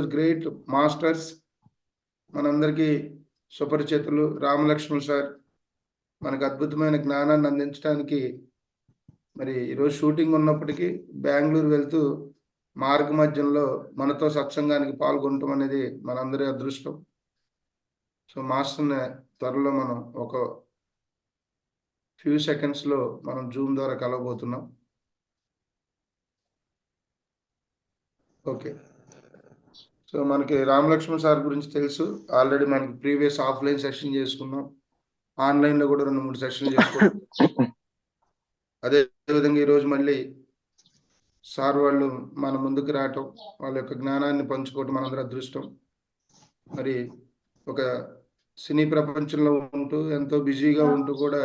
Those great masters, మనందరికీ సుపరిచితులు Ramalakshman sir మనకు అద్భుతమైన జ్ఞానాన్ని అందించడానికి మరి ఈరోజు షూటింగ్ ఉన్నప్పటికీ బెంగళూరు వెళ్తూ మార్గ మధ్యంలో మనతో సత్సంగానికి పాల్గొనటం అనేది మనందరి అదృష్టం. సో మాస్టర్ని త్వరలో మనం ఒక ఫ్యూ సెకండ్స్లో మనం జూమ్ ద్వారా కలవబోతున్నాం. ఓకే, సో మనకి రామలక్ష్మణ్ సార్ గురించి తెలుసు. ఆల్రెడీ మనకి ప్రీవియస్ ఆఫ్లైన్ సెషన్ చేసుకున్నాం, ఆన్లైన్లో కూడా 2-3 సెషన్లు చేసుకున్నాం. అదేవిధంగా ఈరోజు మళ్ళీ సార్ వాళ్ళు మన ముందుకు రావటం, వాళ్ళ యొక్క జ్ఞానాన్ని పంచుకోవటం మనందరి అదృష్టం. మరి ఒక సినీ ప్రపంచంలో ఉంటూ ఎంతో బిజీగా ఉంటూ కూడా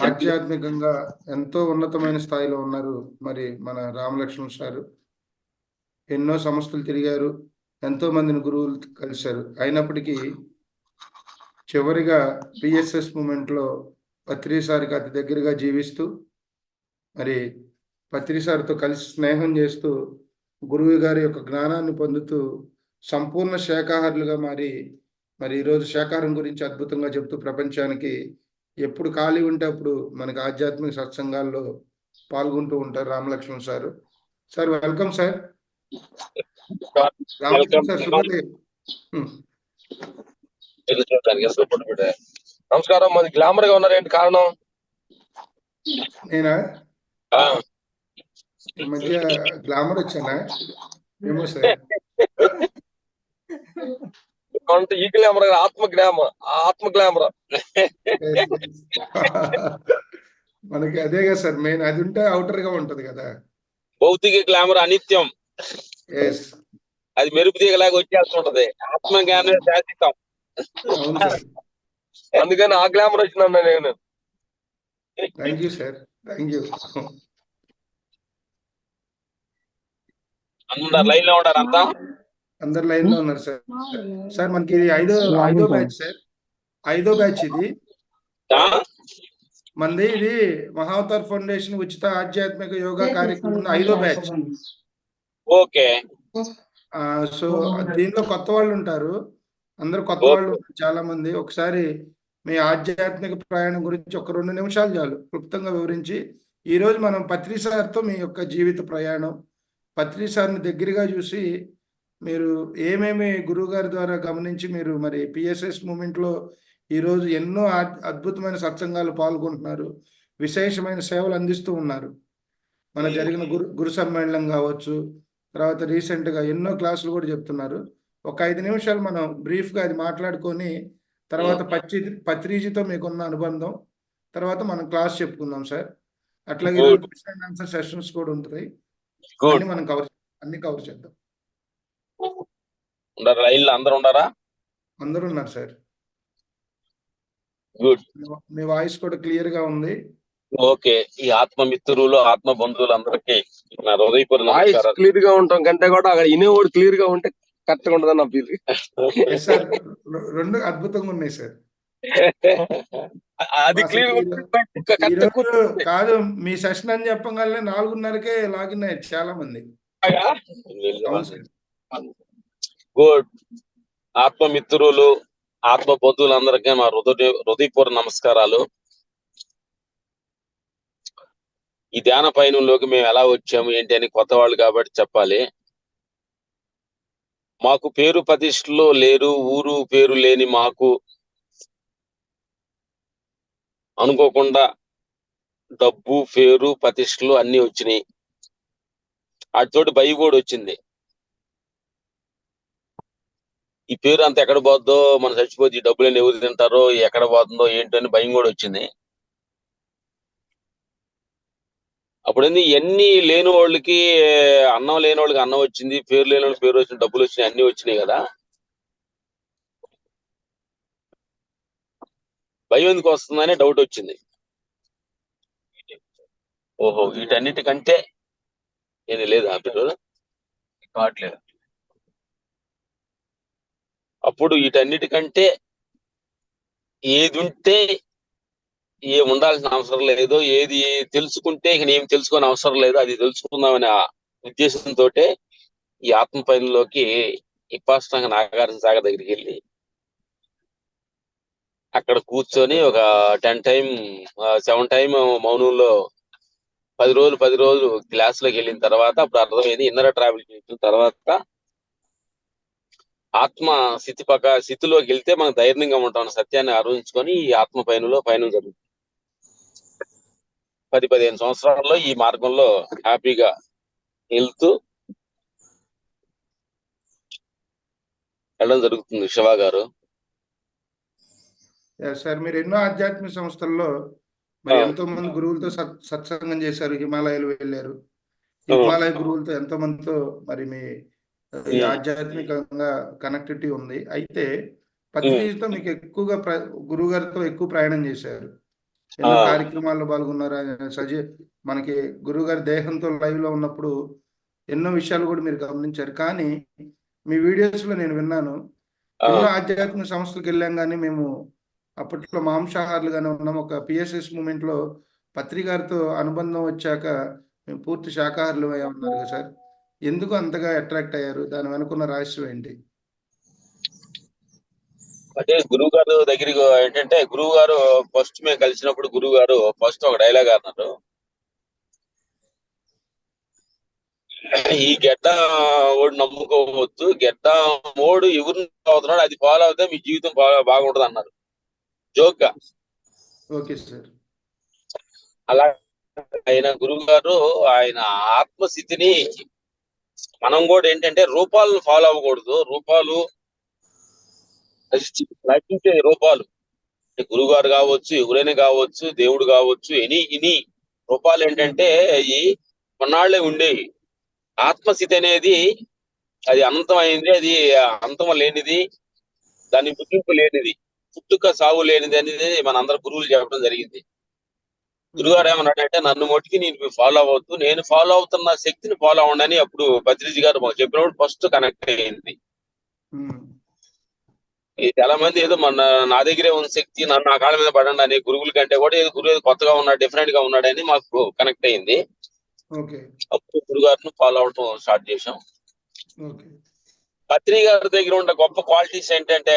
ఆధ్యాత్మికంగా ఎంతో ఉన్నతమైన స్థాయిలో ఉన్నారు మరి మన రామలక్ష్మణ్ సారు. ఎన్నో సంస్థలు తిరిగారు, ఎంతో మందిని గురువులు కలిశారు. అయినప్పటికీ చివరిగా పిఎస్ఎస్ మూమెంట్లో పత్రి సార్కి అతి దగ్గరగా జీవిస్తూ మరి పత్రి సార్తో కలిసి స్నేహం చేస్తూ గురువు గారి యొక్క జ్ఞానాన్ని పొందుతూ సంపూర్ణ శాకాహారులుగా మరి ఈరోజు శాకాహారం గురించి అద్భుతంగా చెప్తూ ప్రపంచానికి ఎప్పుడు ఖాళీ ఉంటే అప్పుడు మనకి ఆధ్యాత్మిక సత్సంగాల్లో పాల్గొంటూ ఉంటారు Ramalakshman sir. Sir welcome sir. Ramalakshman sir శుభోదయం. నమస్కారం. మరి గ్లామర్ గా ఉన్నారేంటి కారణం? నేనా ఈ మధ్య గ్లామర్ వచ్చానా ఏమో సార్. ఈ గ్లామర్ ఆత్మ గ్లామర్ మనకి అదే కదా సార్ మెయిన్. అది ఉంటే అవుటర్ గా ఉంటది కదా. భౌతిక గ్లామర్ అనిత్యం, అది మెరుపు తీగలాగా వచ్చేస్తుంటది. ఆత్మ జ్ఞానం శాశ్వతం. అందుకని ఆ గ్లామర్ వచ్చినా నేను. Thank you sir, thank you. అందరు లైన్ లో ఉన్నారు, అంతా అందరు లైన్ లో ఉన్నారు సార్. సార్ మనకి ఇది ఐదో బ్యాచ్ సార్, 5వ బ్యాచ్ ఇది మంది. ఇది మహావతార్ ఫౌండేషన్ ఉచిత ఆధ్యాత్మిక యోగా కార్యక్రమం 5వ బ్యాచ్. ఓకే. సో దీనిలో కొత్త వాళ్ళు ఉంటారు, అందరు కొత్త వాళ్ళు చాలా మంది. ఒకసారి మీ ఆధ్యాత్మిక ప్రయాణం గురించి ఒక 2 నిమిషాలు చాలు క్లుప్తంగా వివరించి, ఈరోజు మనం పత్రి సార్తో మీ యొక్క జీవిత ప్రయాణం, పత్రి సార్ని దగ్గరగా చూసి మీరు ఏమేమి గురువు గారి ద్వారా గమనించి మీరు మరి పిఎస్ఎస్ మూమెంట్లో ఈరోజు ఎన్నో అద్భుతమైన సత్సంగాలు పాల్గొంటున్నారు, విశేషమైన సేవలు అందిస్తూ ఉన్నారు. మన జరిగిన గురు సమ్మేళనం కావచ్చు, తర్వాత రీసెంట్గా ఎన్నో క్లాసులు కూడా చెప్తున్నారు. ఒక 5 నిమిషాలు మనం బ్రీఫ్గా అది మాట్లాడుకొని తర్వాత పత్రిజీతో మీకున్న అనుబంధం తర్వాత మనం క్లాస్ చెప్పుకుందాం సార్. అట్లాగే క్వశ్చన్ అండ్ ఆన్సర్ సెషన్స్ కూడా ఉంటాయి, మనం కవర్ చేద్దాం. అందరూ ఉన్నారు సార్. గుడ్. మీ వాయిస్ కూడా క్లియర్ గా ఉంది. ఓకే. ఈ ఆత్మ మిత్రులు, ఆత్మ బంధువులు అందరికీ నా హృదయపూర్వక నమస్కారాలు. క్లియర్ గా ఉంటాం కంటే కూడా అక్కడ ఇనేవాడు క్లియర్ గా ఉంటే కరెక్ట్ గా ఉంటుందని నా ఫీల్. సార్ 2 అద్భుతంగా ఉన్నాయి సార్. అది క్లియర్ కాదు, మీ సెషన్ అని చెప్పగానే 4:30కే లాగిన్ అయ్యారు చాలా మంది. గుడ్. ఆత్మ మిత్రులు, ఆత్మ బంధువులందరికీ మా హృదయపూర్వక నమస్కారాలు. ఈ ధ్యాన పయనంలోకి మేము ఎలా వచ్చాము ఏంటి అని కొత్త వాళ్ళు కాబట్టి చెప్పాలి. మాకు పేరు ప్రతిష్టలో లేరు, ఊరు పేరు లేని మాకు అనుకోకుండా డబ్బు, పేరు, ప్రతిష్టలు అన్ని వచ్చినాయి. వాటితోటి భయం కూడా వచ్చింది. ఈ పేరు అంత ఎక్కడ పోద్దో, మనం చచ్చిపోతే ఈ డబ్బులని ఎవరు తింటారో, ఎక్కడ పోతుందో ఏంటో అని భయం కూడా వచ్చింది. అప్పుడు ఎన్ని లేని వాళ్ళకి అన్నం, లేని వాళ్ళకి అన్నం వచ్చింది, పేరు లేని వాళ్ళకి పేరు వచ్చింది, డబ్బులు వచ్చినాయి, అన్ని వచ్చినాయి కదా. భయం ఎందుకు వస్తుందని డౌట్ వచ్చింది. ఓహో, వీటన్నిటికంటే ఏది లేదు ఆ పేరు కావట్లేదు. అప్పుడు వీటన్నిటికంటే ఏది ఉంటే ఏ ఉండాల్సిన అవసరం లేదు, ఏది తెలుసుకుంటే ఇక నేను తెలుసుకునే అవసరం లేదు, అది తెలుసుకుందామనే ఉద్దేశంతో ఈ ఆత్మ పైనలోకి ఇప్పాష్టంగా నాగార్జున సాగర్ దగ్గరికి వెళ్ళి అక్కడ కూర్చొని ఒక 7 టైం మౌనంలో 10 రోజులు క్లాస్ లోకి వెళ్ళిన తర్వాత అప్పుడు అర్థమైంది. ఇన్నర ట్రావెల్ చేసిన తర్వాత ఆత్మ స్థితిలోకి వెళ్తే మనం ధైర్యంగా ఉంటాం సత్యాన్ని ఆలోచించుకొని ఈ ఆత్మ పయనం జరుగుతుంది. 10-15 సంవత్సరాల్లో ఈ మార్గంలో హ్యాపీగా వెళ్తూ వెళ్ళడం జరుగుతుంది. శివ గారు సార్, మీరు ఎన్నో ఆధ్యాత్మిక సంస్థల్లో మరి ఎంతో మంది గురువులతో సత్సంగం చేశారు, హిమాలయాలు వెళ్ళారు, హిమాలయ గురువులతో ఎంతో మందితో మరి మీ ఆధ్యాత్మికంగా కనెక్టివిటీ ఉంది. అయితే పత్రిజీతో మీకు ఎక్కువగా గురువు గారితో ఎక్కువ ప్రయాణం చేశారు, ఎన్నో కార్యక్రమాల్లో పాల్గొన్నారు. మనకి గురువు గారి దేహంతో లైవ్ లో ఉన్నప్పుడు ఎన్నో విషయాలు కూడా మీరు గమనించారు. కానీ మీ వీడియోస్ లో నేను విన్నాను, ఎన్నో ఆధ్యాత్మిక సంస్థలకు వెళ్ళాం కానీ మేము అప్పట్లో మాంసాహారులుగానే ఉన్నాం. ఒక పిఎస్ఎస్ మూమెంట్ లో పత్రికారితో అనుబంధం వచ్చాక మేము పూర్తి శాకాహారులు ఉన్నారు కదా సార్, ఎందుకు అంతగా అట్రాక్ట్ అయ్యారు? దాని వెనుకున్న రహస్యం ఏంటి? అంటే గురువు గారు దగ్గరికి ఏంటంటే, గురువు గారు ఫస్ట్ మేము కలిసినప్పుడు గురువు గారు ఫస్ట్ ఒక డైలాగ్ అన్నారు, ఈ గెడ్డ ఓడి నమ్ముకోవద్దు, గెడ్డ ఓడు ఎవరిని అవుతున్నాడు అది ఫాలో అవుతే మీ జీవితం బాగుంటది అన్నారు జోక్ గా. Okay sir. అలా ఆయన గురువు గారు ఆయన ఆత్మస్థితిని మనం కూడా ఏంటంటే రూపాలను ఫాలో అవ్వకూడదు, రూపాలు నటించే రూపాలు, గురువు గారు కావచ్చు, ఎవరైనా కావచ్చు, దేవుడు కావచ్చు, ఎనీ రూపాలు ఏంటంటే ఈ కొన్నాళ్లే ఉండేవి. ఆత్మస్థితి అనేది అది అనంతమైంది, అది అంతం లేనిది, దాని ముగింపు లేనిది, పుట్టుక సాగు లేనిది అనేది మన అందరు గురువులు చెప్పడం జరిగింది. గురుగారు ఏమన్నాడంటే, నన్ను మొట్టికి నేను ఫాలో అవ్వద్దు, నేను ఫాలో అవుతున్న శక్తిని ఫాలో అవ్వండి అప్పుడు పత్రిజీ గారు మాకు చెప్పినప్పుడు ఫస్ట్ కనెక్ట్ అయ్యింది. చాలా మంది ఏదో నా దగ్గరే ఉన్న శక్తి, నా కాళ్ళ మీద పడండి అని గురువుల కంటే కూడా గురువు కొత్తగా ఉన్నాడు, డిఫరెంట్ గా ఉన్నాడని మాకు కనెక్ట్ అయింది. అప్పుడు గురుగారిని ఫాలో అవటం స్టార్ట్ చేసాం. పత్రి గారి దగ్గర ఉన్న గొప్ప క్వాలిటీస్ ఏంటంటే,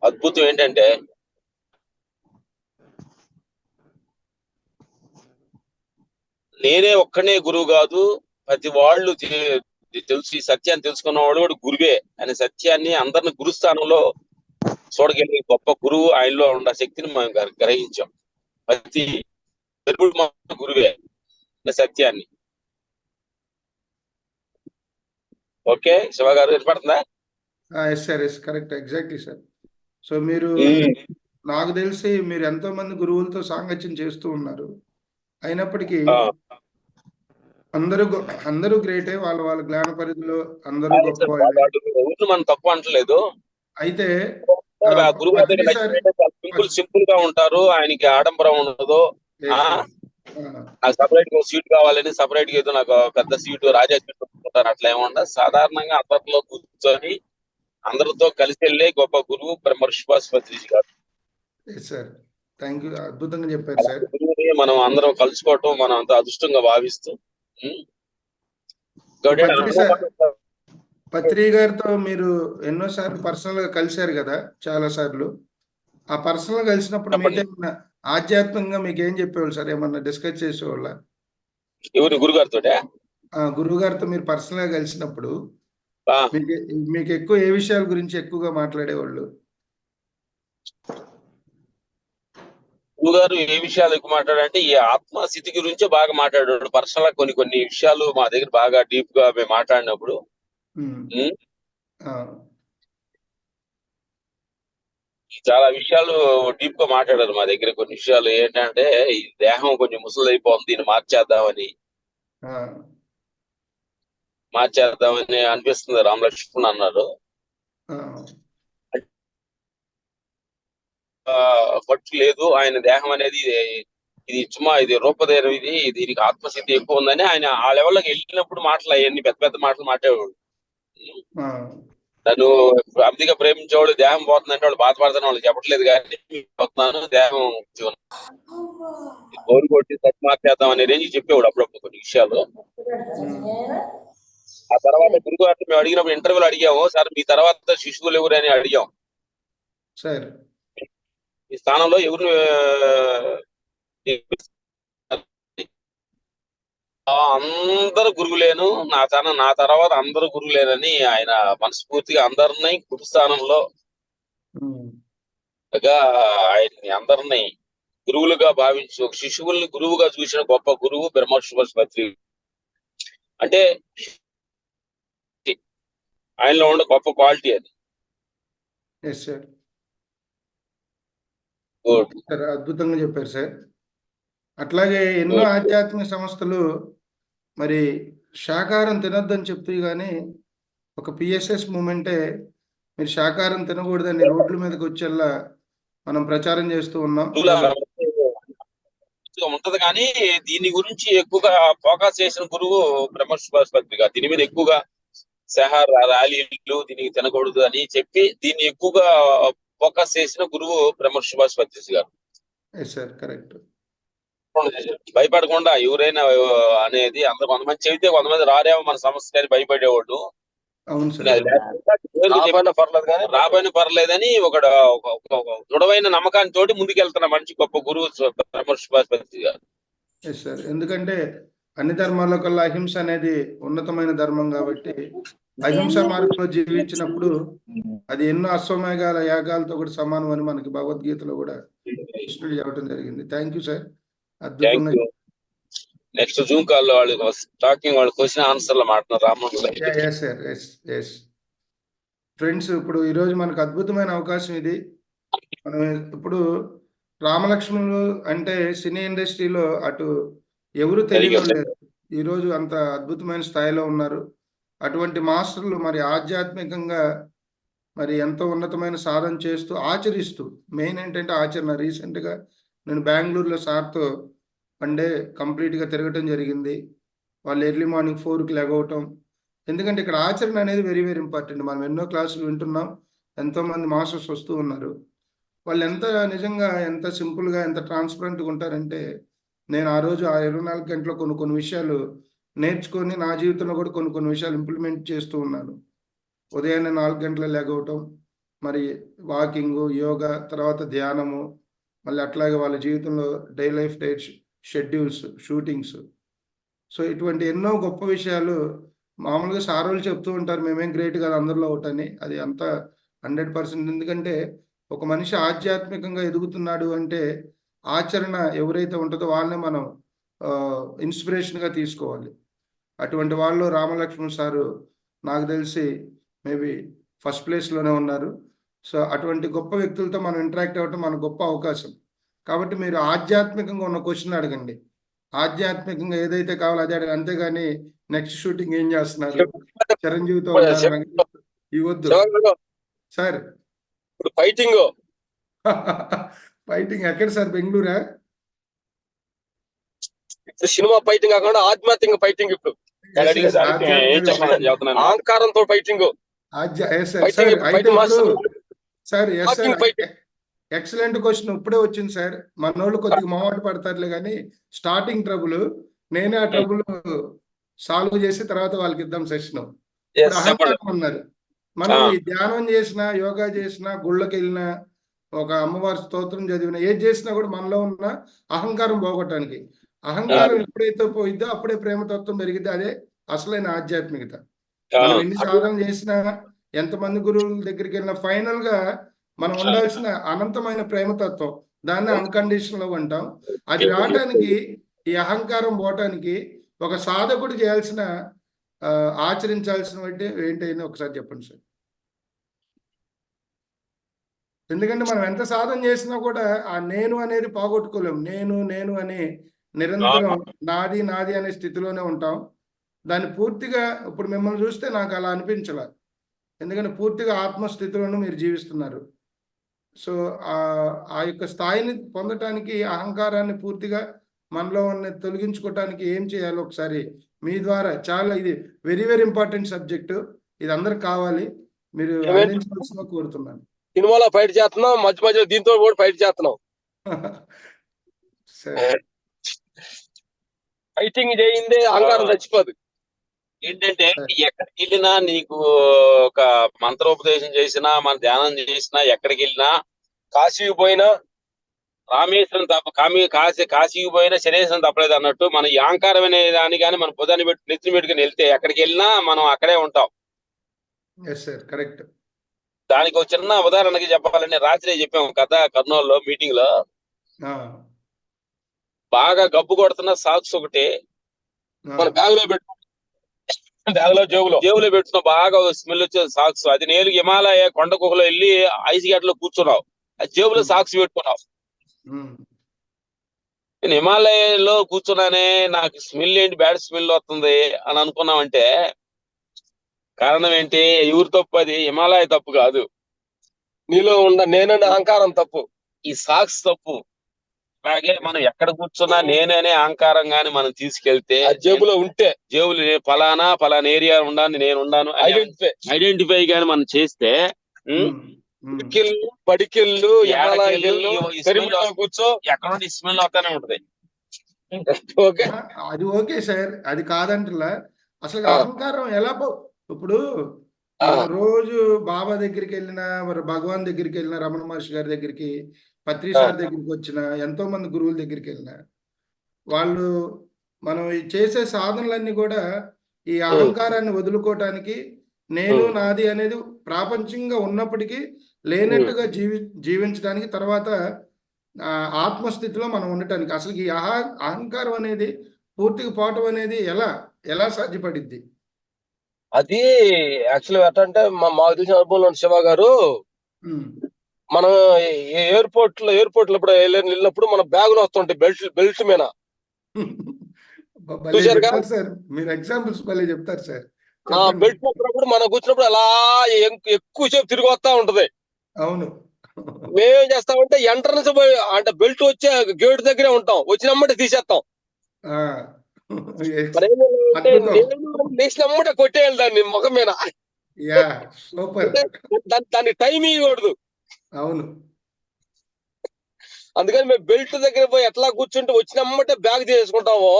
అద్భుతం ఏంటంటే నేనే ఒక్కనే గురువు కాదు, ప్రతి వాళ్ళు తెలుసు, ఈ సత్యాన్ని తెలుసుకున్న వాడు కూడా గురువే అనే సత్యాన్ని అందరిని గురుస్థానంలో చూడగలిగే గొప్ప గురువు ఆయనలో ఉన్న శక్తిని మేము గ్రహించాం. ప్రతి గురువే అనే సత్యాన్ని. ఓకే శివ గారు, వినపడుతుందా? Correct, exactly sir. సో మీరు, నాకు తెలిసి మీరు ఎంతో మంది గురువులతో సాంగత్యం చేస్తూ ఉన్నారు, అయినప్పటికీ అందరూ గ్రేటే, వాళ్ళ జ్ఞాన పరిధిలో అందరూ గొప్ప వాళ్ళు, మనం తక్కువ అంటలేదు. అయితే సింపుల్ గా ఉంటారు, ఆయనకి ఆడంబరం ఉండదు. నాకు సపరేట్ గా సీట్ కావాలని సపరేట్ గా ఏదో నాకు పెద్ద సీటు రాజా సీట్ అట్లా ఏముండదు. సాధారణంగా అందరిలో కూర్చొని అందరితో కలిసి వెళ్ళే గొప్ప గురువు బ్రహ్మర్షిపాస్ పత్రిజీ గారు. థ్యాంక్ యూ, అద్భుతంగా చెప్పారు సార్. గురువుని మనం అందరం కలుసుకోవటం మనం అంత అదృష్టంగా భావిస్తూ, పత్రి గారితో మీరు ఎన్నోసార్లు పర్సనల్ గా కలిశారు కదా, చాలా సార్లు. ఆ పర్సనల్ గా కలిసినప్పుడు మీతో ఆధ్యాత్మికంగా మీకు ఏం చెప్పేవాళ్ళు సార్? ఏమన్నా డిస్కస్ చేసేవాళ్ళ? ఎవరు? గురుగారితో? గురువు గారితో మీరు పర్సనల్ గా కలిసినప్పుడు మీకు ఎక్కువ ఏ విషయాల గురించి ఎక్కువగా మాట్లాడేవాళ్ళు? గురుగారు ఏ విషయాలు ఎక్కువ మాట్లాడంటే ఈ ఆత్మస్థితి గురించే బాగా మాట్లాడాడు. పర్సనల్ గా కొన్ని విషయాలు మా దగ్గర బాగా డీప్ గా మేము మాట్లాడినప్పుడు చాలా విషయాలు డీప్ గా మాట్లాడారు మా దగ్గర. కొన్ని విషయాలు ఏంటంటే, ఈ దేహం కొంచెం ముసలైపోతుంది, దీన్ని మార్చేద్దామని అనిపిస్తుంది రామలక్ష్మణ్ అన్నారు. పట్టు లేదు, ఆయన దేహం అనేది ఇది చుమ్మా, ఇది రూపదేహం, దీనికి ఆత్మశక్తి ఎక్కువ ఉందని ఆయన ఆ లెవెల్లోకి వెళ్ళినప్పుడు మాటలు అవన్నీ పెద్ద పెద్ద మాటలు మాట్లాడేవాడు. నన్ను అమితిగా ప్రేమించేవాళ్ళు దేహం పోతుందంటే వాళ్ళు బాధపడతాను వాళ్ళు చెప్పట్లేదు, కానీ పోతున్నాను దేహం బోరు కొట్టి తత్మార్చేద్దాం అనే రేంజ్ చెప్పేవాడు అప్పుడప్పుడు కొన్ని విషయాలు. ఆ తర్వాత గురుగారిని మేము అడిగినప్పుడు ఇంటర్వ్యూలు అడిగాము, సార్ మీ తర్వాత శిశువులు ఎవరు అని అడిగాం, సార్ ఈ స్థానంలో ఎవరు అందరు గురువులేను, నా తర్వాత అందరు గురువులేనని ఆయన మనస్ఫూర్తిగా అందరినీ గురు స్థానంలో ఆయన్ని అందరినీ గురువులుగా భావించి ఒక శిశువుల్ని గురువుగా చూసిన గొప్ప గురువు బ్రహ్మోత్సవపత్రి. అంటే ఆయనలో ఉండే గొప్ప క్వాలిటీ అది. సార్ అద్భుతంగా చెప్పారు సార్. అట్లాగే ఎన్నో ఆధ్యాత్మిక సంస్థలు మరి శాకాహారం తినొద్దని చెప్తే గానీ ఒక పిఎస్ఎస్ మూమెంటే మీరు శాకాహారం తినకూడదని రోడ్ల మీదకి వచ్చేలా మనం ప్రచారం చేస్తూ ఉన్నాం. ఉంటది కానీ దీని గురించి ఎక్కువగా ఫోకస్ చేసిన గురువు బ్రహ్మోత్సవపత్రి గారు. దీని మీద ఎక్కువగా ర్యాలీలు దీనికి తినకూడదు అని చెప్పి దీన్ని ఎక్కువగా ఫోకస్ చేసిన గురువు బ్రహ్మోత్సవపత్రి గారు. Sir correct. భయపడకుండా ఎవరైనా అనేది అందరూ కొంతమంది చెబితే కొంతమంది రారేమో మన సమస్య అని భయపడేవాళ్ళు. అవును సార్. రాబోయిన పర్లేదని ఒక దృఢమైన నమ్మకాన్ని తోటి ముందుకెళ్తున్న మంచి గొప్ప గురువు బ్రహ్మోత్సవపత్రి గారు. సార్ ఎందుకంటే అన్ని ధర్మాల కల్లా అహింస అనేది ఉన్నతమైన ధర్మం కాబట్టి అహింస మార్గంలో జీవించినప్పుడు అది ఎన్నో అశ్వమేఘాల యాగాలతో కూడా సమానం అని మనకి భగవద్గీతలో కూడా కృష్ణుడు చెప్పడం జరిగింది. Thank you sir. అద్భుతంగా. నెక్స్ట్ జూమ్ కాల్ లో వాళ్ళు టాకింగ్ వాళ్ళు క్వశ్చన్ ఆన్సర్లు మాట్లాడుతున్నారు. ఫ్రెండ్స్ ఇప్పుడు ఈరోజు మనకు అద్భుతమైన అవకాశం ఇది. మనం ఇప్పుడు రామలక్ష్మణులు అంటే సినీ ఇండస్ట్రీలో అటు ఎవరు తెలియలేదు, ఈరోజు అంత అద్భుతమైన స్థాయిలో ఉన్నారు. అటువంటి మాస్టర్లు మరి ఆధ్యాత్మికంగా మరి ఎంతో ఉన్నతమైన సాధన చేస్తూ ఆచరిస్తూ, మెయిన్ ఏంటంటే ఆచరణ. రీసెంట్గా నేను బెంగళూరులో సార్తో వన్ డే కంప్లీట్గా తిరగటం జరిగింది. వాళ్ళు ఎర్లీ మార్నింగ్ 4కి లెగవటం. ఎందుకంటే ఇక్కడ ఆచరణ అనేది వెరీ వెరీ ఇంపార్టెంట్. మనం ఎన్నో క్లాసులు వింటున్నాం, ఎంతోమంది మాస్టర్స్ వస్తూ ఉన్నారు. వాళ్ళు ఎంత నిజంగా ఎంత సింపుల్గా ఎంత ట్రాన్స్పరెంట్గా ఉంటారంటే, నేను ఆ రోజు ఆ 24 గంటలో కొన్ని విషయాలు నేర్చుకొని నా జీవితంలో కూడా కొన్ని విషయాలు ఇంప్లిమెంట్ చేస్తూ ఉన్నాను. ఉదయాన్నే 4 గంటల లెగవటం, మరి వాకింగు, యోగా, తర్వాత ధ్యానము, మళ్ళీ అట్లాగే వాళ్ళ జీవితంలో day life diet schedules, shootings. So ఇటువంటి ఎన్నో గొప్ప విషయాలు మామూలుగా సారోళ్ళు చెప్తూ ఉంటారు, మేమేం గ్రేట్ కాదు అందరిలో ఒకటని. అది అంతా 100%. ఎందుకంటే ఒక మనిషి ఆధ్యాత్మికంగా ఎదుగుతున్నాడు అంటే ఆచరణ ఎవరైతే ఉంటుందో వాళ్ళని మనం ఇన్స్పిరేషన్గా తీసుకోవాలి. అటువంటి వాళ్ళు రామలక్ష్మణ్ సారు నాకు తెలిసి మేబీ ఫస్ట్ ప్లేస్లోనే ఉన్నారు. సో అటువంటి గొప్ప వ్యక్తులతో మనం ఇంటరాక్ట్ అవ్వటం మన గొప్ప అవకాశం. కాబట్టి మీరు ఆధ్యాత్మికంగా ఉన్న క్వశ్చన్ అడగండి, ఆధ్యాత్మికంగా ఏదైతే కావాలో అదే అడగండి. అంతేగాని నెక్స్ట్ షూటింగ్ ఏం చేస్తున్నారు, చిరంజీవితో ఇవ్వద్దు సార్. ఫైటింగ్ ఫైటింగ్ ఎక్కడ సార్? బెంగళూరా? సినిమా ఫైటింగ్ కాకుండా ఆధ్యాత్మిక ఫైటింగ్. ఇప్పుడు అహంకారంతో ఫైటింగ్. సార్ ఎక్సలెంట్ క్వశ్చన్ ఇప్పుడే వచ్చింది సార్. మనోళ్ళు కొద్దిగా మొహమాట పడతారులే కానీ స్టార్టింగ్ ట్రబుల్ నేనే ఆ ట్రబుల్ సాల్వ్ చేసి తర్వాత వాళ్ళకి ఇద్దాం సెషన్. ఇప్పుడు అహంకారం అన్నారు. మనం ఈ ధ్యానం చేసినా, యోగా చేసినా, గుళ్ళకి వెళ్ళినా, ఒక అమ్మవారి స్తోత్రం చదివినా, ఏది చేసినా కూడా మనలో ఉన్న అహంకారం పోగొట్టడానికి. అహంకారం ఎప్పుడైతే పోయిద్దో అప్పుడే ప్రేమతత్వం పెరిగిద్ది. అదే అసలైన ఆధ్యాత్మికత. మనం ఎన్ని సాధన చేసినా, ఎంతమంది గురువుల దగ్గరికి వెళ్ళినా, ఫైనల్ గా మనం ఉండాల్సిన అనంతమైన ప్రేమతత్వం, దాన్ని అన్కండిషనల్ లవ్ అంటాం. అది రావటానికి, ఈ అహంకారం పోవటానికి ఒక సాధకుడు చేయాల్సిన ఆచరించాల్సిన ఏంటైనా ఒకసారి చెప్పండి సార్. ఎందుకంటే మనం ఎంత సాధన చేసినా కూడా ఆ నేను అనేది పోగొట్టుకోలేము. నేను అని నిరంతరం నాది నాది అనే స్థితిలోనే ఉంటాం. దాన్ని పూర్తిగా ఇప్పుడు మిమ్మల్ని చూస్తే నాకు అలా అనిపించలే, ఎందుకంటే పూర్తిగా ఆత్మస్థితిలోనూ మీరు జీవిస్తున్నారు. సో ఆ యొక్క స్థాయిని పొందటానికి అహంకారాన్ని పూర్తిగా మనలో ఉన్న తొలగించుకోవటానికి ఏం చేయాలో ఒకసారి మీ ద్వారా, చాలా ఇది వెరీ వెరీ ఇంపార్టెంట్ సబ్జెక్టు, ఇది అందరికి కావాలి. మీరు ఏమేంటి? అందించవలసిన కోరుతున్నాను. సినిమాలో ఫైట్ చేస్తున్నాం, మధ్య మధ్యలో దీంతో కూడా ఫైట్ చేస్తున్నాం. సరే. ఫైటింగ్ చేయిందే అహంకారం చచ్చిపోదు. ఏంటంటే సరే. ఎక్కడికి వెళ్ళినా నీకు ఒక మంత్రోపదేశం చేసినా, మన ధ్యానం చేసినా, ఎక్కడికి వెళ్ళినా కాశీకి పోయినా రామేశ్వరం కాశీకి పోయినా శనేశ్వరం తప్పలేదు అన్నట్టు మన ఈ అహంకారం అనే దాని కానీ మన పొదాన్ని పెట్టి నెత్తిని పెట్టుకుని వెళ్తే ఎక్కడికి వెళ్ళినా మనం అక్కడే ఉంటాం. Yes sir, correct. దానికి ఒక చిన్న ఉదాహరణకి చెప్పాలంటే రాత్రి చెప్పాము కథ కర్నూలులో మీటింగ్ లో. బాగా గబ్బు కొడుతున్న సాక్స్ ఒకటి మన బ్యాగ్ లో పెట్టు, జేబులో పెట్టుకున్న బాగా స్మెల్ వచ్చే సాక్స్, అది నేను హిమాలయ కొండ గుహలో వెళ్ళి ఐస్ గేట్లో కూర్చున్నావు, ఆ జేబులో సాక్స్ పెట్టుకున్నావు. నేను హిమాలయలో కూర్చున్నానే, నాకు స్మెల్ ఏంటి బ్యాడ్ స్మెల్ వస్తుంది అని అనుకున్నామంటే కారణం ఏంటి? ఎవరు తప్పు? అది హిమాలయ తప్పు కాదు, నీలో నేననే అహంకారం తప్పు, ఈ సాక్స్ తప్పు. అలాగే మనం ఎక్కడ కూర్చున్నా నేననే అహంకారం గాని మనం తీసుకెళ్తే, జేబులో ఉంటే జేబులు ఫలానా ఏరియా ఉండాలి, నేను ఉండాను ఐడెంటిఫై గాని మనం చేస్తే పడికెళ్ళు కూర్చో, ఎక్కడ నుండి స్మెల్ వస్తానే ఉంటది. ఓకే, అది ఓకే సార్, అది కాదంటలా. అసలు అహంకారం ఎలా ఇప్పుడు రోజు బాబా దగ్గరికి వెళ్ళినా, మరి భగవాన్ దగ్గరికి వెళ్ళినా, రమణ మహర్షి గారి దగ్గరికి, పత్రి సార్ దగ్గరికి వచ్చిన ఎంతో మంది గురువుల దగ్గరికి వెళ్ళినా, వాళ్ళు మనం చేసే సాధనలన్నీ కూడా ఈ అహంకారాన్ని వదులుకోవటానికి, నేను నాది అనేది ప్రాపంచికంగా ఉన్నప్పటికీ లేనట్టుగా జీవించడానికి, తర్వాత ఆత్మస్థితిలో మనం ఉండటానికి. అసలు ఈ అహంకారం అనేది పూర్తిగా పోవటం అనేది ఎలా సాధ్యపడిద్ది? అది యాక్చువల్గా ఎట్లంటే మాకు తెలిసిన అనుభవంలో శివ గారు, మనం ఎయిర్పోర్ట్ లో ఇప్పుడు వెళ్ళినప్పుడు మన బ్యాగులు వస్తుంటాయి బెల్ట్ మీద. సార్ మీరు ఎగ్జాంపుల్స్ భలే చెప్తారు సార్. బెల్ట్ నొప్పినప్పుడు మనం కూర్చున్నప్పుడు అలా ఎక్కువసేపు తిరిగి వస్తా ఉంటది. అవును. మేమేం చేస్తామంటే ఎంట్రన్స్ అంటే బెల్ట్ వచ్చే గేట్ దగ్గరే ఉంటాం, వచ్చినమ్మంటే తీసేస్తాం. లేచినమ్మంటే కొట్టేయాలి దాన్ని ముఖం మీద. దాన్ని టైం ఇవ్వకూడదు. అవును. అందుకని మేము బెల్ట్ దగ్గర పోయి ఎట్లా కూర్చుంటే వచ్చినమ్మంటే బ్యాగ్ తీసుకుంటాము.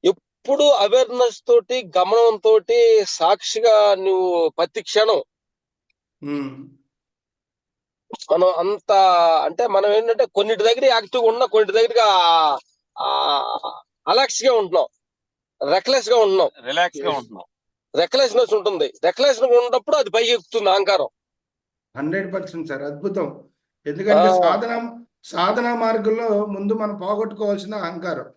ఎప్పుడు అవేర్నెస్ తోటి, గమనం తోటి, సాక్షిగా నువ్వు ప్రతి క్షణం మనం అంత అంటే మనం ఏంటంటే కొన్నిటి దగ్గర యాక్టివ్గా ఉన్నా, కొన్నిటి దగ్గర అలెక్స్ గా ఉంటున్నాం, రెక్లెస్ గా ఉంటున్నాం, రెక్లెస్నెస్ ఉంటుంది. రెక్లెస్ ఉన్నప్పుడు అది పైకి ఎక్కుతుంది అహంకారం. 100% సార్, అద్భుతం. ఎందుకంటే సాధన మార్గంలో ముందు మనం పోగొట్టుకోవాల్సిన అహంకారం.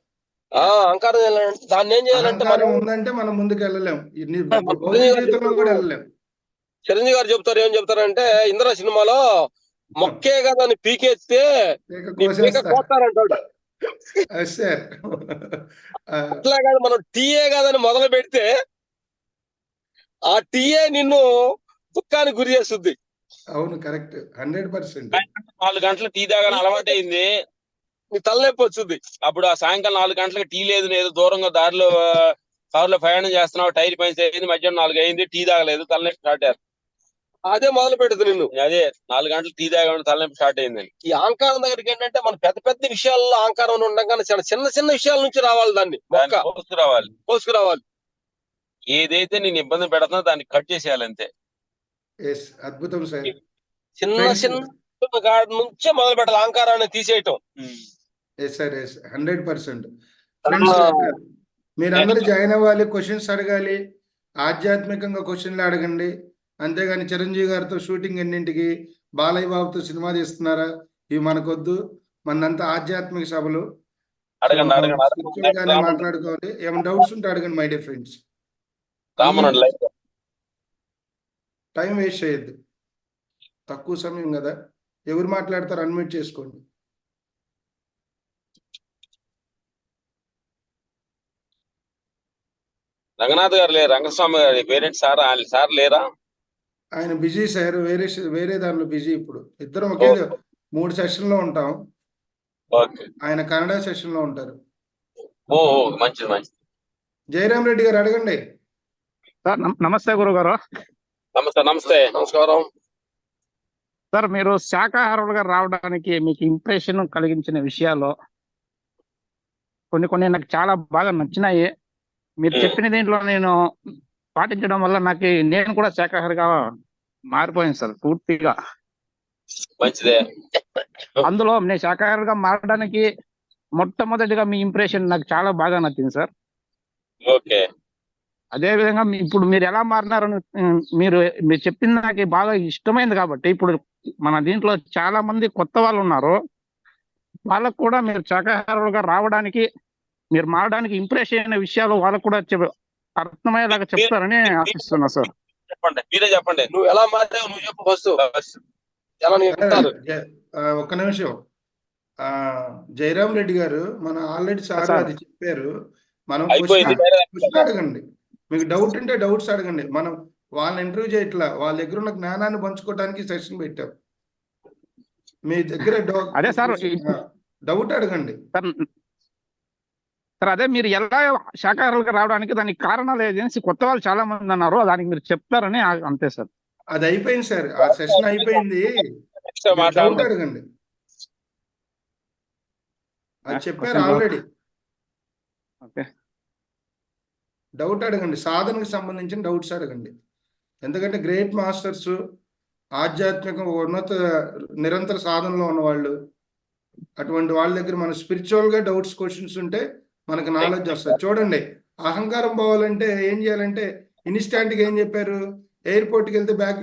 దాన్ని ఏం చేయాలంటే మనం ఉందంటే మనం ముందుకు వెళ్ళలేం, జీవితంలో కూడా వెళ్ళలేం. చిరంజీవి గారు చెప్తారు, ఏం చెప్తారంటే ఇంద్ర సినిమాలో మొక్కే కదా అని పీకెత్తే కోస్తారంటాడు. అట్లా కాదు, మనం టీఏ కాదని మొదలు పెడితే ఆ టీఏ నిన్ను దుఃఖానికి గురి చేస్తుంది. అవును, కరెక్ట్. 100%. 4 గంటలు టీ తాగానే అలవాటు అయింది, నీ తలనొప్పి వచ్చింది. అప్పుడు ఆ సాయంకాలం 4 గంటలకు టీ లేదు, దూరంగా దారిలో కారులో ప్రయాణం చేస్తున్నావు, టైర్ పైన అయింది, మధ్యాహ్నం 4 అయింది, టీ తాగలేదు, తలనొప్పి స్టార్ట్ అయ్యారు. అదే మొదలు పెడుతుంది నిన్ను. అదే 4 గంటలు టీ తాగా తలనొప్పి స్టార్ట్ అయిందని. ఈ అహంకారం దగ్గరికి ఏంటంటే మన పెద్ద విషయాల్లో అహంకారం ఉండగానే చిన్న విషయాల నుంచి రావాలి, దాన్ని పోసుకురావాలి. ఏదైతే నేను ఇబ్బంది పెడుతున్నా దాన్ని కట్ చేసేయాలి అంతే. అద్భుతం సార్. చిన్న గాడి నుంచే మొదలు పెట్టాలి అహంకారాన్ని తీసేయటం. 100%. ఫ్రెండ్స్, మీరందరూ జాయిన్ అవ్వాలి, క్వశ్చన్స్ అడగాలి, ఆధ్యాత్మికంగా క్వశ్చన్లు అడగండి. అంతేగాని చిరంజీవి గారితో షూటింగ్ ఎన్నింటికి, బాలయ్య బాబుతో సినిమా తీస్తున్నారా, ఇవి మనకొద్దు. మనంతా ఆధ్యాత్మిక సభలు, మాట్లాడుకోవాలి. ఏమైనా డౌట్స్ ఉంటే అడగండి my dear friends. Time waste చేయొద్దు, తక్కువ సమయం కదా. ఎవరు మాట్లాడతారు, అన్మ్యూట్ చేసుకోండి. రంగనాథ్ గారు లేరు, రంగస్వామి గారి పేరెంట్స్ సార్ లేరా? ఆయన బిజీ సార్, వేరే దానిలో బిజీ. ఇప్పుడు ఇద్దరం ఒకే 3 సెషన్లో ఉంటాం. ఆయన కన్నడ సెషన్ లో ఉంటారు. మంచిది. జయరామ్ రెడ్డి గారు అడగండి. సార్ నమస్తే గురుగారు. నమస్తే నమస్తే. నమస్కారం సార్. మీరు శాకాహారులుగా రావడానికి మీకు ఇంప్రెషన్ కలిగించిన విషయాలు కొన్ని నాకు చాలా బాగా నచ్చినాయి. మీరు చెప్పిన దీంట్లో నేను పాటించడం వల్ల నేను కూడా శాకాహారిగా మారిపోయాను సార్ పూర్తిగా. మంచిదే. అందులో నేను శాకాహారిగా మారడానికి మొట్టమొదటిగా మీ ఇంప్రెషన్ నాకు చాలా బాగా నచ్చింది సార్. ఓకే. అదే విధంగా ఇప్పుడు మీరు ఎలా మారినారని మీరు చెప్పింది నాకు బాగా ఇష్టమైంది. కాబట్టి ఇప్పుడు మన దీంట్లో చాలా మంది కొత్త వాళ్ళు ఉన్నారు. వాళ్ళకు కూడా మీరు శాకాహారులుగా రావడానికి, మీరు మారడానికి ఇంప్రెస్ అయిన విషయాలు వాళ్ళకు కూడా అర్థమయ్యేలాగా చెప్తారని ఆశిస్తున్నా సార్. చెప్పండి, మీరే చెప్పండి. నువ్వు ఎలా మాట్లావు, నువ్వు చెప్పు ఫస్ట్. ఎలా ఒక్క నిమిషం. జయరామ్ రెడ్డి గారు మన ఆల్రెడీ సార్ అది చెప్పారు. మనం క్వశ్చన్ అడగండి, మీకు డౌట్ ఉంటే డౌట్స్ అడగండి. మనం వాళ్ళని ఇంటర్వ్యూ చేయట్లా, వాళ్ళ దగ్గర ఉన్న జ్ఞానాన్ని పంచుకోవడానికి సెషన్ పెట్టాం. మీ దగ్గర అదే సార్ డౌట్ అడగండి సార్. అదే మీరు ఎలా శాకాహారులుగా రావడానికి దానికి కారణాలు ఏజెన్సీ కొత్త వాళ్ళు చాలా మంది అన్నారు, దానికి మీరు చెప్తారని అంతే సార్. అది అయిపోయింది సార్, ఆ సెషన్ అయిపోయింది. డౌట్ అడగండి, అది చెప్పారు ఆల్రెడీ. ఓకే, డౌట్ అడగండి, సాధనకు సంబంధించిన డౌట్స్ అడగండి. ఎందుకంటే గ్రేట్ మాస్టర్స్, ఆధ్యాత్మిక ఉన్నత నిరంతర సాధనలో ఉన్నవాళ్ళు, అటువంటి వాళ్ళ దగ్గర మన స్పిరిచువల్ గా డౌట్స్ క్వశ్చన్స్ ఉంటే మనకు నాలెడ్జ్ వస్తుంది. చూడండి, అహంకారం పోవాలంటే ఏం చేయాలంటే ఇన్స్టాంట్ గా ఏం చెప్పారు, ఎయిర్పోర్ట్కి వెళ్తే బ్యాగ్.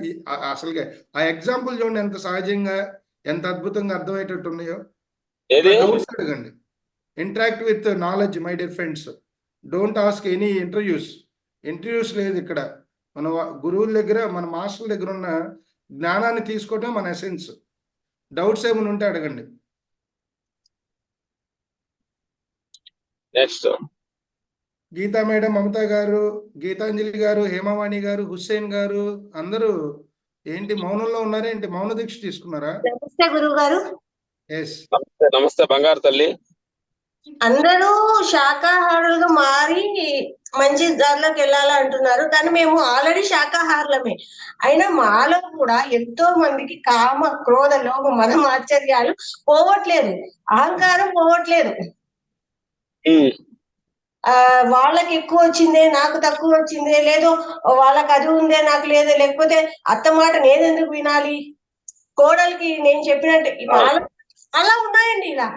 అసలుగా ఆ ఎగ్జాంపుల్ చూడండి ఎంత సహజంగా, ఎంత అద్భుతంగా అర్థమయ్యేటట్టు ఉన్నాయో. డౌట్స్ అడగండి. Interact with knowledge my dear friends. Don't ask any interviews లేదు ఇక్కడ. మన గురువుల దగ్గర, మన మాస్టర్ల దగ్గర ఉన్న జ్ఞానాన్ని తీసుకోవటం మన ఎసెన్స్. డౌట్స్ ఏమైనా ఉంటే అడగండి. నెక్స్ట్ గీతా మేడం, మమతా గారు, గీతాంజలి గారు, హేమవాణి గారు, హుస్సేన్ గారు, అందరూ ఏంటి మౌనంలో ఉన్నారేంటి? మౌన దీక్ష తీసుకున్నారా? నమస్తే గురువు గారు. ఎస్, నమస్తే బంగారు తల్లి. అందరూ శాకాహారులుగా మారి మంచి దారిలోకి వెళ్ళాలి అంటున్నారు, కానీ మేము ఆల్రెడీ శాకాహారులమే. అయినా మాలో కూడా ఎంతో మందికి కామ, క్రోధ, లోభ, మదం, ఆశ్చర్యాలు పోవట్లేదు, అహంకారం పోవట్లేదు. వాళ్ళకి ఎక్కువ వచ్చిందే, నాకు తక్కువ వచ్చిందే, లేదో వాళ్ళకి అది ఉందే నాకు లేదే, లేకపోతే అత్త మాట నేనెందుకు వినాలి, కోడలికి నేను చెప్పినట్టు అలా ఉన్నాయండి. ఇలా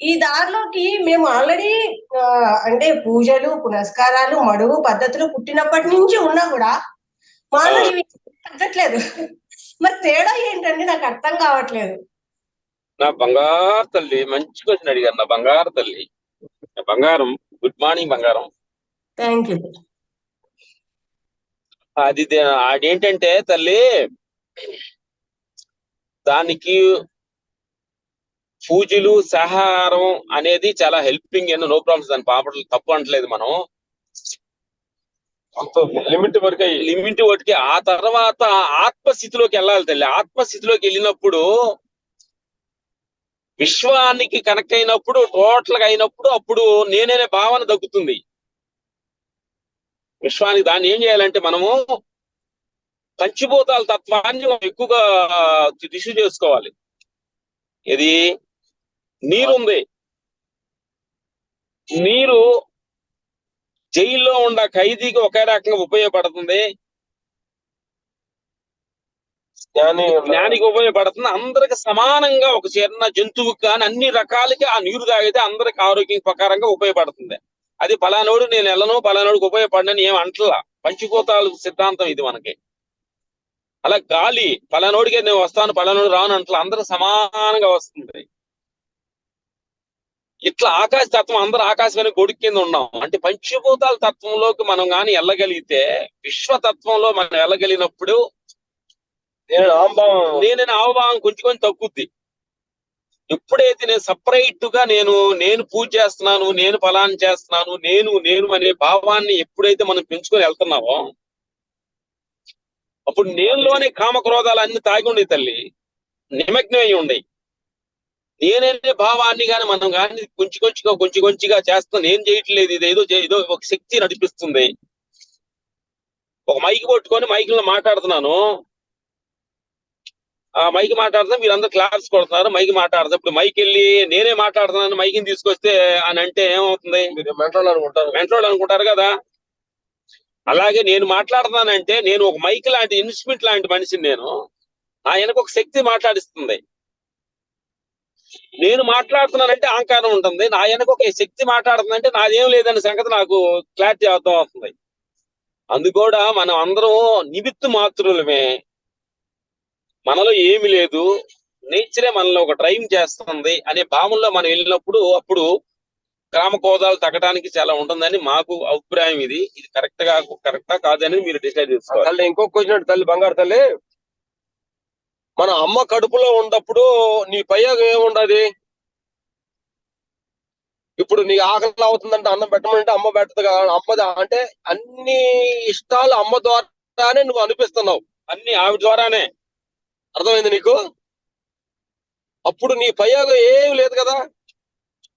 ఈ దారిలోకి మేము ఆల్రెడీ అంటే పూజలు, పునస్కారాలు, మడుగు పద్ధతులు పుట్టినప్పటి నుంచి ఉన్నా కూడా మాలో ఇవి తగ్గట్లేదు. మరి తేడా ఏంటండి నాకు అర్థం కావట్లేదు. నా బంగారు తల్లి, మంచి క్వశ్చన్ అడిగారు నా బంగారు తల్లి. బంగారం, గుడ్ మార్నింగ్ బంగారం. Thank you. అదేంటంటే తల్లి, దానికి పూజలు, సహారం అనేది చాలా హెల్పింగ్, నో ప్రాబ్లమ్స్. దాని పాపలు తప్పు అంటలేదు మనం, లిమిట్ వరకు. ఆ తర్వాత ఆత్మస్థితిలోకి వెళ్ళాలి తల్లి. ఆత్మస్థితిలోకి వెళ్ళినప్పుడు, విశ్వానికి కనెక్ట్ అయినప్పుడు, టోటల్ గా అయినప్పుడు, అప్పుడు నేనే భావన దక్కుతుంది విశ్వానికి. దాన్ని ఏం చేయాలంటే మనము పంచభూతాల తత్వాన్ని ఎక్కువగా రిసీవ్ చేసుకోవాలి. ఇది నీరుంది, నీరు జైల్లో ఉన్న ఖైదీకి ఒకే రకంగా ఉపయోగపడుతుంది, జ్ఞానికి ఉపయోగపడుతుంది. అందరికి సమానంగా, ఒక చిన్న జంతువుకి కానీ అన్ని రకాలకి ఆ నీరు తాగితే అందరికి ఆరోగ్యం ప్రకారంగా ఉపయోగపడుతుంది. అది పలానోడు నేను వెళ్ళను, పలానోడికి ఉపయోగపడని ఏం అంటలా. పంచిపోతాల సిద్ధాంతం ఇది మనకి. అలా గాలి పలానోడికే నేను వస్తాను, పలానోడు రాను అంటలా, అందరికి సమానంగా వస్తుంది. ఇట్లా ఆకాశ తత్వం, అందరూ ఆకాశమైన గొడుగు కింద ఉన్నాం. అంటే పంచభూతాల తత్వంలోకి మనం కానీ వెళ్ళగలిగితే, విశ్వతత్వంలో మనం వెళ్ళగలిగినప్పుడు నేనైనా ఆవభావం కొంచెం తగ్గుద్ది. ఎప్పుడైతే నేను సపరేట్ గా నేను పూజ చేస్తున్నాను, నేను ఫలాన్ని చేస్తున్నాను, నేను అనే భావాన్ని ఎప్పుడైతే మనం పెంచుకొని వెళ్తున్నామో, అప్పుడు నేనులోనే కామక్రోధాలు అన్ని తాగి ఉండే తల్లి, నిమగ్నమై ఉండే. నేనే భావాన్ని కానీ మనం కానీ కొంచెంగా చేస్తాం. నేను చేయట్లేదు, ఇదేదో ఒక శక్తి నడిపిస్తుంది. ఒక మైక్ పట్టుకొని మైక్ లో మాట్లాడుతున్నాను, ఆ మైక్ మాట్లాడుతున్నా మీరందరూ క్లాప్స్ కొడుతున్నారు, మైక్ మాట్లాడుతున్నా. ఇప్పుడు మైక్ వెళ్ళి నేనే మాట్లాడుతున్నాను మైక్ని తీసుకొస్తే అని అంటే ఏమవుతుంది? మెంటోడు అనుకుంటారు కదా. అలాగే నేను మాట్లాడుతున్నానంటే నేను ఒక మైక్ లాంటి ఇన్స్ట్రుమెంట్ లాంటి మనిషిని. నేను నా వెనక ఒక శక్తి మాట్లాడిస్తుంది. నేను మాట్లాడుతున్నానంటే అహంకారం ఉంటుంది, నా వెనక ఒక శక్తి మాట్లాడుతుందంటే నాదేం లేదనే సంగతి నాకు క్లారిటీ అర్థం అవుతుంది. అందుకూడా మనం అందరం నిమిత్త మాత్రులమే, మనలో ఏమి లేదు, నేచరే మనలో ఒక డ్రైవ్ చేస్తుంది అనే భావనలో మనం వెళ్ళినప్పుడు అప్పుడు గ్రామ కోదాలు తగ్గడానికి చాలా ఉంటుందని మాకు అభిప్రాయం. ఇది కరెక్టా కాదని మీరు డిసైడ్ చేసుకోవాలి. తల్లి ఇంకొక క్వశ్చన్, తల్లి బంగారు తల్లి, మన అమ్మ కడుపులో ఉన్నప్పుడు నీ పైగా ఏముండదు? ఇప్పుడు నీ ఆకలి అవుతుందంటే అన్నం పెట్టమంటే అమ్మ పెట్టదు కదా. అమ్మ అంటే అన్ని ఇష్టాలు అమ్మ ద్వారానే నువ్వు అనిపిస్తున్నావు, అన్ని ఆవిడ ద్వారానే. అర్థమైంది నీకు? అప్పుడు నీ పైగా ఏం లేదు కదా,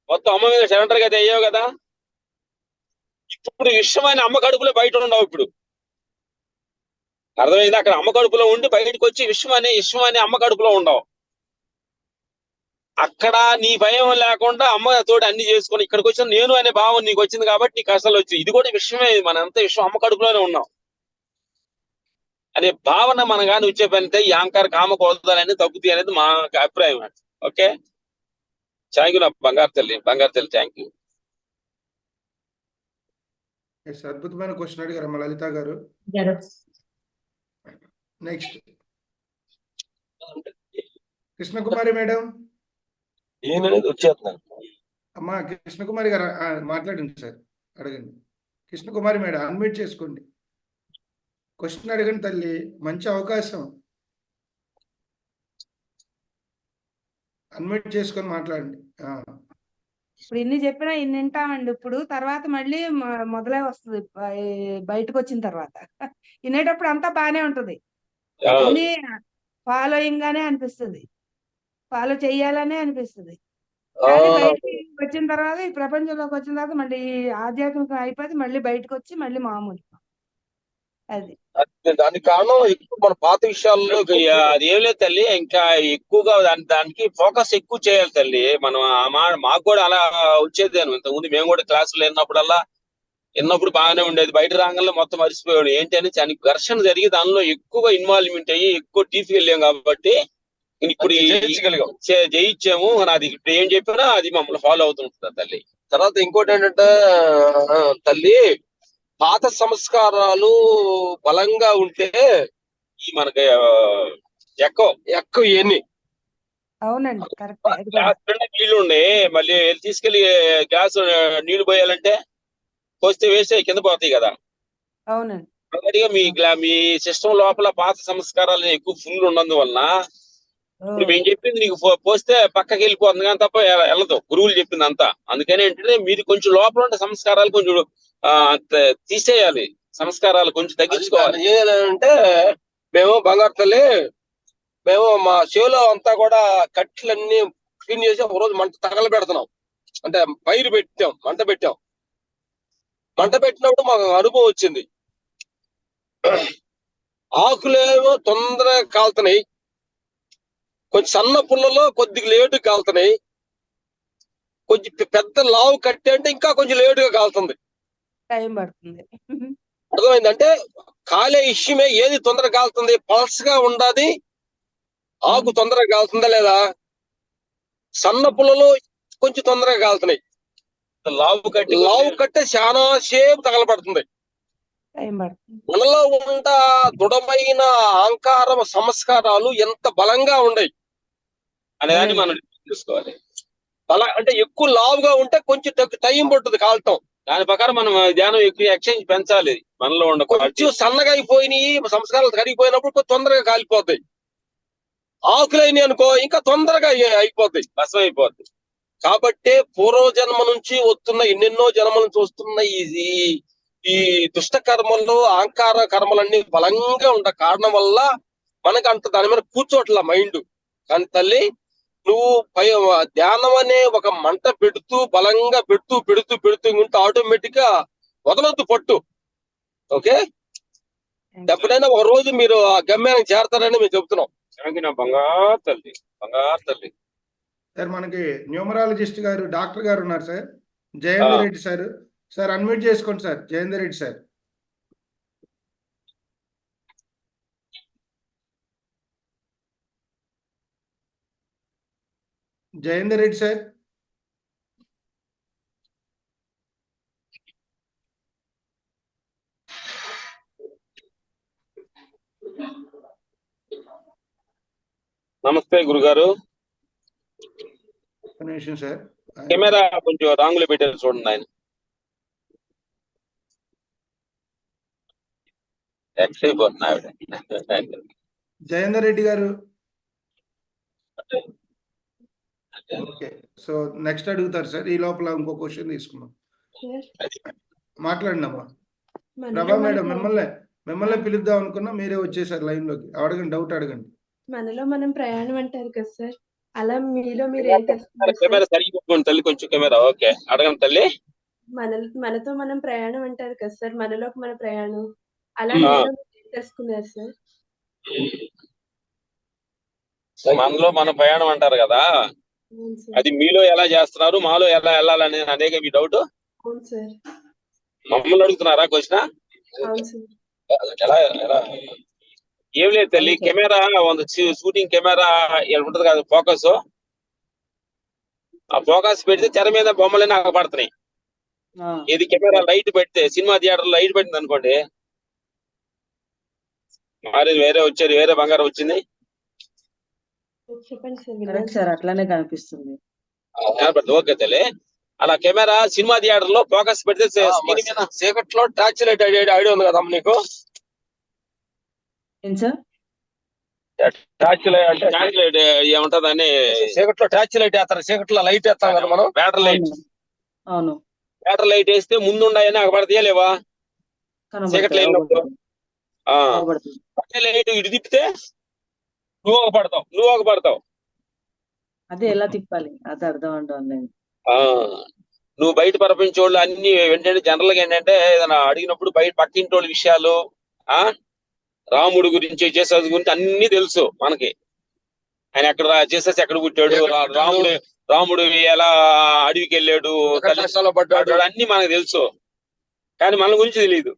మొత్తం అమ్మ మీద సరెండర్ గా అయ్యావు కదా. ఇప్పుడు విషయమైన అమ్మ కడుపులో బయట ఉండవు. ఇప్పుడు అర్థమైంది? అక్కడ అమ్మ కడుపులో ఉండి బయటకు వచ్చి విషయం అనే అమ్మ కడుపులో ఉండవు. అక్కడ నీ భయం లేకుండా అమ్మ తోటి అన్ని చేసుకొని ఇక్కడికి వచ్చిన నేను అనే భావం నీకు వచ్చింది కాబట్టి నీకు కష్టాలు వచ్చి. ఇది కూడా విషయమే, మనంతా విషయం అమ్మ కడుపులోనే ఉన్నాం అనే భావన మన కానీ వచ్చే పనితే ఈ అహంకార కామ కోదాలన్నీ తగ్గుతాయి అనేది మా అభిప్రాయం. ఓకే, థ్యాంక్ యూ నా బంగారు తల్లి థ్యాంక్ యూ. అద్భుతమైన క్వశ్చన్ అడిగారు లలిత గారు. Next Krishnakumari madam. వచ్చేస్తున్నాను అమ్మా కృష్ణకుమారి గారు మాట్లాడండి సార్, అడగండి. కృష్ణకుమారి మేడం అన్మ్యూట్ చేసుకోండి, క్వశ్చన్ అడగండి తల్లి, మంచి అవకాశం. అన్మ్యూట్ చేసుకొని మాట్లాడండి. ఇప్పుడు ఇన్ని చెప్పినా ఇన్ని వింటామండి. ఇప్పుడు తర్వాత మళ్ళీ మొదలై వస్తుంది బయటకు వచ్చిన తర్వాత. వినేటప్పుడు అంతా బానే ఉంటది, అన్ని ఫాలోయింగ్ గానే అనిపిస్తుంది, ఫాలో చెయ్యాలనే అనిపిస్తుంది. కానీ బయటకి వచ్చిన తర్వాత ఈ ప్రపంచంలోకి వచ్చిన తర్వాత మళ్ళీ ఆధ్యాత్మికం అయిపోతే మళ్ళీ బయటకు వచ్చి మళ్ళీ మామూలు. అది దానికి కారణం ఎక్కువ మన పాత విషయాల్లో అది ఏం లేదు తల్లి, ఇంకా ఎక్కువగా దానికి ఫోకస్ ఎక్కువ చేయాలి తల్లి. మనం మాకు కూడా అలా వచ్చేది. ఇంతకుముందు మేము కూడా క్లాసులు విన్నప్పుడు బాగానే ఉండేది, బయట రాగానే మొత్తం మరిచిపోయాడు. ఏంటి అని దానికి ఘర్షణ జరిగి దానిలో ఎక్కువగా ఇన్వాల్వ్మెంట్ అయ్యి ఎక్కువ డీప్ వెళ్ళాం కాబట్టి ఇప్పుడు జయించాము. అది ఇప్పుడు ఏం చెప్పినా అది మమ్మల్ని ఫాలో అవుతుంటుంది తల్లి. తర్వాత ఇంకోటి ఏంటంటే తల్లి, పాత సంస్కారాలు బలంగా ఉంటే ఈ మనకి ఎక్కువ ఇవన్నీ. అవునండి, కరెక్ట్. నీళ్లు ఉండే మళ్ళీ తీసుకెళ్లి గ్లాస్ నీళ్లు పోయాలంటే పోస్తే వేస్తే కింద పోతాయి కదా. అవునండి, మీ సిస్టమ్ లోపల పాత సంస్కారాలు ఎక్కువ ఫుల్ ఉన్నందువలన ఇప్పుడు మేము చెప్పింది నీకు పోస్తే పక్కకి వెళ్ళిపోతుంది కానీ తప్ప వెళ్ళదు, గురువులు చెప్పింది అంతా. అందుకని ఏంటంటే మీరు కొంచెం లోపల ఉండే సంస్కారాలు కొంచెం తీసేయాలి, సంస్కారాలు కొంచెం తగ్గించుకోవాలి. అంటే మేము బంగారు తల్లి, మేము మా చెవిలో అంతా కూడా కట్లన్నీ క్లీన్ చేసి ఒక రోజు మంట తగల పెడుతున్నాం. అంటే పైరు పెట్టాం, మంట పెట్టినప్పుడు మాకు అనుభవం వచ్చింది. ఆకులేమో తొందరగా కాలుతున్నాయి, కొంచెం సన్న పుల్లలో కొద్దిగా లేటుగా కాలుతున్నాయి, కొంచెం పెద్ద లావు కట్టి అంటే ఇంకా కొంచెం లేటుగా కాలుతుంది, టైం పడుతుంది. అర్థమైందంటే కాలే ఇష్యమే ఏది తొందరగా కాలుతుంది? పల్స్ గా ఉండాది, ఆకు తొందరగా కాలుతుందా లేదా? సన్న పుల్లలో కొంచెం తొందరగా కాలుతున్నాయి, లావు కట్టే చాలా సేపు తగలబడుతుంది. మనలో ఉన్న దృఢమైన అహంకార సంస్కారాలు ఎంత బలంగా ఉన్నాయి అనేదాన్ని మనం చూసుకోవాలి. అంటే ఎక్కువ లావుగా ఉంటే కొంచెం టైం పడుతుంది కాలటం. దాని ప్రకారం మనం ధ్యానం ఎక్కువ ఎక్స్చేంజ్ పెంచాలి. మనలో ఉన్న కొంచెం సన్నగా అయిపోయినాయి సంస్కారాలు కరిగిపోయినప్పుడు తొందరగా కాలిపోతాయి. ఆకులైనవి అనుకో ఇంకా తొందరగా అయిపోతాయి, భస్మం అయిపోద్ది. కాబట్టి పూర్వజన్మ నుంచి వస్తున్న ఎన్నెన్నో జన్మల నుంచి వస్తున్న ఈ దుష్ట కర్మలు అహంకార కర్మలన్నీ బలంగా ఉండే కారణం వల్ల మనకు అంత దాని మీద కూర్చోట్ల మైండ్. కానీ తల్లి, నువ్వు ధ్యానం అనే ఒక మంట పెడుతూ బలంగా పెడుతూ ఉంటే ఆటోమేటిక్ గా వదలొద్దు పట్టు. ఓకే, ఎప్పుడైనా ఒక రోజు మీరు ఆ గమ్యానికి చేరతారని మేము చెప్తున్నాం. నా బంగారు తల్లి, బంగారు తల్లి. సార్ మనకి న్యూమరాలజిస్ట్ గారు డాక్టర్ గారు ఉన్నారు sir, Jayender Reddy sir. Sir unmute చేసుకోండి sir, Jayender Reddy sir. Jayender Reddy sir. నమస్తే గురుగారు. ఒక నిమిషం సార్, కెమెరా కొంచెం రాంగులో పెట్టారు చూడండి ఆయన. జయేందర్ రెడ్డి గారు. ఓకే, సో నెక్స్ట్ అడుగుతారు సార్. ఈ లోపల ఇంకో క్వశ్చన్ తీసుకున్నాం. మాట్లాడండి అమ్మా. ప్రభా మేడం, మిమ్మల్ని పిలుద్దాం అనుకున్నా, మీరే వచ్చేసారు లైన్ లోకి. అడగండి, డౌట్ అడగండి. మనలో మనం ప్రయాణం అంటారు కదా సార్, అలా మీలో మీరు ఏం కెమెరా సరిగ్గా పెట్టుకోండి తల్లి, కొంచెం కెమెరా. ఓకే, అడగండి తల్లి. మనతో మనం ప్రయాణం అంటారు కదా సార్, మనలోకి మన ప్రయాణం, అలా మీలో మీరు ఏం తెలుసుకున్నారు సార్? మనలో మన ప్రయాణం అంటారు కదా, అవును సార్. అది మీలో ఎలా చేస్తున్నారు, మాలో ఎలా వెళ్ళాలని అదేగా మీ డౌట్. అవును సార్. మమ్మల్ని అడుగుతున్నారా క్వశ్చన్? అవును సార్. ఎలా ఎలా ఏం లేదు తల్లి, కెమెరా షూటింగ్ కెమెరా ఉంటది కదా, ఫోకస్. ఆ ఫోకస్ పెడితే తెర మీద బొమ్మలన్నీ ఆగపడుతున్నాయి. ఇది కెమెరా లైట్ పెడితే, సినిమా థియేటర్ లైట్ పెట్టింది అనుకోండి, మరి వేరే వచ్చారు, వేరే బంగారం వచ్చింది. చెప్పండి సార్. అట్లానే కనిపిస్తుంది. ఓకే తల్లి, అలా కెమెరా సినిమా థియేటర్ లో ఫోకస్ పెడితే స్క్రీన్ మీద చీకట్లో టార్చ్ లైట్ ఐడియా ఉంది కదా నీకు? ఏం సార్? టార్చ్ లైట్ అంటే టార్చ్ లైట్ ఏముంటది అని, చీకట్లో టార్చ్ లైట్ వేస్తారు, చీకట్లో లైట్ వేస్తాం కదా మనం. Battery light. అవును, బ్యాటరీ లైట్ వేస్తే ముందుండాయని అగపడతాయా లేవా? చీకటి లైన్ లైట్ ఇటు తిప్పితే నువ్వు ఒక పడతావు. అదే ఎలా తిప్పాలి అది అర్థం అంటాను నేను. నువ్వు బయట ప్రపంచోళ్ళు అన్ని ఏంటంటే జనరల్ గా ఏంటంటే ఏదైనా అడిగినప్పుడు బయట పక్కింటోళ్ళ విషయాలు, రాముడు గురించి చేసేది గురించి అన్ని తెలుసు మనకి. ఆయన ఎక్కడ చేసేసి ఎక్కడ పుట్టాడు, రాముడు ఎలా అడవికి వెళ్ళాడు, పడ్డాడు, అన్ని మనకు తెలుసు. కానీ మన గురించి తెలియదు.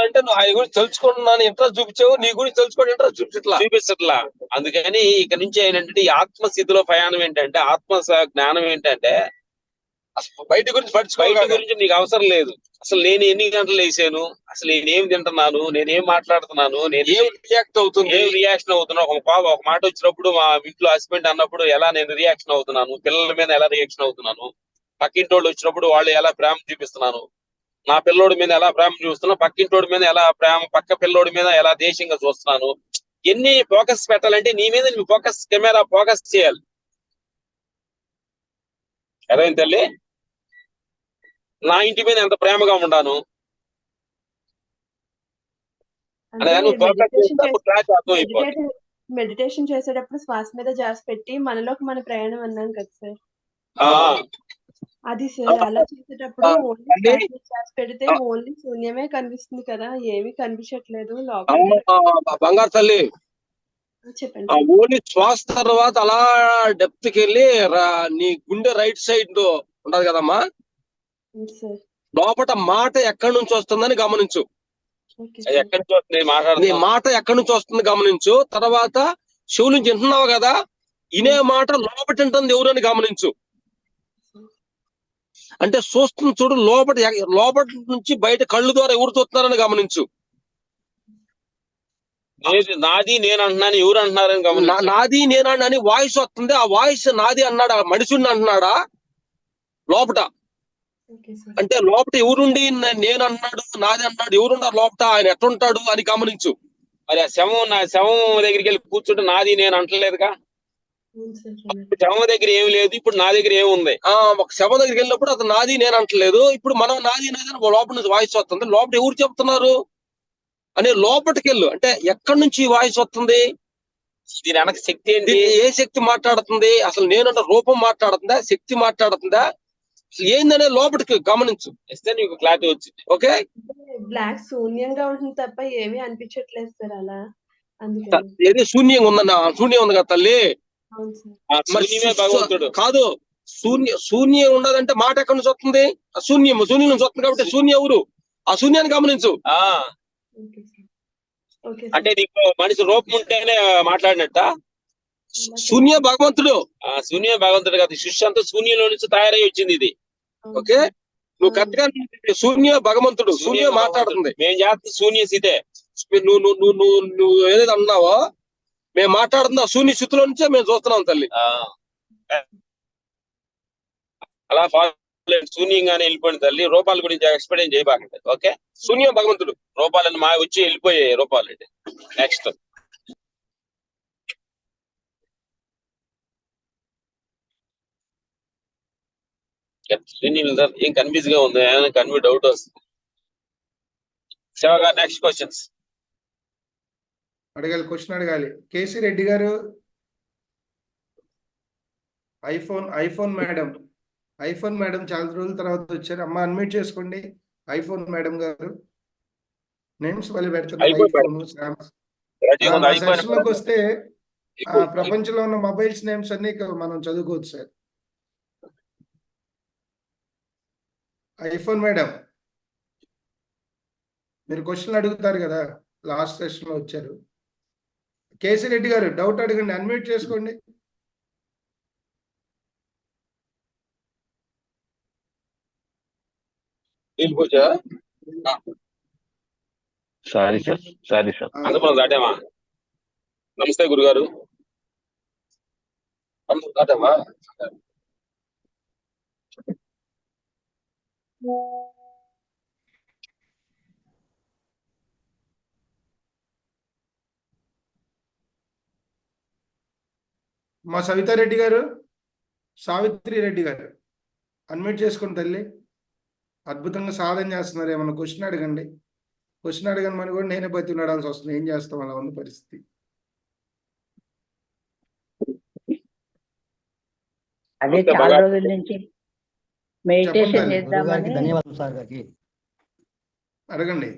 అంటే నువ్వు ఆయన గురించి తెలుసుకుంటున్నాను ఇంట్రెస్ట్ చూపించావు, నీ గురించి తెలుసుకోవడం ఇంట్రెస్ట్ చూపించట్లా. అందుకని ఇక నుంచి ఏంటంటే ఈ ఆత్మస్థితిలో ప్రయాణం ఏంటంటే, ఆత్మ జ్ఞానం ఏంటంటే, బయట గురించి నీకు అవసరం లేదు. అసలు నేను ఎన్ని గంటలు లేసాను, అసలు నేనేం తింటున్నాను, నేనేం మాట్లాడుతున్నాను, నేనేం రియాక్షన్ అవుతున్నా, ఒక మాట వచ్చినప్పుడు మా ఇంట్లో హస్బెండ్ అన్నప్పుడు ఎలా నేను రియాక్షన్ అవుతున్నాను, పిల్లల మీద ఎలా రియాక్షన్ అవుతున్నాను, పక్కింటోళ్ళు వచ్చినప్పుడు వాళ్ళు ఎలా ప్రేమ చూపిస్తున్నాను, నా పిల్లోడి మీద ఎలా ప్రేమ చూస్తున్నా, పక్కింటోడి మీద ఎలా ప్రేమ, పక్క పిల్లోడి మీద ఎలా దేశంగా చూస్తున్నాను. ఎన్ని ఫోకస్ పెట్టాలంటే నీ మీద నీ ఫోకస్, కెమెరా ఫోకస్ చేయాలి. అదేం తల్లి, నా ఇంటి మీద ఎంత ప్రేమగా ఉండాను మెడిటేషన్ చేసేటప్పుడు శ్వాస మీద జాస్ పెట్టి మనలోకి మన ప్రయాణం అన్నాం కదా సార్, అది సార్ అలా చేసేటప్పుడు ఓన్లీ శ్వాస పెడితే ఓన్లీ శూన్యమే కనిపిస్తుంది కదా, ఏమీ కనిపించట్లేదు లోపల. బంగారు తల్లి, చెప్పండి. ఓన్లీ శ్వాస తర్వాత అలా డెప్త్ కి వెళ్ళి నీ గుండె రైట్ సైడ్ ఉంటది కదమ్మా, లోపల మాట ఎక్కడి నుంచి వస్తుందని గమనించు. ఎక్కడి నుంచి వస్తుంది నీ మాట ఎక్కడి నుంచి వస్తుంది గమనించు. తర్వాత చెవు నుంచి వింటున్నావు కదా, ఇనే మాట లోపల వింటుంది ఎవరని గమనించు. అంటే చూస్తుంది చూడు, లోపల నుంచి బయట కళ్ళు ద్వారా ఎవరు చూస్తున్నారని గమనించు. నాది నేను అంటున్నాను, ఎవరు అంటున్నారని గమనించు. నాది నేను అని వాయిస్ వస్తుంది, ఆ వాయిస్ నాది అన్నాడా, మనిషిని అంటున్నాడా లోపట? అంటే లోపల ఎవరుండి నేను అన్నాడు, నాది అన్నాడు, ఎవరున్నారు లోపల, ఆయన ఎట్లుంటాడు అని గమనించు. మరి ఆ శవం దగ్గరికి వెళ్ళి కూర్చుంటే నాది నేను అంటలేదుగా. శవం దగ్గర ఏమి లేదు, ఇప్పుడు నా దగ్గర ఏముంది. ఒక శవం దగ్గరికి వెళ్ళినప్పుడు అతను నాది నేను అంటలేదు, ఇప్పుడు మనం నాది లోపల నుంచి వాయిస్ వస్తుంది. లోపల ఎవరు చెప్తున్నారు అని లోపలికి వెళ్ళు. అంటే ఎక్కడి నుంచి వాయిస్ వస్తుంది, దీని వెనక శక్తి ఏంటి, ఏ శక్తి మాట్లాడుతుంది, అసలు నేనంటే రూపం మాట్లాడుతుందా, శక్తి మాట్లాడుతుందా, ఏందనే లోపలికి గమనించు, ఇస్తే నీకు క్లారిటీ వచ్చింది. ఓకే, బ్లాక్ శూన్యంగా ఉంటుంది తప్ప ఏమీ అనిపించట్లేదు సార్ అలా, అందుకని. ఏది శూన్యంగా ఉందన్న? శూన్యం ఉంది కదా తల్లి. అవును సార్. ఆ శూన్యమే భగవంతుడు. కాదు, శూన్యం ఉండదంటే మాట ఎక్కడి నుంచి వస్తుంది? శూన్యం నుంచి వస్తుంది కాబట్టి శూన్యం ఎవరు? ఆ శూన్యాన్ని గమనించు. Okay sir. ఓకే అంటే నీకు మనిషి రూపం ఉంటేనే మాట్లాడినట్ట. శూన్య భగవంతుడు. ఆ శూన్య భగవంతుడు కాదు, సృష్టి అంతా శూన్యంలో నుంచి తయారై వచ్చింది ఇది. ఓకే, నువ్వు కరెక్ట్ గా శూన్య భగవంతుడు, శూన్య మాట్లాడుతుంది. మేము చేస్తుంది శూన్య స్థితే. నువ్వు ఏదైతే అన్నావో మేము మాట్లాడుతున్నా శూన్య స్థితిలో నుంచే మేము చూస్తున్నాం తల్లి. అలా శూన్యంగానే వెళ్ళిపోయింది తల్లి. రూపాల గురించి ఎక్స్ప్లెయిన్ చేయబాకండి. ఓకే, శూన్య భగవంతుడు. రూపాలని మా వచ్చి వెళ్ళిపోయాయి రూపాలు. నెక్స్ట్ ఏం కన్ఫ్యూజ్ గా ఉంది, డౌట్ వస్తుంది. శివగా నెక్స్ట్ క్వశ్చన్స్ అడగాలి, క్వశ్చన్ అడగాలి. కేసీ రెడ్డి గారు, ఐఫోన్ మేడం చాలా రోజుల తర్వాత వచ్చారు. అమ్మ అన్మ్యూట్ చేసుకోండి. ఐఫోన్ మేడం గారు నేమ్స్ వాళ్ళు పెడుతున్నారు. సెషన్ లోకి వస్తే ప్రపంచంలో ఉన్న మొబైల్స్ నేమ్స్ అన్ని మనం చదువుకోవచ్చు సార్. ఐఫోన్ మేడం, మీరు క్వశ్చన్లు అడుగుతారు కదా, లాస్ట్ సెషన్ లో వచ్చారు. కేసీ రెడ్డి గారు డౌట్ అడగండి, అన్మ్యూట్ చేసుకోండి. Sorry sir. అందరం దాటామా? నమస్తే గురుగారు. అందరూ దాటామా? మా సావిత్రి రెడ్డి గారు అన్మ్యూట్ చేసుకుని తల్లి. అద్భుతంగా సాధన చేస్తున్నారు. ఏమన్నా క్వశ్చన్ అడగండి మనం కూడా నేనే బతి నడాల్సి వస్తుంది. ఏం చేస్తాం, అలా ఉన్న పరిస్థితి. అదే చాలా రోజుల నుంచి మెడిటేషన్ చేద్దామని, ధన్యవాదాలు సార్ గారికి. అడగండి.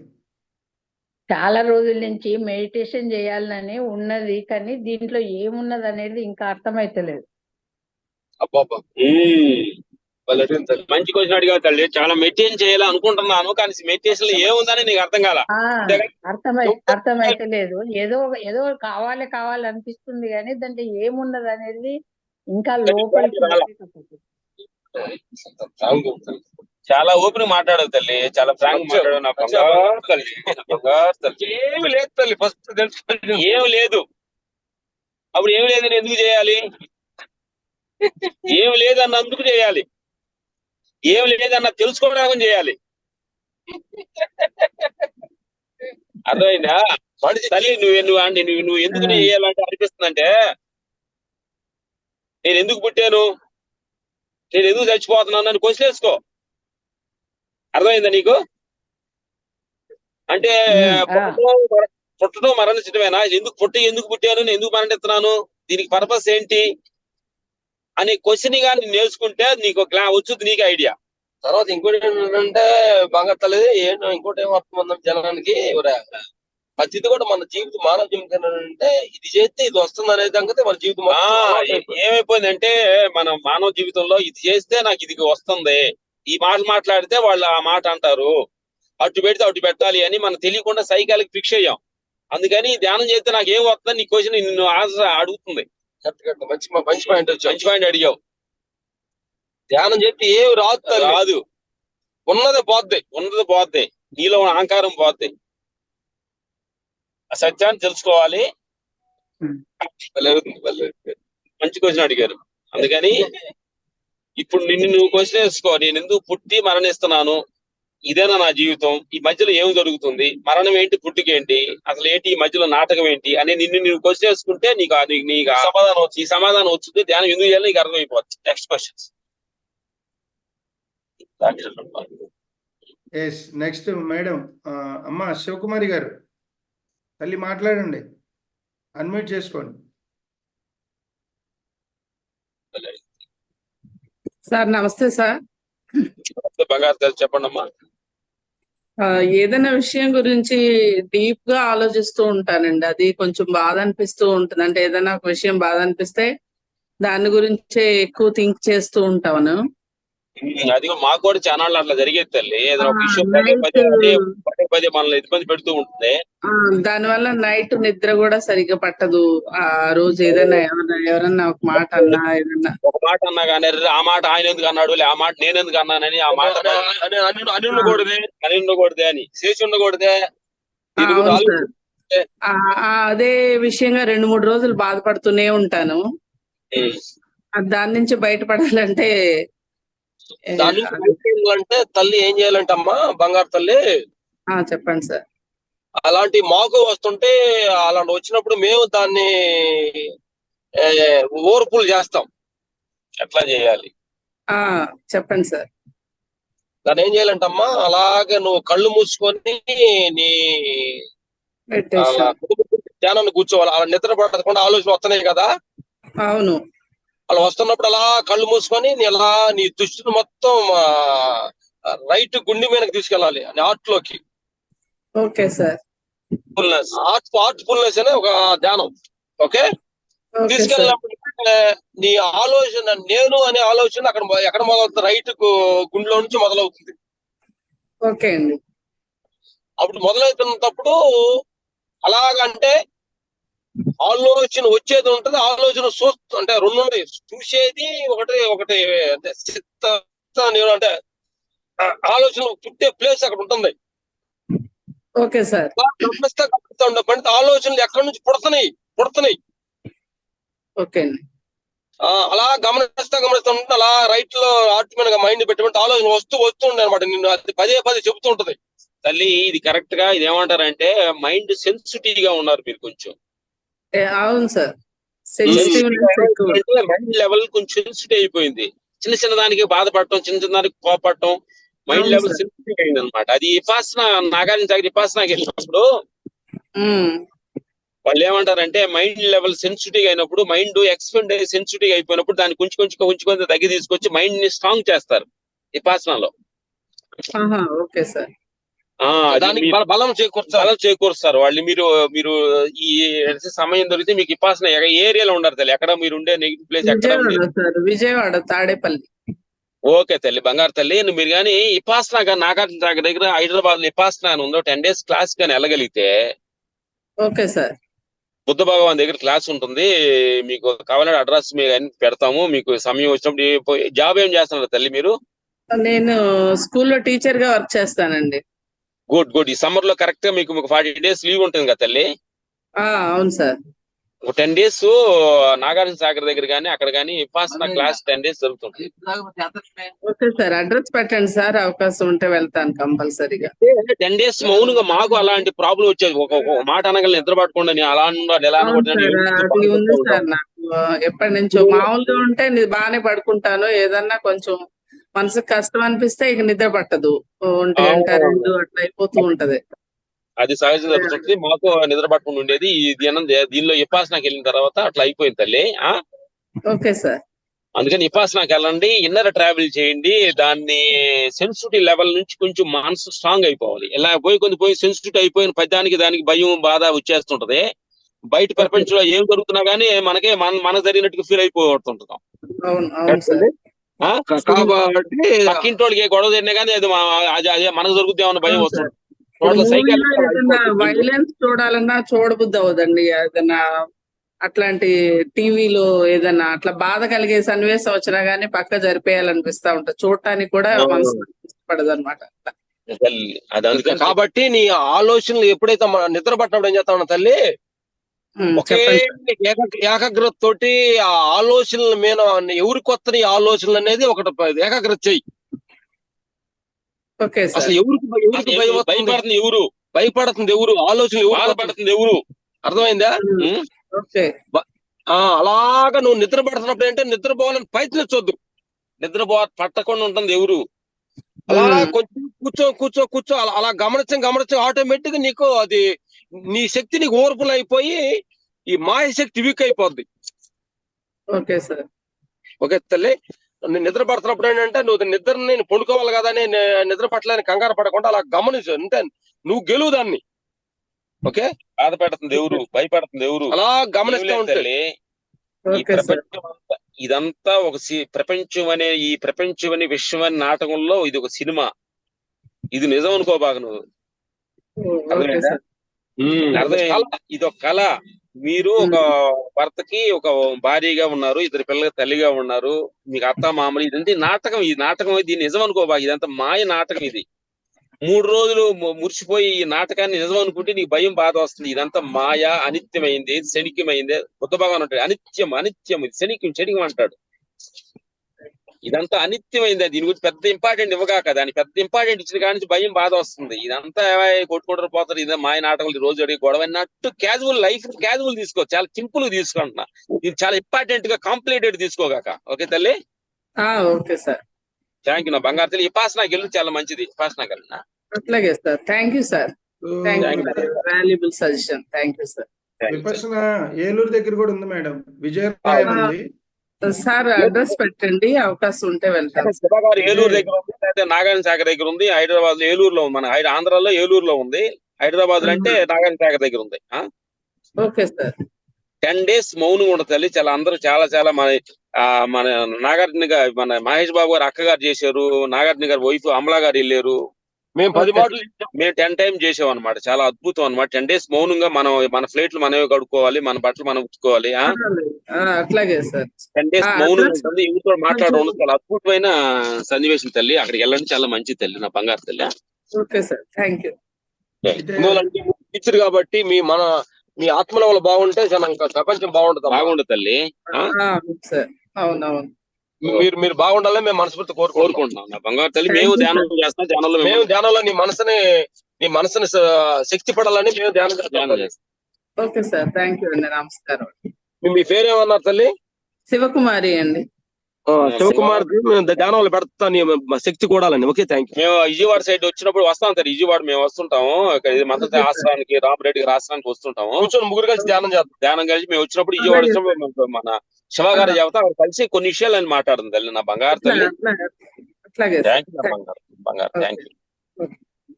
చాలా రోజుల నుంచి మెడిటేషన్ చేయాలని ఉన్నది, కానీ దీంట్లో ఏమున్నది అనేది ఇంకా అర్థమైతలేదు. మంచి క్వశ్చన్ అడిగా తల్లి. చాలా మెడిటేషన్ చేయాలి అనుకుంటున్నాను, కానీ మెడిటేషన్ లో ఏముందని నీకు అర్థం కాల. అర్థమైతలేదు. ఏదో కావాలి అనిపిస్తుంది, కానీ దాంట్లో ఏమున్నది అనేది ఇంకా లోపలికి. చాలా ఓపెన్ మాట్లాడదు తల్లి, చాలా ఫ్రాంక్ మాట్లాడు. నా బంగారు తల్లి. ఏమి లేదు తల్లి, ఫస్ట్ తెలుసుకోండి. ఏమి లేదు. అప్పుడు ఏమి లేదని ఎందుకు చేయాలి? ఏమి లేదన్న అందుకు చేయాలి. ఏమి లేదన్న తెలుసుకోవడానికి చేయాలి. అర్థమైందా తల్లి? నువ్వు ఎందుకు చేయాలంటే అనిపిస్తుందంటే, నేను ఎందుకు పుట్టాను, నేను ఎందుకు చచ్చిపోతున్నాను అని క్వశ్చన్ వేసుకో. అర్థమైందా నీకు? అంటే పుట్టడం మరణించడమేనా? ఎందుకు పుట్టాను, నేను ఎందుకు మరణిస్తున్నాను, దీనికి పర్పస్ ఏంటి అనే క్వశ్చన్ గా నేను నేర్చుకుంటే నీకు వచ్చుద్ది, నీకు ఐడియా. తర్వాత ఇంకోటి ఏంటంటే బంగారు ఏంటో ఇంకోటి ఏమర్థం జనానికి, ప్రతిది కూడా మన జీవితం, మానవ జీవితం అంటే ఇది చేస్తే ఇది వస్తుంది అనే సంగతి మన జీవితం. ఏమైపోయిందంటే మన మానవ జీవితంలో ఇది చేస్తే నాకు ఇది వస్తుంది, ఈ మాట మాట్లాడితే వాళ్ళు ఆ మాట అంటారు, అటు పెడితే అటు పెట్టాలి అని మనం తెలియకుండా సైకాలకి ఫిక్స్ అయ్యాం. అందుకని ధ్యానం చేస్తే నాకు ఏం వస్తుంది నీ క్వశ్చన్ నిన్ను ఆన్సర్ అడుగుతుంది. మంచి పాయింట్ అడిగావు. ధ్యానం చేస్తే ఏమి రాదు, ఉన్నది పోద్ది, నీలో ఉన్న అహంకారం పోద్ది. ఆ సత్యాన్ని తెలుసుకోవాలి. మంచి క్వశ్చన్ అడిగారు. అందుకని ఇప్పుడు నువ్వు క్వశ్చన్ వేసుకో, నేను ఎందుకు పుట్టి మరణిస్తున్నాను, ఇదేనా నా జీవితం, ఈ మధ్యలో ఏం జరుగుతుంది, మరణం ఏంటి, పుట్టుకేంటి, అసలు ఏంటి ఈ మధ్యలో నాటకం ఏంటి అని నువ్వు క్వశ్చన్ వేసుకుంటే నీకు సమాధానం వచ్చింది. ధ్యానం ఎందుకు చేయాలి నీకు అర్థమైపోతుంది. Next questions. నెక్స్ట్ మేడం, అమ్మ శివకుమారి గారు తల్లి మాట్లాడండి, అన్మ్యూట్ చేసుకోండి. సార్ నమస్తే సార్. బంగారు తల్లి చెప్పండి అమ్మా. ఏదైనా విషయం గురించి డీప్ గా ఆలోచిస్తూ ఉంటానండి. అది కొంచెం బాధ అనిపిస్తూ ఉంటుంది. అంటే ఏదైనా ఒక విషయం బాధ అనిపిస్తే దాని గురించే ఎక్కువ థింక్ చేస్తూ ఉంటాను. అది మాకు కూడా చాలా అట్లా జరిగేది తల్లి. ఏదైనా ఒక విషయం నైట్ పదే మనల్ని ఇబ్బంది పెడుతూ ఉంటుంది. దానివల్ల నైట్ నిద్ర కూడా సరిగ్గా పట్టదు. ఆ రోజు ఏదైనా ఎవరన్నా ఒక మాట అన్నా ఏదన్నా ఒక మాట అన్నా కానీ ఆ మాట ఆయన ఎందుకు అన్నాడు, ఆ మాట నేను ఎందుకు అన్నానని ఆ మాట అని ఉండకూడదే అని చేసి ఉండకూడదే. అవును సార్. అదే విషయంగా 2-3 రోజులు బాధపడుతూనే ఉంటాను. దాని నుంచి బయటపడాలంటే దాని నుంచి బయటపడాలంటే తల్లి ఏం చేయాలంటే అమ్మా, బంగారు తల్లి చెప్పండి సార్. అలాంటి మాకు వస్తుంటే అలాంటి వచ్చినప్పుడు మేము దాన్ని ఓర్పులు చేస్తాం. ఎట్లా చేయాలి చెప్పండి సార్. దాన్ని ఏం చేయాలంటమ్మా, అలాగే నువ్వు కళ్ళు మూసుకొని నీ ధ్యానాన్ని కూర్చోవాలి. అలా నిద్ర పడకుండా ఆలోచన వస్తున్నాయి కదా. అవును. అలా వస్తున్నప్పుడు అలా కళ్ళు మూసుకొని నీ దృష్టిని మొత్తం రైట్ గుండె మీదకి తీసుకెళ్ళాలి, హార్ట్ లోకి. Okay sir. హార్ట్ఫుల్నెస్ అనే ఒక ధ్యానం. ఓకే, తీసుకెళ్ళినప్పుడు నీ ఆలోచన, నేను అనే ఆలోచన ఎక్కడ మొదలవుతుంది? రైట్ గుండెలో నుంచి మొదలవుతుంది. ఓకే అండి. అప్పుడు మొదలవుతున్నప్పుడు అలాగంటే ఆలోచన వచ్చేది ఉంటది, ఆలోచన అంటే రెండు ఉన్నాయి. చూసేది ఒకటి అంటే అంటే ఆలోచన పుట్టే ప్లేస్ అక్కడ ఉంటుంది. Okay sir. గమనిస్తా ఉండే ఆలోచనలు ఎక్కడి నుంచి పుడుతున్నాయి. ఓకే అండి. అలా గమనిస్తా ఉంటే అలా రైట్ లో హార్ట్ మీద మైండ్ పెట్టుకుంటే ఆలోచన వస్తూ ఉండే అనమాట. నిన్ను అది పదే చెబుతూ ఉంటది. తల్లి ఇది కరెక్ట్ గా ఇది ఏమంటారంటే మైండ్ సెన్సిటివ్ గా ఉన్నారు మీరు కొంచెం. అవును సార్. మైండ్ లెవెల్ కొంచెం సెన్సిటివ్ అయిపోయింది. చిన్న దానికి బాధపడటం, చిన్న దానికి కోపడటం, మైండ్ లెవెల్ సెన్సిటివ్ అయింది అనమాట. అది విపాసన నాగార్జున విపాసనకి వెళ్ళినప్పుడు వాళ్ళు ఏమంటారంటే మైండ్ లెవెల్ సెన్సిటివ్ అయినప్పుడు, మైండ్ ఎక్స్పెండ్ సెన్సిటివ్ అయిపోయినప్పుడు దాన్ని కొంచెం తగ్గి తీసుకొచ్చి మైండ్ ని స్ట్రాంగ్ చేస్తారు విపాసనలో. Okay sir. బలం చేకూరుస్తారు వాళ్ళు. మీరు ఈ సమయం దొరికితే మీకు విపాసన ఏరియాలో ఉండాలి తల్లి. ఎక్కడ మీరు ఉండే నెగిటివ్ ప్లేస్ ఎక్కడ? విజయవాడ తాడేపల్లి. ఓకే తల్లి, బంగారు తల్లి. మీరు కానీ విపాసన నాగార్జున దగ్గర హైదరాబాద్ లో విపాసన అని ఉందో 10 days క్లాస్ కానీ వెళ్ళగలిగితే ఓకే సార్. బుద్ధ భగవాన్ దగ్గర క్లాస్ ఉంటుంది. మీకు కావాలంటే అడ్రస్ మీరు అన్ని పెడతాము. మీకు సమయం వచ్చినప్పుడు. జాబ్ ఏం చేస్తున్నారు తల్లి మీరు? నేను స్కూల్లో టీచర్ గా వర్క్ చేస్తానండి. గుడ్. ఈ సమ్మర్ లో కరెక్ట్ గా మీకు 40 days లీవ్ ఉంటుంది కదా తల్లి? అవును సార్. 10 days నాగార్జున సాగర్ దగ్గర కానీ అక్కడ కానీ విపాసన క్లాస్ 10 days జరుగుతుంది. ఓకే సార్, అడ్రస్ పెట్టండి సార్. అవకాశం ఉంటే వెళ్తాను కంపల్సరీగా. 10 days మౌనంగా మాకు అలాంటి ప్రాబ్లం వచ్చేది. ఒక మాట అనగల నిద్ర పట్టుకోండి అలా అది ఉంది సార్. నాకు ఎప్పటి నుంచో మామూలుగా ఉంటే బాగానే పడుకుంటాను. ఏదన్నా కొంచెం మనసుకు కష్టం అనిపిస్తే ఇక నిద్ర పట్టదు. 1 గంట 2 అట్లా అయిపోతూ ఉంటది. అది సహజంగా జరుగుతుంది. మాకు నిద్ర పట్టుకుని ఉండేది. దీనిలో విపాసనకి వెళ్ళిన తర్వాత అట్లా అయిపోయింది తల్లి. Okay sir. అందుకని విపాసనకి వెళ్ళండి, ఇన్నర్ ట్రావెల్ చేయండి. దాన్ని సెన్సిటివ్ లెవెల్ నుంచి కొంచెం మనసు స్ట్రాంగ్ అయిపోవాలి. ఇలా పోయి సెన్సిటివ్ అయిపోయిన పద్యానికి దానికి భయం బాధ వచ్చేస్తుంటది. బయట ప్రపంచంలో ఏం జరుగుతున్నా గానీ మనకే మన జరిగినట్టుగా ఫీల్ అయిపోతుంటాం. కాబట్టి పక్కింటోళ్ళకి గొడవ జరిగినా కానీ అది మనకు జరుగుతామన్న భయం వస్తుంది. వైలెన్స్ చూడాలన్నా చూడబుద్ధి అవదండి. ఏదన్నా అట్లాంటి టీవీలో ఏదన్నా అట్లా బాధ కలిగే సన్నివేశం వచ్చినా గానీ పక్క జరిపేయాలనిపిస్తా ఉంటది. చూడటానికి కూడా మనసు పడదు అనమాట. కాబట్టి నీ ఆలోచనలు ఎప్పుడైతే నిద్ర పట్టినప్పుడు ఏం చేస్తావు తల్లి, ఒకే ఏకాగ్రత తోటి ఆ ఆలోచనల మీద ఎవరికి వస్తున్న ఆలోచనలు అనేది ఒకటి ఏకాగ్రత చెయ్యి. అసలు ఎవరికి భయపడుతుంది ఎవరు ఆలోచనలు బాధపడుతుంది ఎవరు? అర్థమైందా? అలాగా నువ్వు నిద్ర పడుతున్నప్పుడు ఏంటంటే నిద్రపోవాలని ప్రయత్నించొద్దు. పట్టకుండా ఉంటుంది ఎవరు. అలా కొంచెం కూర్చో అలా గమనించి ఆటోమేటిక్ గా నీకు అది నీ శక్తి నీకు ఓర్పులు అయిపోయి ఈ మాయ శక్తి వీక్ అయిపోద్ది. Okay sir. ఓకే తల్లి. నిద్ర పడుతున్నప్పుడు ఏంటంటే నువ్వు నిద్రని పండుకోవాలి కదా అని నిద్ర పట్టలేని కంగారు పడకుండా అలా గమనించు. అంటే నువ్వు గెలువు దాన్ని. ఓకే, బాధ పెడుతుంది ఎవరు, భయపడుతుంది ఎవరు, అలా గమనిస్తూ ఉంటే ఈ ప్రపంచం అంతా ఇదంతా ఒక ఈ ప్రపంచం అనే విశ్వం అనే నాటకంలో ఇది ఒక సినిమా. ఇది నిజం అనుకోబాక నువ్వు. అర్థమైందా? ఇది ఒక కళ. మీరు ఒక భర్తకి ఒక భార్యగా ఉన్నారు, ఇద్దరు పిల్లలకి తల్లిగా ఉన్నారు, మీకు అత్త మామలు. ఇదంతా నాటకం. ఈ నాటకం ఇది నిజం అనుకోబాక. ఇదంతా మాయ నాటకం. ఇది 3 రోజులు మురిసిపోయి ఈ నాటకాన్ని నిజం అనుకుంటే నీకు భయం, బాధ వస్తుంది. ఇదంతా మాయ, అనిత్యమైంది, క్షణికమైంది. బుద్ధ భగవాన్ అంటాడు అనిత్యం, అనిత్యం, ఇది క్షణికం అంటాడు. ఇదంతా అనిత్యమైంది. దీని గురించి పెద్ద ఇంపార్టెంట్ ఇవ్వగాక దాని పెద్ద ఇంపార్టెంట్ ఇచ్చిన కాడి నుంచి భయం, బాధ వస్తుంది. ఇదంతా కొట్టుకుంటారు పోతారు. ఇదే మాయ నాటకాలు రోజు అడిగి గొడవ అన్నట్టు క్యాజువల్ లైఫ్ క్యాజువల్ తీసుకో. చాలా సింపుల్ గా తీసుకుంటున్నా. ఇది చాలా ఇంపార్టెంట్ గా కాంప్లికేటెడ్ తీసుకోగాక. ఓకే తల్లి? Okay sir. థ్యాంక్ యూ నా బంగారు తల్లి. విపాసనాకి వెళ్ళి చాలా మంచిది. విపాసనాకి వెళ్ళినా అట్లాగే sir. Thank you sir. Valuable suggestion. Thank you sir. Vipassana Eluru దగ్గర కూడా ఉంది మేడం. విజయరాయ ఉంది సార్. అడ్రస్ పెట్టండి, అవకాశం ఉంటే వెళ్తాను. శివగారు ఏలూరు దగ్గర ఉంది, అయితే నాగార్జున సాగర్ దగ్గర ఉంది. హైదరాబాద్ లో ఏలూరులో మన ఆంధ్రాలో ఏలూరులో ఉంది. హైదరాబాద్ లో అంటే నాగార్జున సాగర్ దగ్గర ఉంది. Okay sir. 10 days మౌనంగా ఉండదు తల్లి. చాలా అందరూ చాలా మన నాగార్జున గారు, మన మహేష్ బాబు గారు అక్కగారు చేశారు. నాగార్జున గారి వైఫ్ అమలా గారు వెళ్ళారు. మేము 10 మాటలు మేము 10 times చేసాం అనమాట. చాలా అద్భుతం అనమాట. 10 days మౌనంగా మన ఫ్లైట్లు మనమే కడుక్కోవాలి, మన బట్టలు మనం ఉతుక్కోవాలి. అట్లాగే సార్. 10 days మౌనంగా ఉంటుంది. ఎవరితో మాట్లాడడం చాలా అద్భుతమైన సన్నివేశం తల్లి. అక్కడికి వెళ్ళండి, చాలా మంచి తల్లి నా బంగారు తల్లి. Okay sir. Thank you. ఇచ్చారు కాబట్టి మీ ఆత్మల వల్ల బాగుంటే ప్రపంచం బాగుంటుంది తల్లి. అవునవును. మీరు బాగుండాలని మేము మనస్ఫూర్తి కోరుకుంటున్నాం నా బంగారు తల్లి. మేము ధ్యానం చేస్తాం. ధ్యానంలో నీ మనసుని శక్తి పడాలని మేము ధ్యానం చేస్తాం. Okay sir. థ్యాంక్ యూ అండి. నమస్కారం. మీ పేరు ఏమన్నారు తల్లి? శివకుమారి అండి. శివకుమార్ ధ్యానంలో పెడతాను శక్తి కూడాలండి. Okay, thank you. మేము విజయవాడ సైడ్ వచ్చినప్పుడు వస్తాం సార్. విజయవాడ మేము వస్తుంటాము. మంత్రి ఆశ్రమానికి, రామరెడ్డి గారి ఆశ్రమానికి వస్తుంటాము. కూర్చొని ముగ్గురు కలిసి ధ్యానం కలిసి మేము వచ్చినప్పుడు విజయవాడ వచ్చినప్పుడు మన శివగారు చెబుతా ఆవిడ కలిసి కొన్ని విషయాలు మాట్లాడుతుంది తల్లి నా బంగారు తల్లి. థ్యాంక్ యూ బంగారు. Thank you.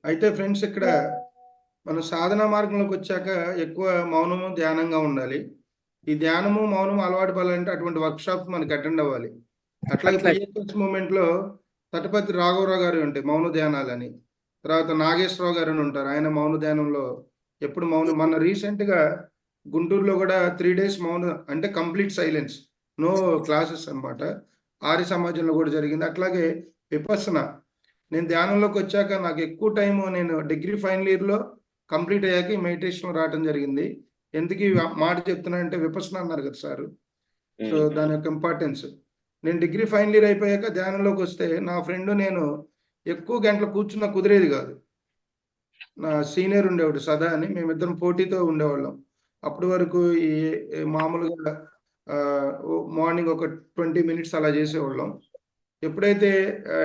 అయితే ఫ్రెండ్స్, ఇక్కడ మన సాధనా మార్గంలోకి వచ్చాక ఎక్కువ మౌనము, ధ్యానంగా ఉండాలి. ఈ ధ్యానము, మౌనము అలవాటు పడాలంటే అటువంటి వర్క్ షాప్ మనకి అటెండ్ అవ్వాలి. అట్లాగే పిఎస్ఎస్ మూమెంట్ లో తటపతి రాఘవరావు గారు ఉంటాయి మౌన ధ్యానాలని. తర్వాత నాగేశ్వరరావు గారు అని ఉంటారు. ఆయన మౌన ధ్యానంలో ఎప్పుడు మౌనం. మన రీసెంట్ గా గుంటూరులో కూడా 3 days మౌన అంటే కంప్లీట్ సైలెన్స్, నో క్లాసెస్ అన్నమాట. ఆర్య సమాజంలో కూడా జరిగింది. అట్లాగే విపස්සన. నేను ధ్యానంలోకి వచ్చాక నాకు ఎక్కువ టైం, నేను డిగ్రీ ఫైనల్ ఇయర్ లో కంప్లీట్ అయ్యాక మెడిటేషన్ రావడం జరిగింది. ఎందుకు ఈ మాట చెప్తున్నా అంటే విపස්සన అన్నారు కదా సార్. సో దాని యొక్క ఇంపార్టెన్స్. నేను డిగ్రీ ఫైనల్ ఇయర్ అయిపోయాక ధ్యానంలోకి వస్తే నా ఫ్రెండ్ నేను ఎక్కువ గంటలు కూర్చున్నా కుదిరేది కాదు. నా సీనియర్ ఉండేవాడు సదా అని, మేమిద్దరం పోటీతో ఉండేవాళ్ళం. అప్పటి వరకు ఈ మామూలుగా మార్నింగ్ ఒక 20 minutes అలా చేసేవాళ్ళం. ఎప్పుడైతే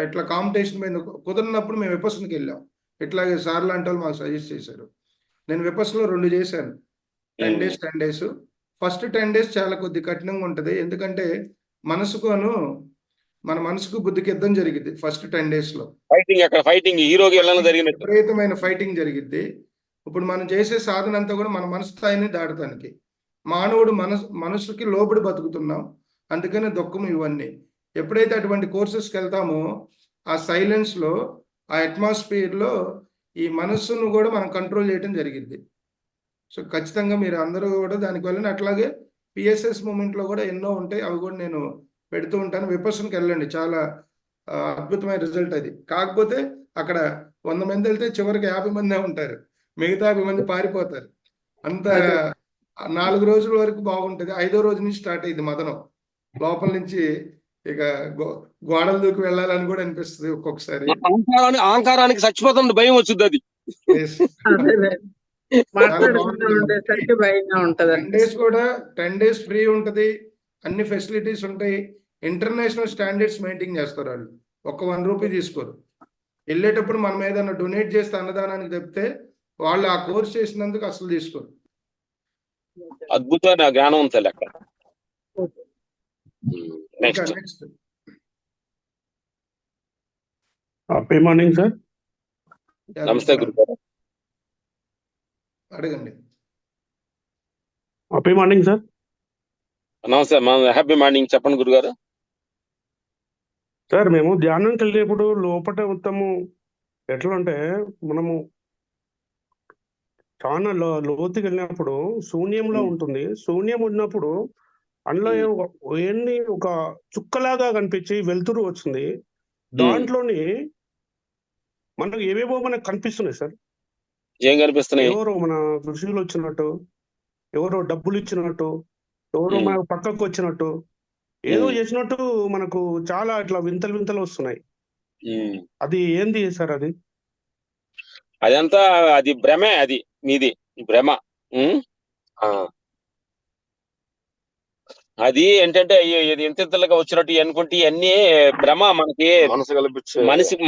ఇట్లా కాంపిటీషన్ మీద కుదరినప్పుడు మేము విపස්සనకి వెళ్ళాం. ఇట్లాగే సార్ లాంటి వాళ్ళు మాకు సజెస్ట్ చేశారు. నేను విపස්සనలో 2 చేశాను. 10 days. ఫస్ట్ 10 days చాలా కొద్ది కఠినంగా ఉంటుంది. ఎందుకంటే మన మనసుకు బుద్ధికి యుద్ధం జరిగింది ఫస్ట్ 10 days లో. ఫైటింగ్ హీరోకి విపరీతమైన ఫైటింగ్ జరిగిద్ది. ఇప్పుడు మనం చేసే సాధన అంతా కూడా మన మనసు స్థాయిని దాటడానికి. మానవుడు మనసుకి లోబడి బతుకుతున్నాం, అందుకని దుఃఖం ఇవన్నీ. ఎప్పుడైతే అటువంటి కోర్సెస్కి వెళ్తామో ఆ సైలెన్స్ లో, ఆ అట్మాస్ఫియర్ లో ఈ మనస్సును కూడా మనం కంట్రోల్ చేయడం జరిగింది. సో ఖచ్చితంగా మీరు అందరూ కూడా దానికి వెళ్ళండి. అట్లాగే పిఎస్ఎస్ మూమెంట్ లో కూడా ఎన్నో ఉంటాయి, అవి కూడా నేను పెడుతూ ఉంటాను. విపස්සనకి వెళ్ళండి, చాలా అద్భుతమైన రిజల్ట్ అది. కాకపోతే అక్కడ 100 మంది వెళ్తే చివరికి 50 మందే ఉంటారు, మిగతా 50 మంది పారిపోతారు. అంత 4 రోజుల వరకు బాగుంటుంది. 5వ రోజు నుంచి స్టార్ట్ అయ్యింది మదనం. లోపల నుంచి ఇక గోడలు దూకి వెళ్ళాలని కూడా అనిపిస్తుంది ఒక్కొక్కసారి. అహంకారానికి చచ్చిపోతుంది, భయం వచ్చుద్ది అది. 10 days ఫ్రీ ఉంటది, అన్ని ఫెసిలిటీస్ ఉంటాయి. ఇంటర్నేషనల్ స్టాండర్డ్స్ మెయింటైన్ చేస్తారు వాళ్ళు. ఒక్క 1 రూపీ తీసుకోరు. వెళ్ళేటప్పుడు మనం ఏదైనా డొనేట్ చేస్తే అన్నదానానికి చెప్తే వాళ్ళు ఆ కోర్స్ చేసినందుకు అసలు తీసుకోరు. అద్భుతమైన జ్ఞానం ఉంది అక్కడ. Next happy morning sir. నమస్తే గురుగారు. అడగండి. Happy morning sir. నమస్తే, హ్యాపీ మార్నింగ్. చెప్పండి గురుగారు. సార్ మేము ధ్యానంకి వెళ్ళేప్పుడు లోపల మొత్తము ఎట్లా అంటే మనము చాలా లోతుకి వెళ్ళినప్పుడు శూన్యంలో ఉంటుంది. శూన్యం ఉన్నప్పుడు అందులో ఏంటి ఒక చుక్కలాగా కనిపించి వెలుతురు వచ్చింది. దాంట్లోని మనకు ఏవేవో మనకు కనిపిస్తున్నాయి సార్. ఏం కనిపిస్తున్నాయి? ఎవరో మన ఋషులు వచ్చినట్టు, ఎవరో డబ్బులు ఇచ్చినట్టు, ఎవరో మన పక్కకు వచ్చినట్టు, ఏదో చేసినట్టు మనకు చాలా ఇట్లా వింతలు వింతలు వస్తున్నాయి. అది ఏంది సార్? అదంతా అది భ్రమే. అది మీది భ్రమ. అది ఏంటంటే ఇంతగా వచ్చినట్టు అనుకుంటే ఇవన్నీ భ్రమ. మనకి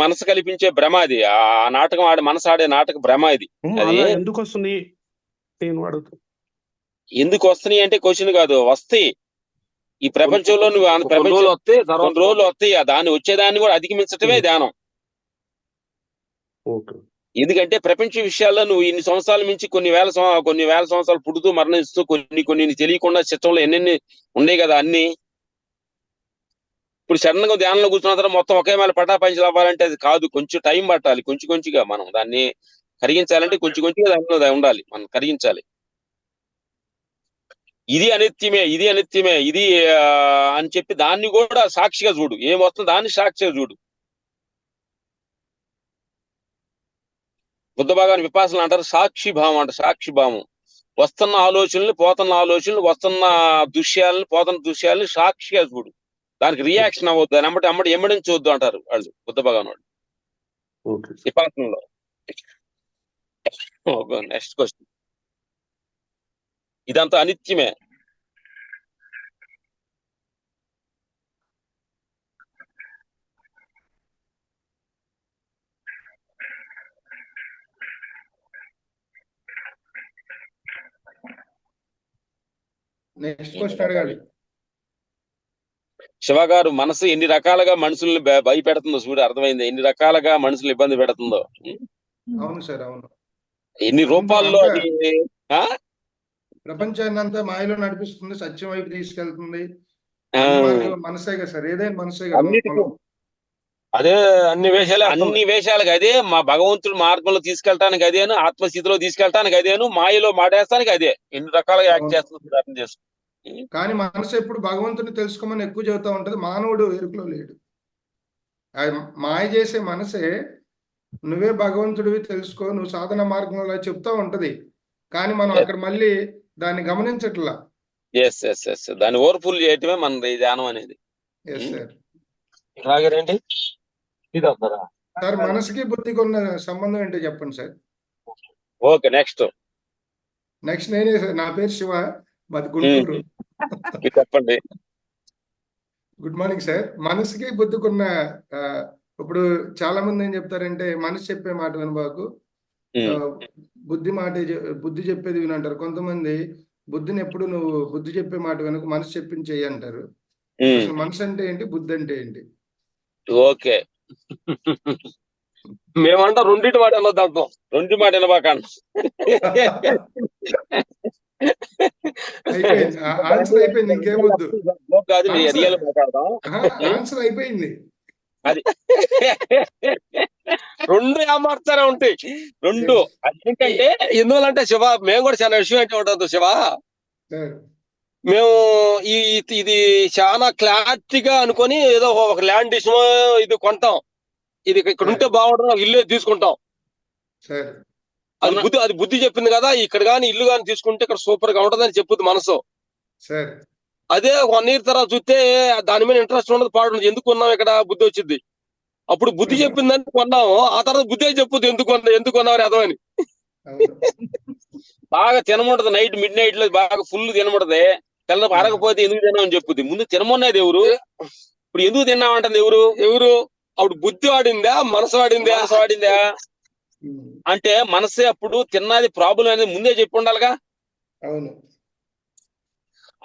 మనసు కల్పించే భ్రమ. అది ఆ నాటకం మనసు ఆడే నాటక భ్రమ. ఇది అది ఎందుకు వస్తుంది? ఎందుకు వస్తున్నాయి అంటే క్వశ్చన్ కాదు, వస్తాయి. ఈ ప్రపంచంలో నువ్వు కొన్ని రోజులు వస్తాయి. దాన్ని వచ్చేదాన్ని కూడా అధిగమించటమే ధ్యానం. ఎందుకంటే ప్రపంచ విషయాల్లో నువ్వు ఇన్ని సంవత్సరాల నుంచి కొన్ని వేల సంవత్సరాలు పుడుతూ మరణిస్తూ కొన్ని తెలియకుండా చిత్రంలో ఎన్నెన్ని ఉన్నాయి కదా అన్ని. ఇప్పుడు సడన్ గా ధ్యానంలో కూర్చున్న తర్వాత మొత్తం ఒకే మేళ పటాపంచలు అవ్వాలంటే అది కాదు. కొంచెం టైం పట్టాలి. కొంచెంగా మనం దాన్ని కరిగించాలంటే కొంచెంగా దానిలో ఉండాలి. మనం కరిగించాలి. ఇది అనిత్యమే ఇది అని చెప్పి దాన్ని కూడా సాక్షిగా చూడు. ఏమొస్తుందో దాన్ని సాక్షిగా చూడు. బుద్ధ భాగాన్ని విపాసనలు అంటారు సాక్షి భావం అంట. సాక్షి భావం. వస్తున్న ఆలోచనలు, పోతున్న ఆలోచనలు, వస్తున్న దృశ్యాలను, పోతున్న దృశ్యాలని సాక్షిగా చూడు. దానికి రియాక్షన్ అవ్వద్దు. దాని ఎమ్మడిని చూద్దు అంటారు వాళ్ళు బుద్ధ భగవాన్ వాళ్ళు విపాసనలో. Next question. ఇదంతా అనిత్యమే. నెక్స్ట్ క్వశ్చన్ అడగాలి. శివ గారు, మనసు ఎన్ని రకాలుగా మనుషుల్ని భయపెడుతుందో చూడు. అర్థమైంది? ఎన్ని రకాలుగా మనుషులు ఇబ్బంది పెడుతుందో. అవును సార్, అవును. ఎన్ని రూపాల్లో అది ప్రపంచాన్ని అంతా మాయలో నడిపిస్తుంది, సత్యం వైపు తీసుకెళ్తుంది. మనసే కదా సార్, ఏదైనా మనసే కదా. అదే అన్ని వేషాలకు అదే, మా భగవంతుడు మార్గంలో తీసుకెళ్ళటానికి అదేను, ఆత్మస్థితిలో తీసుకెళ్ళటానికి అదేను, మాయలో మాడేస్తానికి అదే. ఎన్ని రకాలుగా యాక్ట్ చేస్తుంది అర్థం చేసుకో. కానీ మనసు ఎప్పుడు భగవంతుని తెలుసుకోమని ఎక్కువ చెబుతా ఉంటది. మానవుడు ఎరుకులో లేడు. మాయ చేసే మనసే నువ్వే భగవంతుడివి తెలుసుకో, నువ్వు సాధన మార్గంలో చెప్తా ఉంటది. కానీ మనం అక్కడ మళ్ళీ దాన్ని గమనించట్లా. దాన్ని ఓవర్ఫుల్ చేయటమే మన ధ్యానం అనేది. రాగారేంటి సార్, మనసుకి బుద్ధికి ఉన్న సంబంధం ఏంటో చెప్పండి సార్. ఓకే, నెక్స్ట్ నేనే సార్. నా పేరు శివ, మాది గుంటూరు. చెప్పండి. Good morning sir. మనసుకి బుద్ధికి ఉన్న ఇప్పుడు చాలా మంది ఏం చెప్తారంటే, మనసు చెప్పే మాట వినబాకు, బుద్ధి చెప్పేది వినంటారు. కొంతమంది బుద్ధిని ఎప్పుడు నువ్వు బుద్ధి చెప్పే మాట వినకు, మనసు చెప్పింది చెయ్యి అంటారు. అసలు మనసు అంటే ఏంటి, బుద్ధి అంటే ఏంటి? ఓకే, మేమంటా రెండింటి మాట అనొద్దాం. రెండు మాట వినబాకండి. ఆన్సర్ అయిపోయింది, ఇంకేమొద్దు. ఆన్సర్ అయిపోయింది. అది రెండు ఏమార్చానే ఉంటాయి. రెండు ఎందుకంటే ఎందువల్లంటే శివ, మేము కూడా చాలా విషయం ఏంటి ఉండదు శివ. మేము ఇది చాలా క్లారిటీగా అనుకొని ఏదో ఒక ల్యాండ్ ఇష్టమో ఇది కొంటాం, ఇది ఇక్కడ ఉంటే బాగుంటుంది, ఒక ఇల్లు తీసుకుంటాం. అది బుద్ధి చెప్పింది కదా, ఇక్కడ కానీ ఇల్లు కానీ తీసుకుంటే ఇక్కడ సూపర్ గా ఉంటదని చెప్పుద్ది మనసు. అదే 1 year తర్వాత చూస్తే దాని మీద ఇంట్రెస్ట్ ఉండదు, పాడు ఎందుకు కొన్నాం ఇక్కడ బుద్ధి వచ్చింది. అప్పుడు బుద్ధి చెప్పిందని కొన్నాము, ఆ తర్వాత బుద్ధి చెప్పుద్ది ఎందుకు కొన్నామని అర్థమని. బాగా తినముంటది, నైట్ మిడ్ లో బాగా ఫుల్ తినముంటది. తెల్ల అరగపోతే ఎందుకు తిన్నామని చెప్పుద్ది. ముందు తినమన్నది ఎవరు, ఇప్పుడు ఎందుకు తిన్నామంటుంది ఎవరు. అప్పుడు బుద్ధి వాడిందా, మనసు వాడిందా అంటే మనసే అప్పుడు తిన్నది ప్రాబ్లం అనేది ముందే చెప్పి ఉండాలిగా.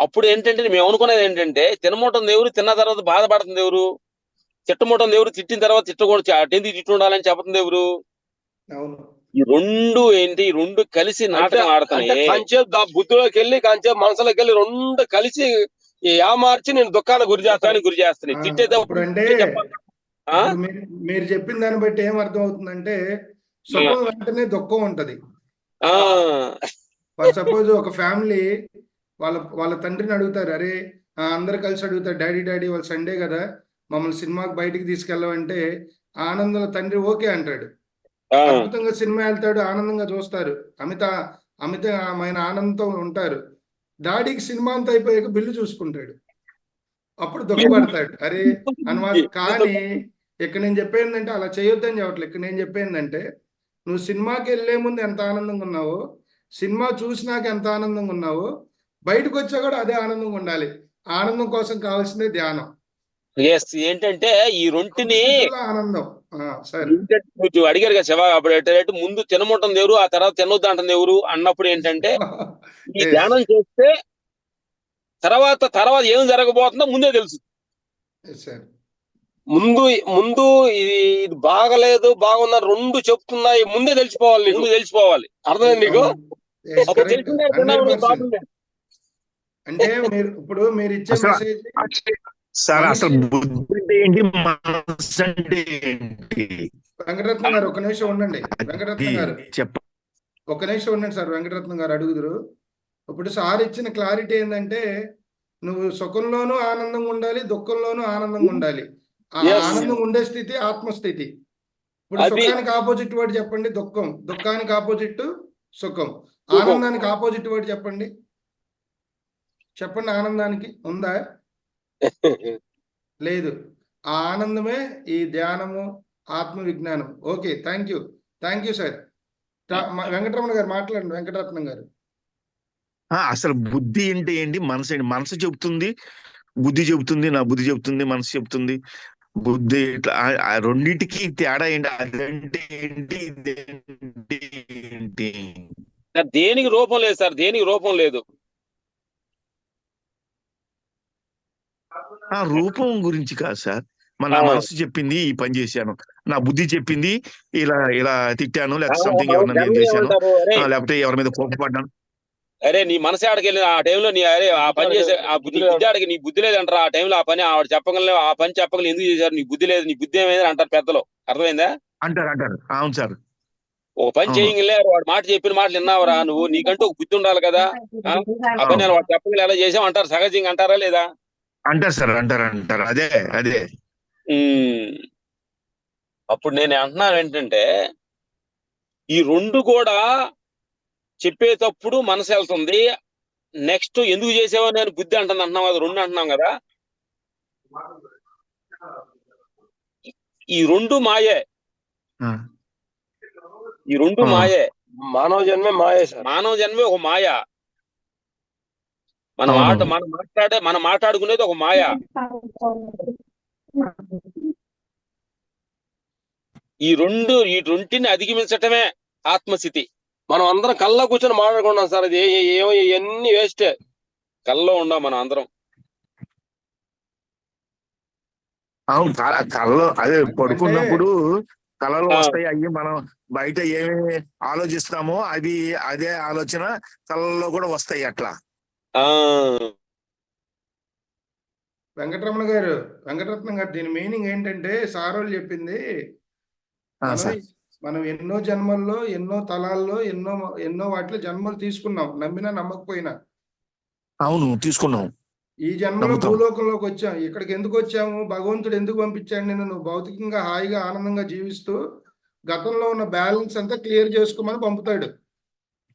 అప్పుడు ఏంటంటే మేము అనుకునేది ఏంటంటే, తినమంటుంది ఎవరు, తిన్న తర్వాత బాధపడుతుంది ఎవరు. తిట్టముంటుంది ఎవరు, తిట్టిన తర్వాత తిట్టకూడదు, అటెందుకు తిట్టి ఉండాలని చెప్తుంది ఎవరు? అవును. ఈ రెండు ఏంటి, ఈ రెండు కలిసి నాటకం ఆడుతున్నాయి. కంచేపు బుద్ధిలోకి వెళ్ళి కంచేపు మనసులోకి వెళ్ళి రెండు కలిసి యామార్చి నేను దుఃఖానికి గురి చేస్తున్నాయి. ఇప్పుడు అంటే మీరు చెప్పిన దాన్ని బట్టి ఏం అర్థం అవుతుందంటే సుఖం వెంటనే దుఃఖం ఉంటది. సపోజ్ ఒక ఫ్యామిలీ వాళ్ళ తండ్రిని అడుగుతారు, అరే అందరు కలిసి అడుగుతారు, డాడీ వాళ్ళ సండే కదా మమ్మల్ని సినిమాకి బయటికి తీసుకెళ్ళవంటే ఆనందంలో తండ్రి ఓకే అంటాడు. అద్భుతంగా సినిమా వెళ్తాడు, ఆనందంగా చూస్తారు, అమితమైన ఆనందంతో ఉంటారు. డాడీకి సినిమా అంతా అయిపోయాక బిల్లు చూసుకుంటాడు, అప్పుడు దుఃఖపడతాడు, అరే అనమాట. కానీ ఇక్కడ నేను చెప్పేందంటే అలా చేయొద్దని చెప్పట్లేదు. ఇక్కడ నేను చెప్పేందంటే నువ్వు సినిమాకి వెళ్ళే ముందు ఎంత ఆనందంగా ఉన్నావో, సినిమా చూసినాక ఎంత ఆనందంగా ఉన్నావో, బయటకు వచ్చా కూడా అదే ఆనందంగా ఉండాలి. ఆనందం కోసం కావాల్సిందే ధ్యానం. ఏంటంటే ఈ రెంటిని ఆనందం. అడిగారు కదా శివ, అప్పుడు ముందు తినముంటుంది ఎవరు, ఆ తర్వాత తినొద్దు అంటుంది ఎవరు అన్నప్పుడు ఏంటంటే ఈ ధ్యానం చేస్తే తర్వాత ఏం జరగబోతుందో ముందే తెలుసు. ముందు ఇది బాగలేదు బాగున్నా రెండు చెప్తున్నాయి ముందే తెలిసిపోవాలి. అర్థమైంది నీకు? అంటే మీరు ఇచ్చే మెసేజ్ సార్ అసలు బుద్ధి అంటే ఏంటి, మనసు అంటే ఏంటి? వెంకటరత్నం గారు ఒక నిమిషం ఉండండి. వెంకటరత్నం గారు ఒక నిమిషం ఉండండి సార్. వెంకటరత్నం గారు అడుగుదురు. ఇప్పుడు సార్ ఇచ్చిన క్లారిటీ ఏంటంటే నువ్వు సుఖంలోనూ ఆనందంగా ఉండాలి, దుఃఖంలోనూ ఆనందంగా ఉండాలి. ఆ ఆనందం ఉండే స్థితి ఆత్మస్థితి. ఇప్పుడు సుఖానికి ఆపోజిట్ వర్డ్ చెప్పండి దుఃఖం, దుఃఖానికి ఆపోజిట్ సుఖం, ఆనందానికి ఆపోజిట్ వర్డ్ చెప్పండి. ఆనందానికి ఉందా? లేదు. ఆ ఆనందమే ఈ ధ్యానము, ఆత్మ విజ్ఞానం. Okay, thank you sir. Venkataramana గారు మాట్లాడండి. వెంకటరత్నం గారు అసలు బుద్ధి అంటే ఏంటి, మనసు ఏంటి? మనసు చెబుతుంది, బుద్ధి చెబుతుంది, నా బుద్ధి చెబుతుంది, మనసు చెబుతుంది. బుద్ధి రెండింటికి తేడా ఏంటి? అదంటే ఏంటి, ఇదేంటి ఏంటి? దేనికి రూపం లేదు సార్, దేనికి రూపం లేదు. ఆ రూపం గురించి కాదు సార్. నా మనసు చెప్పింది ఈ పని చేశాను, నా బుద్ధి చెప్పింది ఇలా తిట్టాను, లేకపోతే సంథింగ్ ఎవరిని నేను చేశాను, లేకపోతే ఎవరి మీద కోపపడ్డాను. అరే నీ మనసు ఆడికి వెళ్ళి ఆ టైంలో ఆ పని చేసే ఆ బుద్ధి ఆడికి నీ బుద్ధి లేదంటారా? ఆ టైంలో ఆ పని ఆవిడ చెప్పగలను, ఆ పని చెప్పగలను, ఎందుకు చేశారు? నీ బుద్ధి లేదు, నీ బుద్ధి ఏమైందని అంటారు పెద్దలు. అర్థమైందా? అంటారు. అవును సార్. ఒక పని చేయగలే, వాడు మాట చెప్పిన మాటలు విన్నావరా నువ్వు? నీకంటూ ఒక బుద్ధి ఉండాలి కదా. ఆ పని వాడు చెప్పగలి ఎలా చేసావు అంటారు, సహజంగా అంటారా లేదా? అంటారు సార్, అంటారు. అదే అప్పుడు నేను అంటున్నాను ఏంటంటే ఈ రెండు కూడా చెప్పేటప్పుడు మనసు వెళ్తుంది, నెక్స్ట్ ఎందుకు చేసావో నేను బుద్ధి అంటున్నాం కదా, రెండు అంటున్నాం కదా. ఈ రెండు మాయే, ఈ రెండు మాయే. మానవ జన్మే మాయే సార్. మానవ జన్మే ఒక మాయ. మనం మాట్లాడుకునేది ఒక మాయ. ఈ రెంటిని అధిగమించటమే ఆత్మస్థితి. మనం అందరం కల్లో కూర్చొని మాట్లాడుకుంటాం సార్. అది ఇవన్నీ వేస్టే. కల్లో ఉండం మనం అందరం. అవును, కళ్ళలో అదే పడుకున్నప్పుడు కళలు వస్తాయి. అయ్యి మనం బయట ఏమి ఆలోచిస్తామో అదే ఆలోచన కళల్లో కూడా వస్తాయి. అట్లా వెంకటరమణ గారు, వెంకటరత్నం గారు, దీని మీనింగ్ ఏంటంటే సారోళ్ళు చెప్పింది, మనం ఎన్నో జన్మల్లో, ఎన్నో తలాల్లో, ఎన్నో వాటిలో జన్మలు తీసుకున్నాం, నమ్మినా నమ్మకపోయినా. అవును, తీసుకున్నాం. ఈ జన్మలో భూలోకంలోకి వచ్చాం. ఇక్కడికి ఎందుకు వచ్చాము, భగవంతుడు ఎందుకు పంపించాడు నేను, నువ్వు భౌతికంగా హాయిగా ఆనందంగా జీవిస్తూ గతంలో ఉన్న బ్యాలెన్స్ అంతా క్లియర్ చేసుకోమని పంపుతాడు.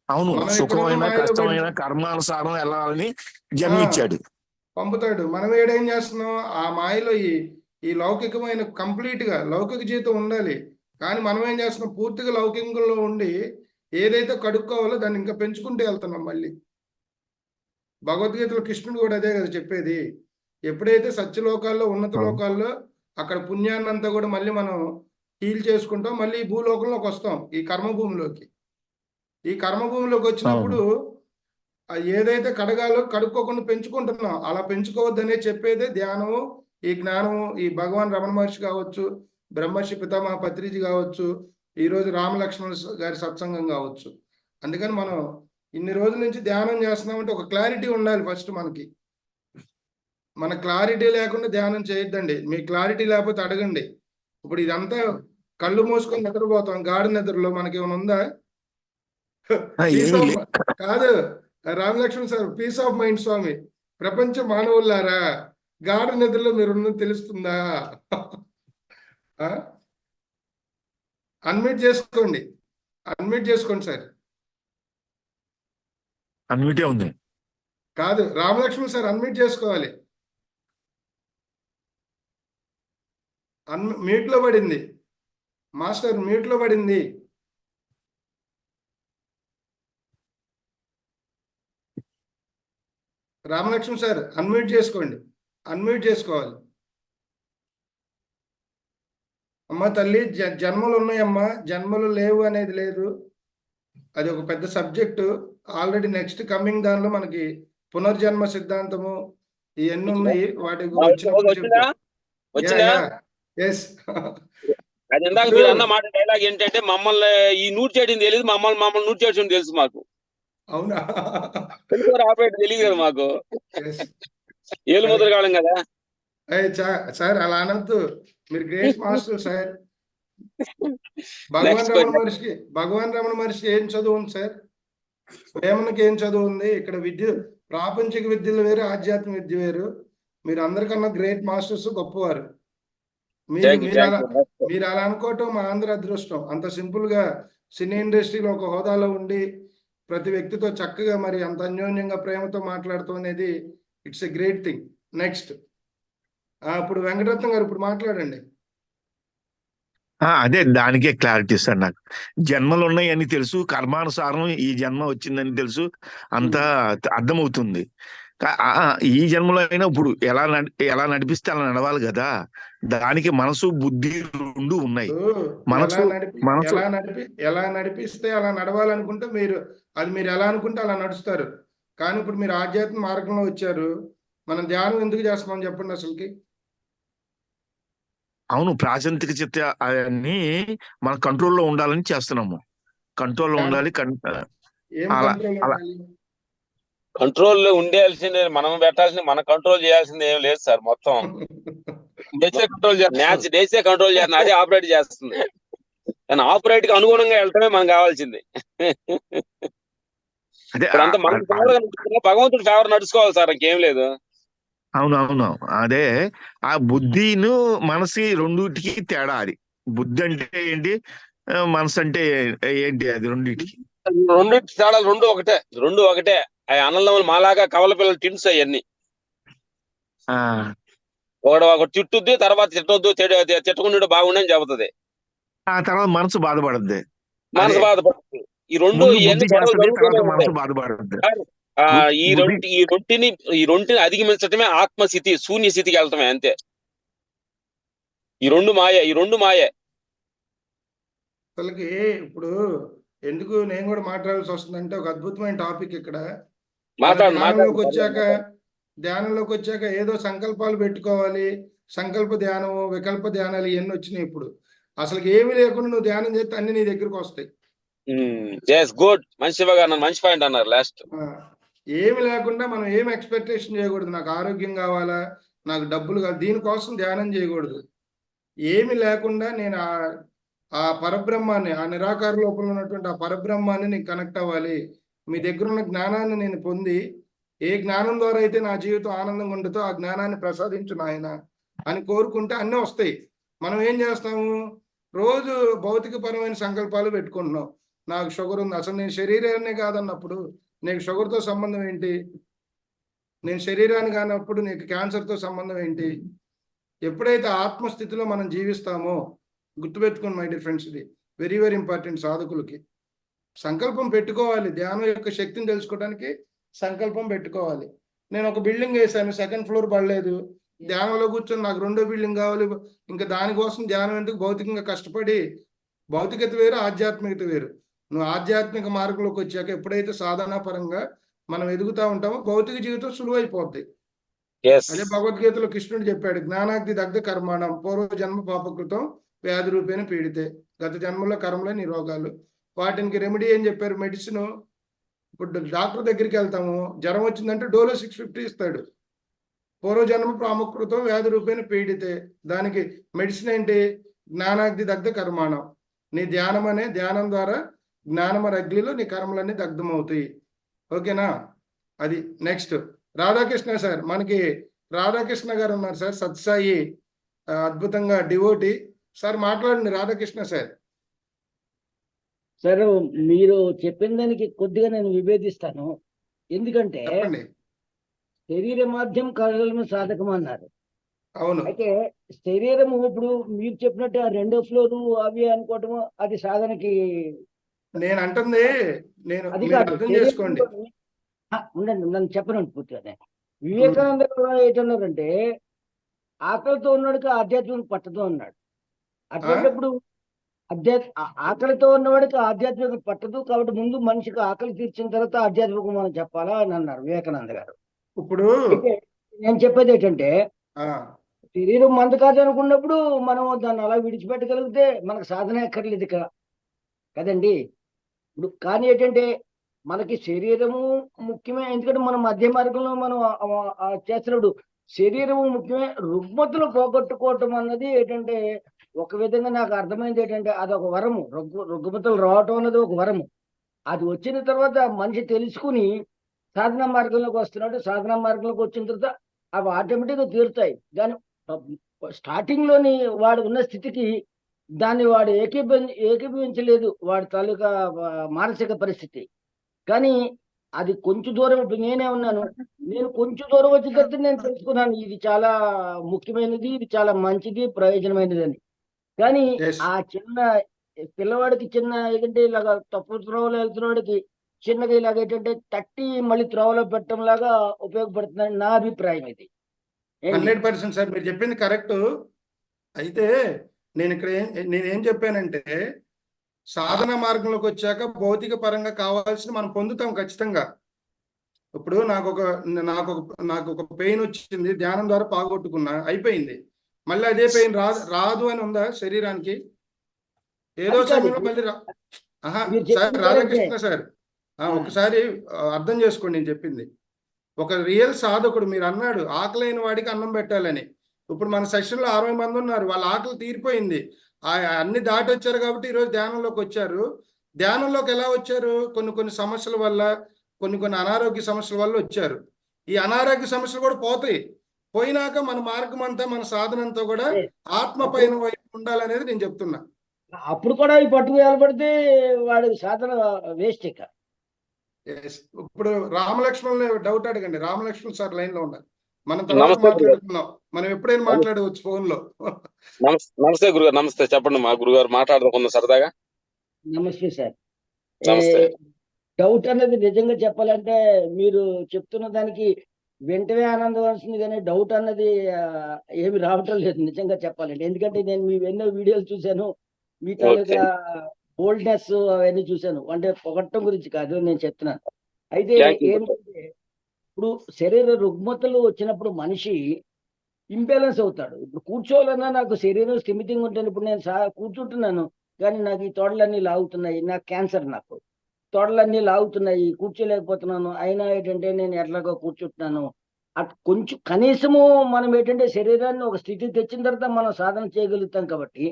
అవును, సుఖమైన కష్టమైన కర్మానుసారం వెళ్ళాలని జన్మించాడు, పంపుతాడు. మనం ఏం చేస్తున్నాం, ఆ మాయలో ఈ లౌకికమైన కంప్లీట్ గా లౌకిక జీవితం ఉండాలి, కానీ మనం ఏం చేస్తున్నాం, పూర్తిగా లౌకికంలో ఉండి ఏదైతే కడుక్కోవాలో దాన్ని ఇంకా పెంచుకుంటూ వెళ్తున్నాం. మళ్ళీ భగవద్గీతలో కృష్ణుడు కూడా అదే కదా చెప్పేది. ఎప్పుడైతే సత్యలోకాల్లో, ఉన్నత లోకాల్లో అక్కడ పుణ్యాన్ని అంతా కూడా మళ్ళీ మనం హీల్ చేసుకుంటాం, మళ్ళీ ఈ భూలోకంలోకి వస్తాం, ఈ కర్మభూమిలోకి. ఈ కర్మభూమిలోకి వచ్చినప్పుడు ఏదైతే కడగాలో కడుక్కోకుండా పెంచుకుంటున్నాం, అలా పెంచుకోవద్దనే చెప్పేదే ధ్యానము, ఈ జ్ఞానము ఈ భగవాన్ రమణ మహర్షి కావచ్చు, బ్రహ్మర్షి పితామహ పత్రిజీ కావచ్చు, ఈ రోజు రామలక్ష్మణ గారి సత్సంగం కావచ్చు. అందుకని మనం ఇన్ని రోజుల నుంచి ధ్యానం చేస్తున్నామంటే ఒక క్లారిటీ ఉండాలి ఫస్ట్ మనకి. మన క్లారిటీ లేకుండా ధ్యానం చేయొద్దండి. మీ క్లారిటీ లేకపోతే అడగండి. ఇప్పుడు ఇదంతా కళ్ళు మూసుకొని నిద్రపోతాం, గాఢ నిద్రలో మనకి ఏమైనా ఉందా? పీస్ ఆఫ్ కాదు Ramalakshman sir, peace of mind స్వామి. ప్రపంచ మానవులారా, గాఢ నిద్రలో మీరు తెలుస్తుందా? అన్మ్యూట్ చేసుకోండి, అన్మ్యూట్ చేసుకోండి సార్. అన్మ్యూటే ఉంది. కాదు రామలక్ష్మణ్ సార్, అన్మ్యూట్ చేసుకోవాలి. మ్యూట్ లో పడింది మాస్టర్, మ్యూట్ లో పడింది. రామలక్ష్మణ్ సార్ అన్మ్యూట్ చేసుకోండి, అన్మ్యూట్ చేసుకోవాలి. అమ్మ తల్లి, జన్మలు ఉన్నాయమ్మా, జన్మలు లేవు అనేది లేదు. అది ఒక పెద్ద సబ్జెక్టు. ఆల్రెడీ నెక్స్ట్ కమింగ్ దానిలో మనకి పునర్జన్మ సిద్ధాంతము ఇవన్నీ ఉన్నాయి. వాటికి అది ఇందాక మీరు అన్న మాట డైలాగ్ ఏంటంటే, మమ్మల్ని ఈ నూట్ చేయడం తెలియదు, మమ్మల్ని నూట్ చేయడం తెలుసు మాకు. అవునా? ఆపరేట్ తెలియదు కదా మాకు, ఏలు ముద్ర కాలం కదా సార్. అలా అనొద్దు, మీరు గ్రేట్ మాస్టర్ సార్. భగవాన్ రమణ మహర్షి ఏం చదువు ఉంది సార్? వేమనకి ఏం చదువు ఉంది? ఇక్కడ ప్రాపంచిక విద్యలు వేరు, ఆధ్యాత్మిక విద్య వేరు. మీరు అందరికన్నా గ్రేట్ మాస్టర్స్, గొప్పవారు. మీరు అలా అనుకోవటం మా ఆంధ్ర అదృష్టం. అంత సింపుల్ గా సినీ ఇండస్ట్రీలో ఒక హోదాలో ఉండి ప్రతి వ్యక్తితో చక్కగా మరి అంత అన్యోన్యంగా ప్రేమతో మాట్లాడటం అనేది it's a great thing. Next ఇప్పుడు వెంకటరత్నం గారు ఇప్పుడు మాట్లాడండి. అదే దానికే క్లారిటీ సార్. నాకు జన్మలు ఉన్నాయని తెలుసు, కర్మానుసారం ఈ జన్మ వచ్చిందని తెలుసు, అంతా అర్థమవుతుంది. ఈ జన్మలో అయినా ఇప్పుడు ఎలా నడిపిస్తే అలా నడవాలి కదా. దానికి మనసు బుద్ధి రెండు ఉన్నాయి. ఎలా నడిపిస్తే అలా నడవాలనుకుంటే మీరు ఎలా అనుకుంటే అలా నడుస్తారు. కానీ ఇప్పుడు మీరు ఆధ్యాత్మిక మార్గంలో వచ్చారు, మనం ధ్యానం ఎందుకు చేస్తున్నాం చెప్పండి అసలుకి? అవును, ప్రాచంతిక చిత్త అన్ని మన కంట్రోల్లో ఉండాలని చేస్తున్నాము. కంట్రోల్లో ఉండాలి. కంట్రోల్లో ఉండేయాల్సిందే, మనం పెట్టాల్సింది, మనం కంట్రోల్ చేయాల్సింది ఏం లేదు సార్. మొత్తం నేచర్ కంట్రోల్ చేస్తుంది, నేచర్ కంట్రోల్ చేస్తుంది, అదే ఆపరేట్ చేస్తుంది. కానీ ఆపరేట్ కి అనుగుణంగా వెళ్ళటమే మనకు కావాల్సింది. అంత మనకు భగవంతుడు ఫేవర్ నడుచుకోవాలి సార్, ఇంకేం లేదు. అవునవును, అదే ఆ బుద్ధిను మనసు రెండుటికి తేడా. అది బుద్ధి అంటే ఏంటి, మనసు అంటే ఏంటి, అది రెండింటికి తేడా. రెండు ఒకటే. అన్నదమ్ములు మాలాగా కవల పిల్లలు టిన్స్ అవన్నీ. ఒక తిట్టుద్ది, తర్వాత తిట్టొద్దు, తిట్టకుండా బాగుండని చెబుతుంది, ఆ తర్వాత మనసు బాధపడుద్ది. ఈ రెండు మనసు బాధపడుద్ది. ఈ రెంటిని అధిగమించటమే ఆత్మస్థితి, శూన్య స్థితికి వెళ్తామే, అంతే. ఈ రెండు మాయే. అసలుకి ఇప్పుడు ఎందుకు నేను కూడా మాట్లాడాల్సి వస్తుందంటే, ఒక అద్భుతమైన టాపిక్ ఇక్కడ. ధ్యానంలోకి వచ్చాక ఏదో సంకల్పాలు పెట్టుకోవాలి, సంకల్ప ధ్యానం, వికల్ప ధ్యానాలు ఇవన్నీ వచ్చినాయి. ఇప్పుడు అసలు ఏమి లేకుండా నువ్వు ధ్యానం చేస్తే అన్ని నీ దగ్గరకు వస్తాయి. గుడ్, మంచి పాయింట్ అన్నారు లాస్ట్. ఏమి లేకుండా మనం ఏం ఎక్స్పెక్టేషన్ చేయకూడదు. నాకు ఆరోగ్యం కావాలా, నాకు డబ్బులు కావాలి, దీనికోసం ధ్యానం చేయకూడదు. ఏమి లేకుండా నేను ఆ పరబ్రహ్మాన్ని, ఆ నిరాకార లోపల ఉన్నటువంటి ఆ పరబ్రహ్మాన్ని నేను కనెక్ట్ అవ్వాలి. మీ దగ్గర ఉన్న జ్ఞానాన్ని నేను పొంది, ఏ జ్ఞానం ద్వారా అయితే నా జీవితం ఆనందంగా ఉంటుందో ఆ జ్ఞానాన్ని ప్రసాదించు నాయన అని కోరుకుంటే అన్నీ వస్తాయి. మనం ఏం చేస్తాము, రోజు భౌతిక పరమైన సంకల్పాలు పెట్టుకుంటున్నాం. నాకు షుగర్ ఉంది, అసలు నేను శరీరాన్నే కాదన్నప్పుడు నీకు షుగర్తో సంబంధం ఏంటి? నేను శరీరాన్ని కానప్పుడు నీకు క్యాన్సర్తో సంబంధం ఏంటి? ఎప్పుడైతే ఆత్మస్థితిలో మనం జీవిస్తామో, గుర్తుపెట్టుకోండి మై డియర్ ఫ్రెండ్స్, ఇది వెరీ వెరీ ఇంపార్టెంట్. సాధకులకి సంకల్పం పెట్టుకోవాలి. ధ్యానం యొక్క శక్తిని తెలుసుకోవడానికి సంకల్పం పెట్టుకోవాలి. నేను ఒక బిల్డింగ్ వేసాను, 2nd ఫ్లోర్ పడలేదు, ధ్యానంలో కూర్చొని నాకు 2వ బిల్డింగ్ కావాలి, ఇంకా దానికోసం ధ్యానం ఎందుకు? భౌతికంగా కష్టపడి, భౌతికత వేరు, ఆధ్యాత్మికత వేరు. నువ్వు ఆధ్యాత్మిక మార్గంలోకి వచ్చాక ఎప్పుడైతే సాధనా పరంగా మనం ఎదుగుతూ ఉంటామో భౌతిక జీవితం సులువైపోద్ది. అదే భగవద్గీతలో కృష్ణుడు చెప్పాడు, జ్ఞానాగ్ని దగ్ధ కర్మాణం పూర్వ జన్మ పాపకృతం వ్యాధి రూపేణ పీడితే, గత జన్మలో కర్మలని రోగాలు, వాటికి రెమెడీ ఏం చెప్పారు? మెడిసిన్. ఇప్పుడు డాక్టర్ దగ్గరికి వెళ్తాము, జ్వరం వచ్చిందంటే డోలో 650 ఇస్తాడు. పూర్వజన్మ ప్రాముఖ్యతం వ్యాధి రూపేణ పీడితే, దానికి మెడిసిన్ ఏంటి? జ్ఞానాగ్ని దగ్ధ కర్మాణం. నీ ధ్యానం ద్వారా జ్ఞానమ అగ్నిలో నీ కర్మలన్నీ దగ్ధమవుతాయి. ఓకేనా? అది. నెక్స్ట్ రాధాకృష్ణ సార్, మనకి రాధాకృష్ణ గారు ఉన్నారు సార్, సత్సాయి అద్భుతంగా డివోటీ సార్. మాట్లాడండి రాధాకృష్ణ సార్. సార్, మీరు చెప్పిన దానికి కొద్దిగా నేను విభేదిస్తాను. ఎందుకంటే శరీర మాధ్యం కర్మలను సాధకం అన్నారు. అవును. అయితే శరీరము ఇప్పుడు మీరు చెప్పినట్టు ఆ 2వ ఫ్లోరు అవి అనుకోవటము అది సాధనకి నేను అంటుంది, నేను అది మీరు కాదు. అర్థం చేసుకోండి. ఉండండి, నన్ను చెప్పనండి పూర్తిగా. వివేకానంద ఏంటన్నారంటే ఆకలితో ఉన్నాడికి ఆధ్యాత్మికం పట్టదు అన్నాడు. అటువంటిప్పుడు ఆకలితో ఉన్నవాడికి ఆధ్యాత్మికం పట్టదు, కాబట్టి ముందు మనిషికి ఆకలి తీర్చిన తర్వాత ఆధ్యాత్మికం మనం చెప్పాలా అని అన్నారు వివేకానంద గారు. ఇప్పుడు నేను చెప్పేది ఏంటంటే శరీరం మందు కాదు అనుకున్నప్పుడు మనం దాన్ని అలా విడిచిపెట్టగలిగితే మనకు సాధన ఎక్కర్లేదు ఇక్కడ కదండి. ఇప్పుడు కానీ ఏంటంటే మనకి శరీరము ముఖ్యమే, ఎందుకంటే మనం మధ్య మార్గంలో మనం చేస్తున్నప్పుడు శరీరము ముఖ్యమే. రుగ్మతులు పోగొట్టుకోవటం అన్నది ఏంటంటే ఒక విధంగా నాకు అర్థమైంది ఏంటంటే అదొక వరము. రుగ్మతులు రావటం అన్నది ఒక వరము. అది వచ్చిన తర్వాత మనిషి తెలుసుకుని సాధన మార్గంలోకి వస్తున్నాడు. సాధన మార్గంలోకి వచ్చిన తర్వాత అవి ఆటోమేటిక్గా తీరుతాయి. కానీ స్టార్టింగ్ లోని వాడు ఉన్న స్థితికి దాన్ని వాడు ఏకీభవించలేదు, వాడి తాలూకా మానసిక పరిస్థితి. కానీ అది కొంచెం దూరం, ఇప్పుడు నేనే ఉన్నాను, నేను కొంచెం దూరం వచ్చిన తర్వాత నేను తెలుసుకున్నాను ఇది చాలా ముఖ్యమైనది, ఇది చాలా మంచిది, ప్రయోజనమైనది అని. కానీ ఆ చిన్న పిల్లవాడికి చిన్న ఏంటంటే ఇలాగ తప్పు త్రోవలో వెళ్తున్నవాడికి చిన్నగా ఇలాగ ఏంటంటే తట్టి మళ్ళీ త్రోవలో పెట్టడం లాగా ఉపయోగపడుతుందని నా అభిప్రాయం. ఇది 100% సార్, మీరు చెప్పింది కరెక్ట్. అయితే నేనేం చెప్పానంటే సాధన మార్గంలోకి వచ్చాక భౌతిక పరంగా కావాల్సిన మనం పొందుతాం ఖచ్చితంగా. ఇప్పుడు నాకు ఒక పెయిన్ వచ్చింది, ధ్యానం ద్వారా పోగొట్టుకున్నా, అయిపోయింది. మళ్ళీ అదే పెయిన్ రాదు అని ఉందా శరీరానికి? ఏదో సమయంలో మళ్ళీ సార్ రాధాకృష్ణ సార్, ఒకసారి అర్థం చేసుకోండి నేను చెప్పింది. ఒక రియల్ సాధకుడు, మీరు అన్నాడు ఆకలైన వాడికి అన్నం పెట్టాలని. ఇప్పుడు మన సెషన్లో 60 మంది ఉన్నారు, వాళ్ళ ఆకలి తీరిపోయింది, అన్ని దాటి వచ్చారు కాబట్టి ఈరోజు ధ్యానంలోకి వచ్చారు. ధ్యానంలోకి ఎలా వచ్చారు? కొన్ని సమస్యల వల్ల, కొన్ని అనారోగ్య సమస్యల వల్ల వచ్చారు. ఈ అనారోగ్య సమస్యలు కూడా పోతాయి. పోయినాక మన మార్గం అంతా, మన సాధన అంతా కూడా ఆత్మ పైన వైపు ఉండాలనేది నేను చెప్తున్నా. అప్పుడు కూడా ఈ పట్టుకు నిలబడితే వాడి సాధన వేస్ట్. ఇక ఇప్పుడు రామలక్ష్మణ్ డౌట్ అడగండి. రామలక్ష్మణ్ సార్ లైన్ లో ఉన్నారు, మనం తర్వాత మాట్లాడుకుందాం. మనం ఎప్పుడైనా మాట్లాడవచ్చు ఫోన్ లో. నమస్తే గురుగారు. నమస్తే, చెప్పండి. మా గురుగారు మాట్లాడుకుందాం సరదాగా. నమస్తే సార్. నమస్తే. డౌట్ అన్నది నిజంగా చెప్పాలంటే మీరు చెప్తున్న దానికి వెంటనే ఆనందం వస్తుంది, కానీ డౌట్ అన్నది ఏమి రావటం లేదు నిజంగా చెప్పాలంటే. ఎందుకంటే నేను మీ ఎన్నో వీడియోలు చూశాను, మీ తాలూకా బోల్డ్నెస్ అవన్నీ చూశాను. అంటే పొగట్టం గురించి కాదు నేను చెప్తున్నాను. అయితే ఏంటంటే ఇప్పుడు శరీర రుగ్మతలు వచ్చినప్పుడు మనిషి ఇంబ్యాలెన్స్ అవుతాడు. ఇప్పుడు కూర్చోవాలన్నా నాకు శరీరం స్థిమితంగా ఉంటుంది. ఇప్పుడు నేను కూర్చుంటున్నాను కానీ నాకు ఈ తోడలన్నీ లాగుతున్నాయి, నాకు క్యాన్సర్, నాకు తోడలన్నీ లాగుతున్నాయి, కూర్చోలేకపోతున్నాను. అయినా ఏంటంటే నేను ఎట్లాగో కూర్చుంటున్నాను. కొంచెం కనీసము మనం ఏంటంటే శరీరాన్ని ఒక స్థితికి తెచ్చిన తర్వాత మనం సాధన చేయగలుగుతాం. కాబట్టి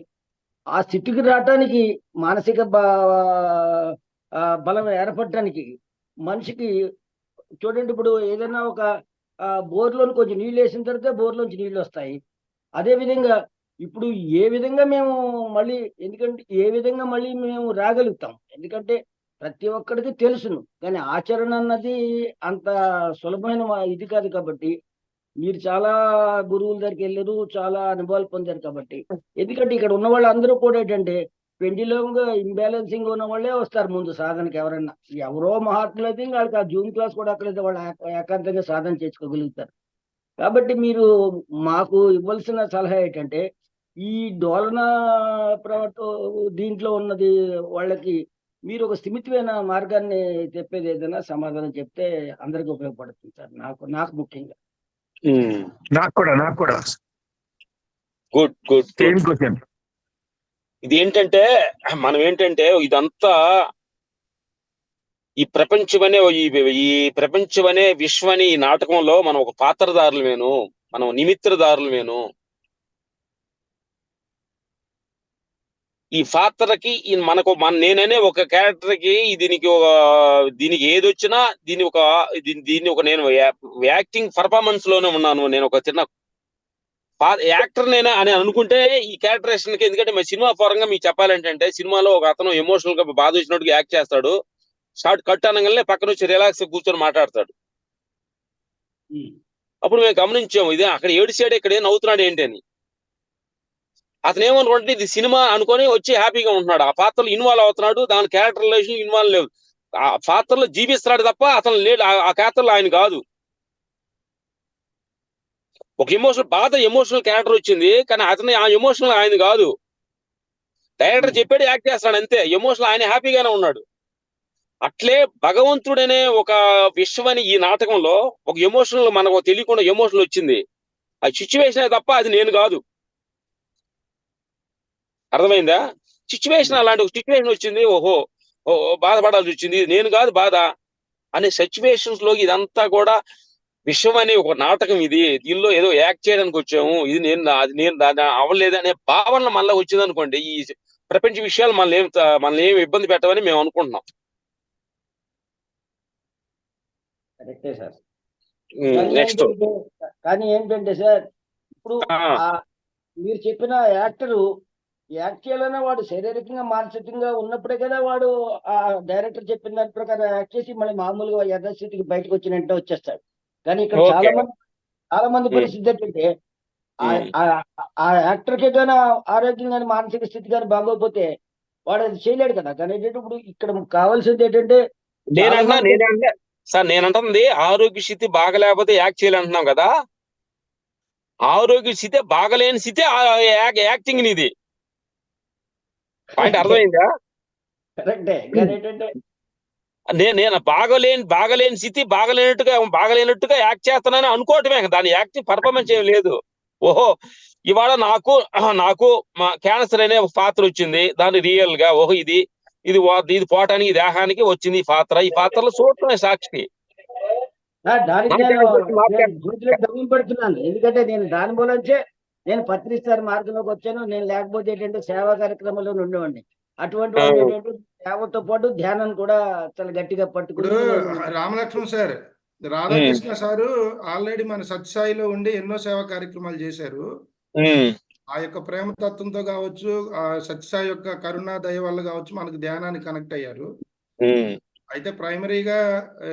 ఆ స్థితికి రావటానికి మానసిక బలం ఏర్పడటానికి మనిషికి చూడండి, ఇప్పుడు ఏదైనా ఒక బోర్లోని కొంచెం నీళ్ళు వేసిన తర్వాత బోర్లోంచి నీళ్ళు వస్తాయి. అదేవిధంగా ఇప్పుడు ఏ విధంగా మేము మళ్ళీ, ఎందుకంటే ఏ విధంగా మళ్ళీ మేము రాగలుగుతాం, ఎందుకంటే ప్రతి ఒక్కరికి తెలుసును, కానీ ఆచరణ అన్నది అంత సులభమైన ఇది కాదు. కాబట్టి మీరు చాలా గురువుల దగ్గరికి వెళ్ళారు, చాలా అనుభవాలు పొందారు. కాబట్టి ఎందుకంటే ఇక్కడ ఉన్న వాళ్ళు అందరూ కూడా ఏంటంటే పెండిలోగా ఇంబ్యాలెన్సింగ్ ఉన్న వాళ్ళే వస్తారు ముందు సాధనకి. ఎవరన్నా ఎవరో మహాత్ములు అయితే వాళ్ళకి ఆ జూమ్ క్లాస్ కూడా అక్కడైతే వాళ్ళు ఏకాంతంగా సాధన చేసుకోగలుగుతారు. కాబట్టి మీరు మాకు ఇవ్వాల్సిన సలహా ఏంటంటే ఈ డోలన దీంట్లో ఉన్నది వాళ్ళకి మీరు ఒక స్థిమితమైన మార్గాన్ని చెప్పేది ఏదైనా సమాధానం చెప్తే అందరికీ ఉపయోగపడుతుంది సార్, నాకు ముఖ్యంగా. నాకు కూడా గుడ్ గుడ్ సేమ్ క్వశ్చన్. ఇది ఏంటంటే మనం ఏంటంటే ఇదంతా ఈ ప్రపంచమనే ఈ ప్రపంచమనే విశ్వని ఈ నాటకంలో మనం ఒక పాత్రదారులమేను, మనం నిమిత్రదారులమేను. ఈ పాత్రకి నేననే ఒక క్యారెక్టర్ కి దీనికి ఏది వచ్చినా దీన్ని ఒక నేను యాక్టింగ్ పర్ఫార్మెన్స్ లోనే ఉన్నాను. నేను ఒక చిన్న యాక్టర్ నేనా అని అనుకుంటే ఈ క్యారెక్టరేషన్ కి, ఎందుకంటే మా సినిమా పరంగా మీకు చెప్పాలంటే సినిమాలో ఒక అతను ఎమోషనల్ గా బాధ వచ్చినట్టుగా యాక్ట్ చేస్తాడు. షార్ట్ కట్ అనగానే పక్కన వచ్చి రిలాక్స్ కూర్చొని మాట్లాడతాడు. అప్పుడు మేము గమనించాము, ఇదే అక్కడ ఏడిసాడు, ఇక్కడ ఏం నవ్వుతున్నాడు ఏంటి అని. అతను ఏమనుకుంటే ఇది సినిమా అనుకొని వచ్చి హ్యాపీగా ఉంటున్నాడు. ఆ పాత్రలో ఇన్వాల్వ్ అవుతున్నాడు, దాని క్యారెక్టర్ రిలేషన్ ఇన్వాల్వ్ లేదు. ఆ పాత్రలో జీవిస్తున్నాడు తప్ప అతను లేడు, ఆ క్యారెక్టర్లో ఆయన కాదు. ఒక ఎమోషనల్ క్యారెక్టర్ వచ్చింది, కానీ అతను ఆ ఎమోషనల్ ఆయన కాదు. డైరెక్టర్ చెప్పాడు, యాక్ట్ చేస్తాడు అంతే. ఎమోషనల్ ఆయన హ్యాపీగానే ఉన్నాడు. అట్లే భగవంతుడనే ఒక విశ్వని ఈ నాటకంలో ఒక ఎమోషనల్, మనకు తెలియకుండా ఎమోషనల్ వచ్చింది. ఆ సిచ్యువేషన్ తప్ప అది నేను కాదు. అర్థమైందా? సిచ్యువేషన్ అలాంటి ఒక సిచ్యువేషన్ వచ్చింది, ఓహో బాధపడాల్సి వచ్చింది, నేను కాదు బాధ అనే సిచ్యువేషన్స్ లో ఇదంతా కూడా విశ్వం అనే ఒక నాటకం. దీనిలో ఏదో యాక్ట్ చేయడానికి వచ్చాము, ఇది నేను దాన్ని అవ్వలేదనే భావన మళ్ళీ వచ్చింది అనుకోండి, ఈ ప్రపంచ విషయాలు మనల్ని ఏమి ఇబ్బంది పెట్టవని మేము అనుకుంటున్నాం. కరెక్టే సార్. నెక్స్ట్ కానీ ఏంటంటే సార్, ఇప్పుడు మీరు చెప్పిన యాక్టరు యాక్ట్ చేయాలన్నా వాడు శారీరకంగా మానసికంగా ఉన్నప్పుడే కదా వాడు ఆ డైరెక్టర్ చెప్పిన దాని ప్రకారం యాక్ట్ చేసి మళ్ళీ మామూలుగా యథాస్థితికి బయటకు వచ్చినట్టే వచ్చేస్తాడు. కానీ ఇక్కడ చాలా మంది పరిస్థితి ఏంటంటే ఆ యాక్టర్ కి కానీ ఆరోగ్యం కానీ మానసిక స్థితి కానీ బాగోకపోతే వాడు అది చేయలేడు కదా. కానీ ఏంటంటే ఇప్పుడు ఇక్కడ కావాల్సింది ఏంటంటే, నేనంటుంది ఆరోగ్య స్థితి బాగలేకపోతే యాక్ట్ చేయాలంటున్నాం కదా. ఆరోగ్య స్థితి బాగలేని స్థితి యాక్టింగ్ నీది. పాయింట్ అర్థమైందా? నేను బాగలేని స్థితి బాగలేనట్టుగా యాక్ట్ చేస్తానని అనుకోవటమే, దాని యాక్టింగ్ పర్ఫార్మెన్స్ ఏం లేదు. ఓహో ఇవాళ నాకు క్యాన్సర్ అనే ఒక పాత్ర వచ్చింది, దాని రియల్ గా ఓహో ఇది పోవటానికి దేహానికి వచ్చింది ఈ పాత్రలో చూడటమే సాక్షి. పెడుతున్నాను ఎందుకంటే నేను దాని మూలంచే నేను పత్రిస్తారు మార్గంలోకి వచ్చాను. నేను లేకపోతే ఏంటంటే సేవా కార్యక్రమంలో ఉండేవాడిని. అటువంటి వాళ్ళు ఏంటంటే సేవతో పాటు ధ్యానం కూడా చాలా గట్టిగా పట్టుకుని. Ramalakshman sir, Radhakrishna sir already మన సత్సాయిలో ఉండి ఎన్నో సేవా కార్యక్రమాలు చేశారు. ఆ యొక్క ప్రేమతత్వంతో కావచ్చు, ఆ సత్యసాయి యొక్క కరుణా దయ వల్ల కావచ్చు మనకు ధ్యానానికి కనెక్ట్ అయ్యారు. అయితే ప్రైమరీగా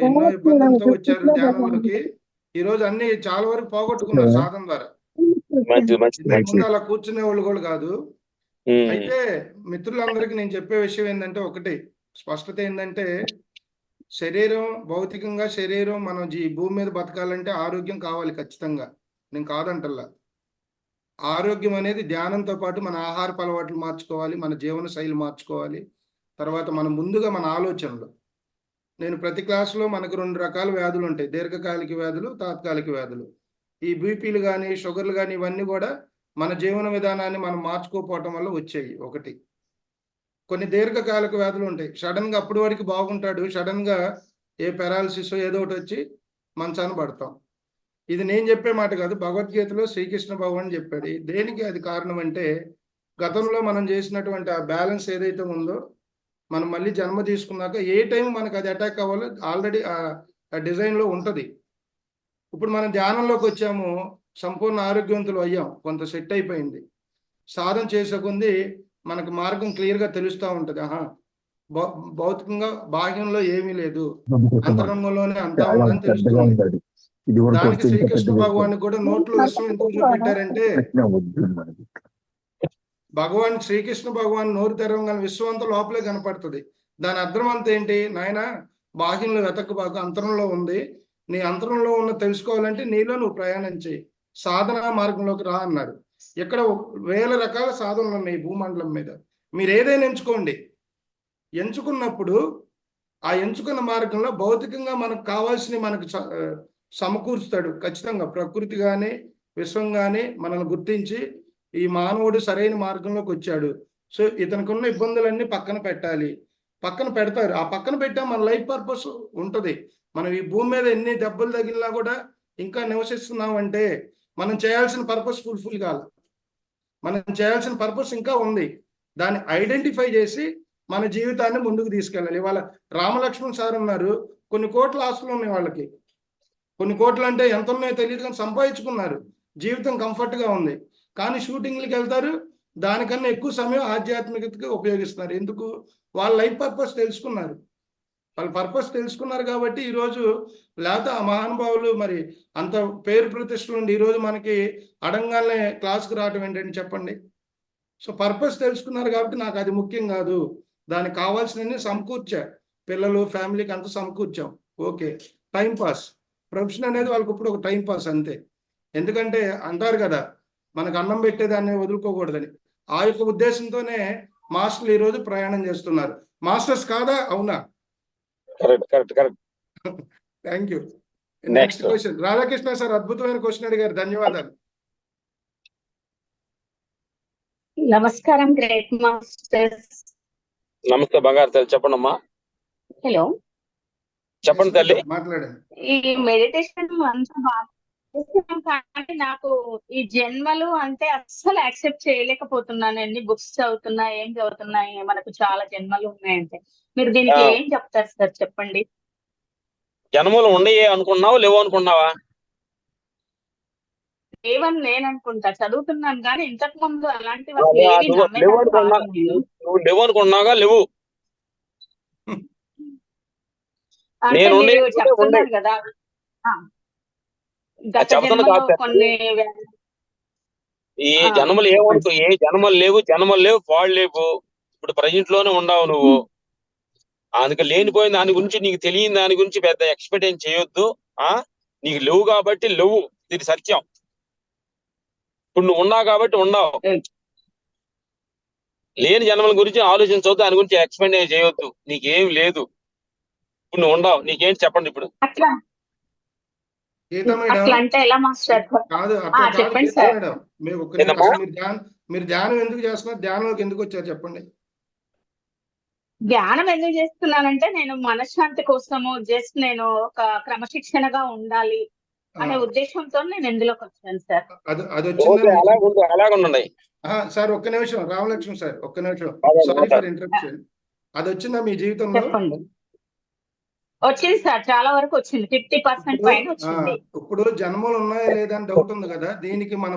ఎన్నో ఇబ్బందులతో వచ్చారు ధ్యానంలోకి. ఈ రోజు అన్ని చాలా వరకు పోగొట్టుకున్నారు సాధన ద్వారా. ముందు అలా కూర్చునే వాళ్ళు కూడా కాదు. అయితే మిత్రులందరికీ నేను చెప్పే విషయం ఏంటంటే, ఒకటి స్పష్టత ఏంటంటే, భౌతికంగా శరీరం మనం ఈ భూమి మీద బతకాలంటే ఆరోగ్యం కావాలి ఖచ్చితంగా, నేను కాదంటల్లా. ఆరోగ్యం అనేది ధ్యానంతో పాటు మన ఆహారపు అలవాట్లు మార్చుకోవాలి, మన జీవన శైలి మార్చుకోవాలి. తర్వాత మనం ముందుగా మన ఆలోచనలు, నేను ప్రతి క్లాసులో మనకు 2 రకాల వ్యాధులు ఉంటాయి, దీర్ఘకాలిక వ్యాధులు, తాత్కాలిక వ్యాధులు. ఈ బీపీలు కానీ షుగర్లు కానీ ఇవన్నీ కూడా మన జీవన విధానాన్ని మనం మార్చుకోకపోవటం వల్ల వచ్చాయి. ఒకటి, కొన్ని దీర్ఘకాలిక వ్యాధులు ఉంటాయి, సడన్ గా అప్పటి వరకు బాగుంటాడు, సడన్ గా ఏ పెరాలసిస్ ఏదో ఒకటి వచ్చి మంచాన పడతాం. ఇది నేను చెప్పే మాట కాదు, భగవద్గీతలో శ్రీకృష్ణ భగవాన్ చెప్పాడు. దేనికి అది కారణం అంటే, గతంలో మనం చేసినటువంటి ఆ బ్యాలెన్స్ ఏదైతే ఉందో, మనం మళ్ళీ జన్మ తీసుకున్నాక ఏ టైం మనకు అది అటాక్ అవ్వాలో ఆల్రెడీ ఆ డిజైన్ లో ఉంటది. ఇప్పుడు మనం ధ్యానంలోకి వచ్చాము, సంపూర్ణ ఆరోగ్యవంతులు అయ్యాం, కొంత సెట్ అయిపోయింది. సాధన చేసే కొంది మనకు మార్గం క్లియర్ గా తెలుస్తూ ఉంటది. భౌతికంగా బాహ్యంలో ఏమీ లేదు, అంతరంగంలోనే అంతా ఉందని తెలుస్తుంది. దానికి శ్రీకృష్ణ భగవాన్ కూడా నోట్లో విషయం ఎందుకు చూపెట్టారంటే, శ్రీకృష్ణ భగవాన్ నోరు తెరవగానే విశ్వం అంతా లోపలే కనపడుతుంది. దాని అర్థం అంతా ఏంటి, నాయన బాహ్యంలో వెతకబాకు, అంతరంలో ఉంది. నీ అంతరంలో ఉన్న తెలుసుకోవాలంటే నీలో నువ్వు ప్రయాణం చేయి, సాధన మార్గంలోకి రా అన్నారు. ఇక్కడ 1000 రకాల సాధనలు ఉన్నాయి భూమండలం మీద. మీరు ఏదైనా ఎంచుకోండి. ఎంచుకున్నప్పుడు ఆ ఎంచుకున్న మార్గంలో భౌతికంగా మనకు కావాల్సిన మనకు సమకూరుస్తాడు ఖచ్చితంగా. ప్రకృతి కానీ విశ్వం కానీ మనల్ని గుర్తించి ఈ మానవుడు సరైన మార్గంలోకి వచ్చాడు, సో ఇతనికి ఉన్న ఇబ్బందులన్నీ పక్కన పెట్టాలి, పక్కన పెడతారు. ఆ పక్కన పెట్టా మన లైఫ్ పర్పస్ ఉంటుంది. మనం ఈ భూమి మీద ఎన్ని దెబ్బలు తగిలినా కూడా ఇంకా నివసిస్తున్నాం అంటే మనం చేయాల్సిన పర్పస్ ఫుల్ఫిల్ కాదు. మనం చేయాల్సిన పర్పస్ ఇంకా ఉంది. దాన్ని ఐడెంటిఫై చేసి మన జీవితాన్ని ముందుకు తీసుకెళ్ళాలి. ఇవాళ రామలక్ష్మణ్ సార్ ఉన్నారు, కొన్ని కోట్ల ఆస్తులు ఉన్నాయి వాళ్ళకి. కొన్ని కోట్లు అంటే ఎంత ఉన్నాయో తెలియదు కానీ సంపాదించుకున్నారు, జీవితం కంఫర్ట్గా ఉంది. కానీ షూటింగ్లకి వెళ్తారు, దానికన్నా ఎక్కువ సమయం ఆధ్యాత్మికతకి ఉపయోగిస్తున్నారు. ఎందుకు? వాళ్ళ లైఫ్ పర్పస్ తెలుసుకున్నారు. వాళ్ళ పర్పస్ తెలుసుకున్నారు కాబట్టి ఈరోజు, లేకపోతే ఆ మహానుభావులు మరి అంత పేరు ప్రతిష్టలు ఉండి ఈరోజు మనకి అడంగానే క్లాస్కి రావడం ఏంటంటే చెప్పండి. సో పర్పస్ తెలుసుకున్నారు కాబట్టి నాకు అది ముఖ్యం కాదు, దానికి కావాల్సినవి సమకూర్చా, పిల్లలు ఫ్యామిలీకి అంతా సమకూర్చాం, ఓకే. టైం పాస్, ప్రొఫెషన్ అనేది వాళ్ళకి ఇప్పుడు ఒక టైం పాస్ అంతే. ఎందుకంటే అంటారు కదా, మనకు అన్నం పెట్టేదాన్ని వదులుకోకూడదని. ఆ యొక్క ఉద్దేశంతోనే మాస్టర్లు ఈరోజు ప్రయాణం చేస్తున్నారు. మాస్టర్స్ కాదా? అవునా? Thank you. Next question Radhakrishna sir, అద్భుతమైన క్వశ్చన్ అడిగారు, ధన్యవాదాలు. నమస్కారం గ్రేట్ మాస్టర్స్. నమస్తే బంగారు తల్లి, చెప్పండి అమ్మా. హలో, చెప్పండి తల్లి. మాట్లాడండి. ఈ మెడిటేషన్ అంతా బాగా చేస్తున్నాం కానీ నాకు ఈ జన్మలు అంటే అస్సలు యాక్సెప్ట్ చేయలేకపోతున్నానండి. బుక్స్ చదువుతున్నా, ఏం చదువుతున్నాయి, మనకు చాలా జన్మలు ఉన్నాయంటే మీరు దీనికి ఏం చెప్తారు సార్? చెప్పండి. జన్మలు ఉండయే అనుకున్నావు, లేవు అనుకున్నావా? లేవని నేను అనుకుంటా, చదువుతున్నాను కానీ ఇంతకు ముందు అలాంటివి లేవు అనుకున్నావుగా, లేవు. అంటే మీరు చెప్తున్నారు కదా గత జన్మలో కొన్ని ఈ జన్మలు ఏమనుకో, ఏ జన్మలు లేవు, పాడు లేవు. ఇప్పుడు ప్రజెంట్ లోనే ఉండవు నువ్వు. అందుకే లేనిపోయిన దాని గురించి, నీకు తెలియని దాని గురించి పెద్ద ఎక్స్పెక్ట్ ఏం చేయొద్దు. నీకు లేవు కాబట్టి లేవు, ఇది సత్యం. ఇప్పుడు నువ్వు ఉన్నావు కాబట్టి ఉన్నావు. లేని జన్మల గురించి ఆలోచించవద్దు, దాని గురించి ఎక్స్పెక్ట్ ఏం చేయొద్దు. నీకేం లేదు, ఇప్పుడు నువ్వు ఉండవు. నీకేంటి చెప్పండి ఇప్పుడు? మీరు ధ్యానం ఎందుకు చేస్తున్నారు? ధ్యానంలోకి ఎందుకు వచ్చారు చెప్పండి? ధ్యానం ఎందుకు చేస్తున్నానంటే నేను మనశ్శాంతి కోసము, జస్ట్ నేను ఒక క్రమశిక్షణగా ఉండాలి అనే ఉద్దేశంతో నేను ఎందులోకి వచ్చాను సార్. అది వచ్చింది. అలాగుండండి సార్, ఒక్క నిమిషం. రామలక్ష్మణ్ సార్, ఒక్క నిమిషం. Sorry for interruption. అది వచ్చిందా మీ జీవితంలో? చెప్పండి. వచ్చింది సార్, చాలా వరకు వచ్చింది. 50% పైన వచ్చింది. ఇప్పుడు జన్మలు ఉన్నాయా లేదా అని డౌట్ ఉంది కదా. దీనికి మన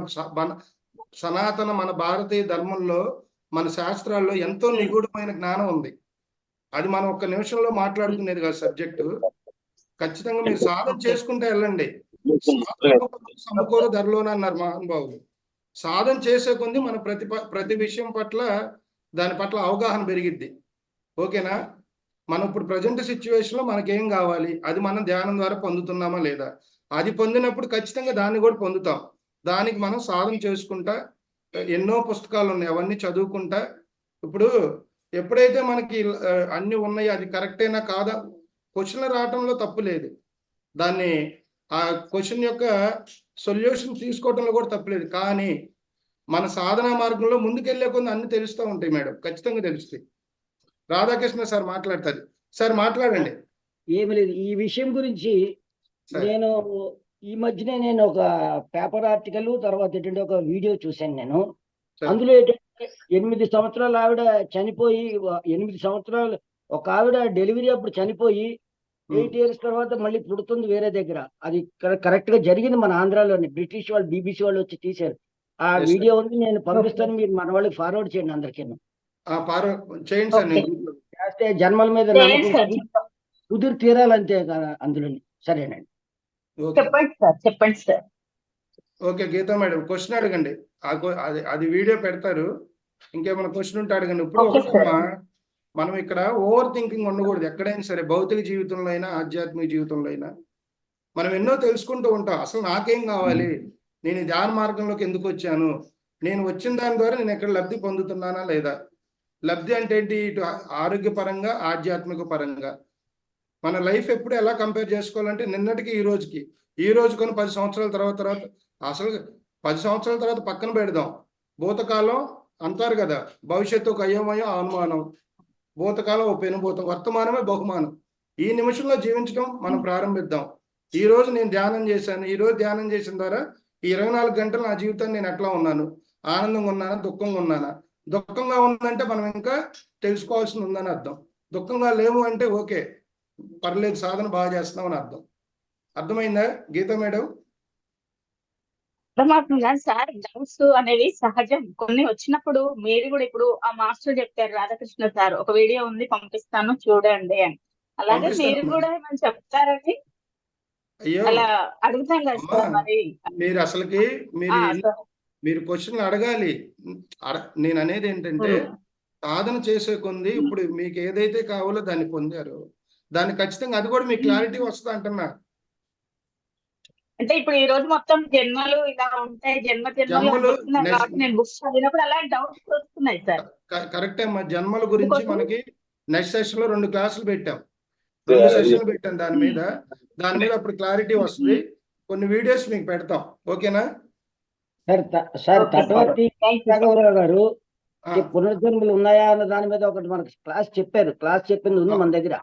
సనాతన, మన భారతీయ ధర్మంలో, మన శాస్త్రాల్లో ఎంతో నిగూఢమైన జ్ఞానం ఉంది. అది మనం ఒక్క నిమిషంలో మాట్లాడుకునేది కాదు సబ్జెక్టు. ఖచ్చితంగా మీరు సాధన చేసుకుంటే వెళ్ళండి. సమకూర ధరలోనే అన్నారు మహానుభావులు. సాధన చేసే కొంది మన ప్రతి విషయం పట్ల, దాని పట్ల అవగాహన పెరిగిద్ది. ఓకేనా? మనం ఇప్పుడు ప్రజెంట్ సిచ్యువేషన్ లో మనకేం కావాలి, అది మనం ధ్యానం ద్వారా పొందుతున్నామా లేదా? అది పొందినప్పుడు ఖచ్చితంగా దాన్ని కూడా పొందుతాం. దానికి మనం సాధన చేసుకుంటా, ఎన్నో పుస్తకాలు ఉన్నాయి, అవన్నీ చదువుకుంటా. ఇప్పుడు ఎప్పుడైతే మనకి అన్ని ఉన్నాయి, అది కరెక్టేనా కాదా క్వశ్చన్ రావటంలో తప్పు లేదు. దాన్ని ఆ క్వశ్చన్ యొక్క సొల్యూషన్ తీసుకోవడంలో కూడా తప్పులేదు. కానీ మన సాధనా మార్గంలో ముందుకెళ్లే కొన్ని అన్ని తెలుస్తూ ఉంటాయి మేడం, ఖచ్చితంగా తెలుస్తాయి. రాధాకృష్ణ సార్ మాట్లాడతారు. సార్ మాట్లాడండి. ఏమి లేదు, ఈ విషయం గురించి నేను ఈ మధ్యనే నేను ఒక పేపర్ ఆర్టికల్, తర్వాత ఏంటంటే ఒక వీడియో చూశాను నేను. అందులో ఏంటంటే 8 సంవత్సరాల ఆవిడ చనిపోయి, 8 సంవత్సరాలు ఒక ఆవిడ డెలివరీ అప్పుడు చనిపోయి 8 ఇయర్స్ తర్వాత మళ్ళీ పుడుతుంది వేరే దగ్గర. అది కరెక్ట్ గా జరిగింది మన ఆంధ్రాలోని. బ్రిటిష్ వాళ్ళు, BBC వాళ్ళు వచ్చి తీశారు. ఆ వీడియో ఉంది, నేను పంపిస్తాను, మీరు మన వాళ్ళకి ఫార్వర్డ్ చేయండి అందరికీ. చేస్తే జన్మల మీద కుదిరి తీరాలంతే కదా అందులోని. సరేనండి, చెప్పండి సార్, చెప్పండి sir. Okay Geeta madam, question అడగండి. అది వీడియో పెడతారు, ఇంకేమైనా క్వశ్చన్ ఉంటే అడగండి. ఇప్పుడు మనం ఇక్కడ ఓవర్ థింకింగ్ ఉండకూడదు. ఎక్కడైనా సరే, భౌతిక జీవితంలో అయినా, ఆధ్యాత్మిక జీవితంలో అయినా మనం ఎన్నో తెలుసుకుంటూ ఉంటాం. అసలు నాకేం కావాలి, నేను ధ్యాన మార్గంలోకి ఎందుకు వచ్చాను, నేను వచ్చిన దాని ద్వారా నేను ఎక్కడ లబ్ధి పొందుతున్నానా లేదా? లబ్ధి అంటే ఏంటి? ఇటు ఆరోగ్యపరంగా, ఆధ్యాత్మిక పరంగా. మన లైఫ్ ఎప్పుడు ఎలా కంపేర్ చేసుకోవాలంటే నిన్నటికి ఈ రోజుకి, ఈ రోజు కొని 10 సంవత్సరాల తర్వాత అసలు 10 సంవత్సరాల తర్వాత పక్కన పెడదాం. భూతకాలం అంటారు కదా, భవిష్యత్తు ఒక అయోమయం అనుమానం, భూతకాలం ఓ పెనుభూతం, వర్తమానమే బహుమానం. ఈ నిమిషంలో జీవించడం మనం ప్రారంభిద్దాం. ఈ రోజు నేను ధ్యానం చేశాను, ఈ రోజు ధ్యానం చేసిన ద్వారా ఈ 24 గంటలు నా జీవితాన్ని నేను ఎట్లా ఉన్నాను, ఆనందంగా ఉన్నానా, దుఃఖంగా ఉన్నానా. దుఃఖంగా ఉందంటే మనం ఇంకా తెలుసుకోవాల్సింది ఉందని అర్థం. దుఃఖంగా లేవు అంటే ఓకే, పర్లేదు, సాధన బాగా చేస్తున్నాం అని అర్థం. అర్థమైందా గీత మేడం? అర్థమవుతుందా సార్? డౌట్స్ అనేవి సహజం. కొన్ని వచ్చినప్పుడు మీరు కూడా ఇప్పుడు ఆ మాస్టర్ చెప్పారు రాధాకృష్ణ సార్, ఒక వీడియో ఉంది పంపిస్తాను చూడండి అని. అలాగే మీరు కూడా ఏమైనా చెప్తారని అయ్యో అలా అడుగుతాం కదా సార్. మరి మీరు అసలుకి మీరు క్వశ్చన్లు అడగాలి. నేను అనేది ఏంటంటే సాధన చేసే కొంది ఇప్పుడు మీకు ఏదైతే కావాలో దాన్ని పొందారు, దాన్ని ఖచ్చితంగా అది కూడా మీకు క్లారిటీ వస్తుంది అంటున్నా. అంటే ఇప్పుడు ఈ రోజు మొత్తం జన్మలు ఇలా ఉంటాయి, జన్మలు నేను బుక్స్ చదివినప్పుడు అలా డౌట్స్ వస్తున్నాయి సార్. కరెక్టే అమ్మా. జన్మల గురించి మనకి నెక్స్ట్ సెషన్ లో 2 క్లాసులు పెట్టాం, 2 సెషన్లు పెట్టాం దాని మీద అప్పుడు క్లారిటీ వస్తుంది. కొన్ని వీడియోస్ మీకు పెడతాం, ఓకేనా? సార్ తటవర్తి రాఘవరావు గారు పునర్జన్మలు ఉన్నాయా అన్న దాని మీద ఒకటి మనకి క్లాస్ చెప్పారు. క్లాస్ చెప్పింది ఉంది మన దగ్గర.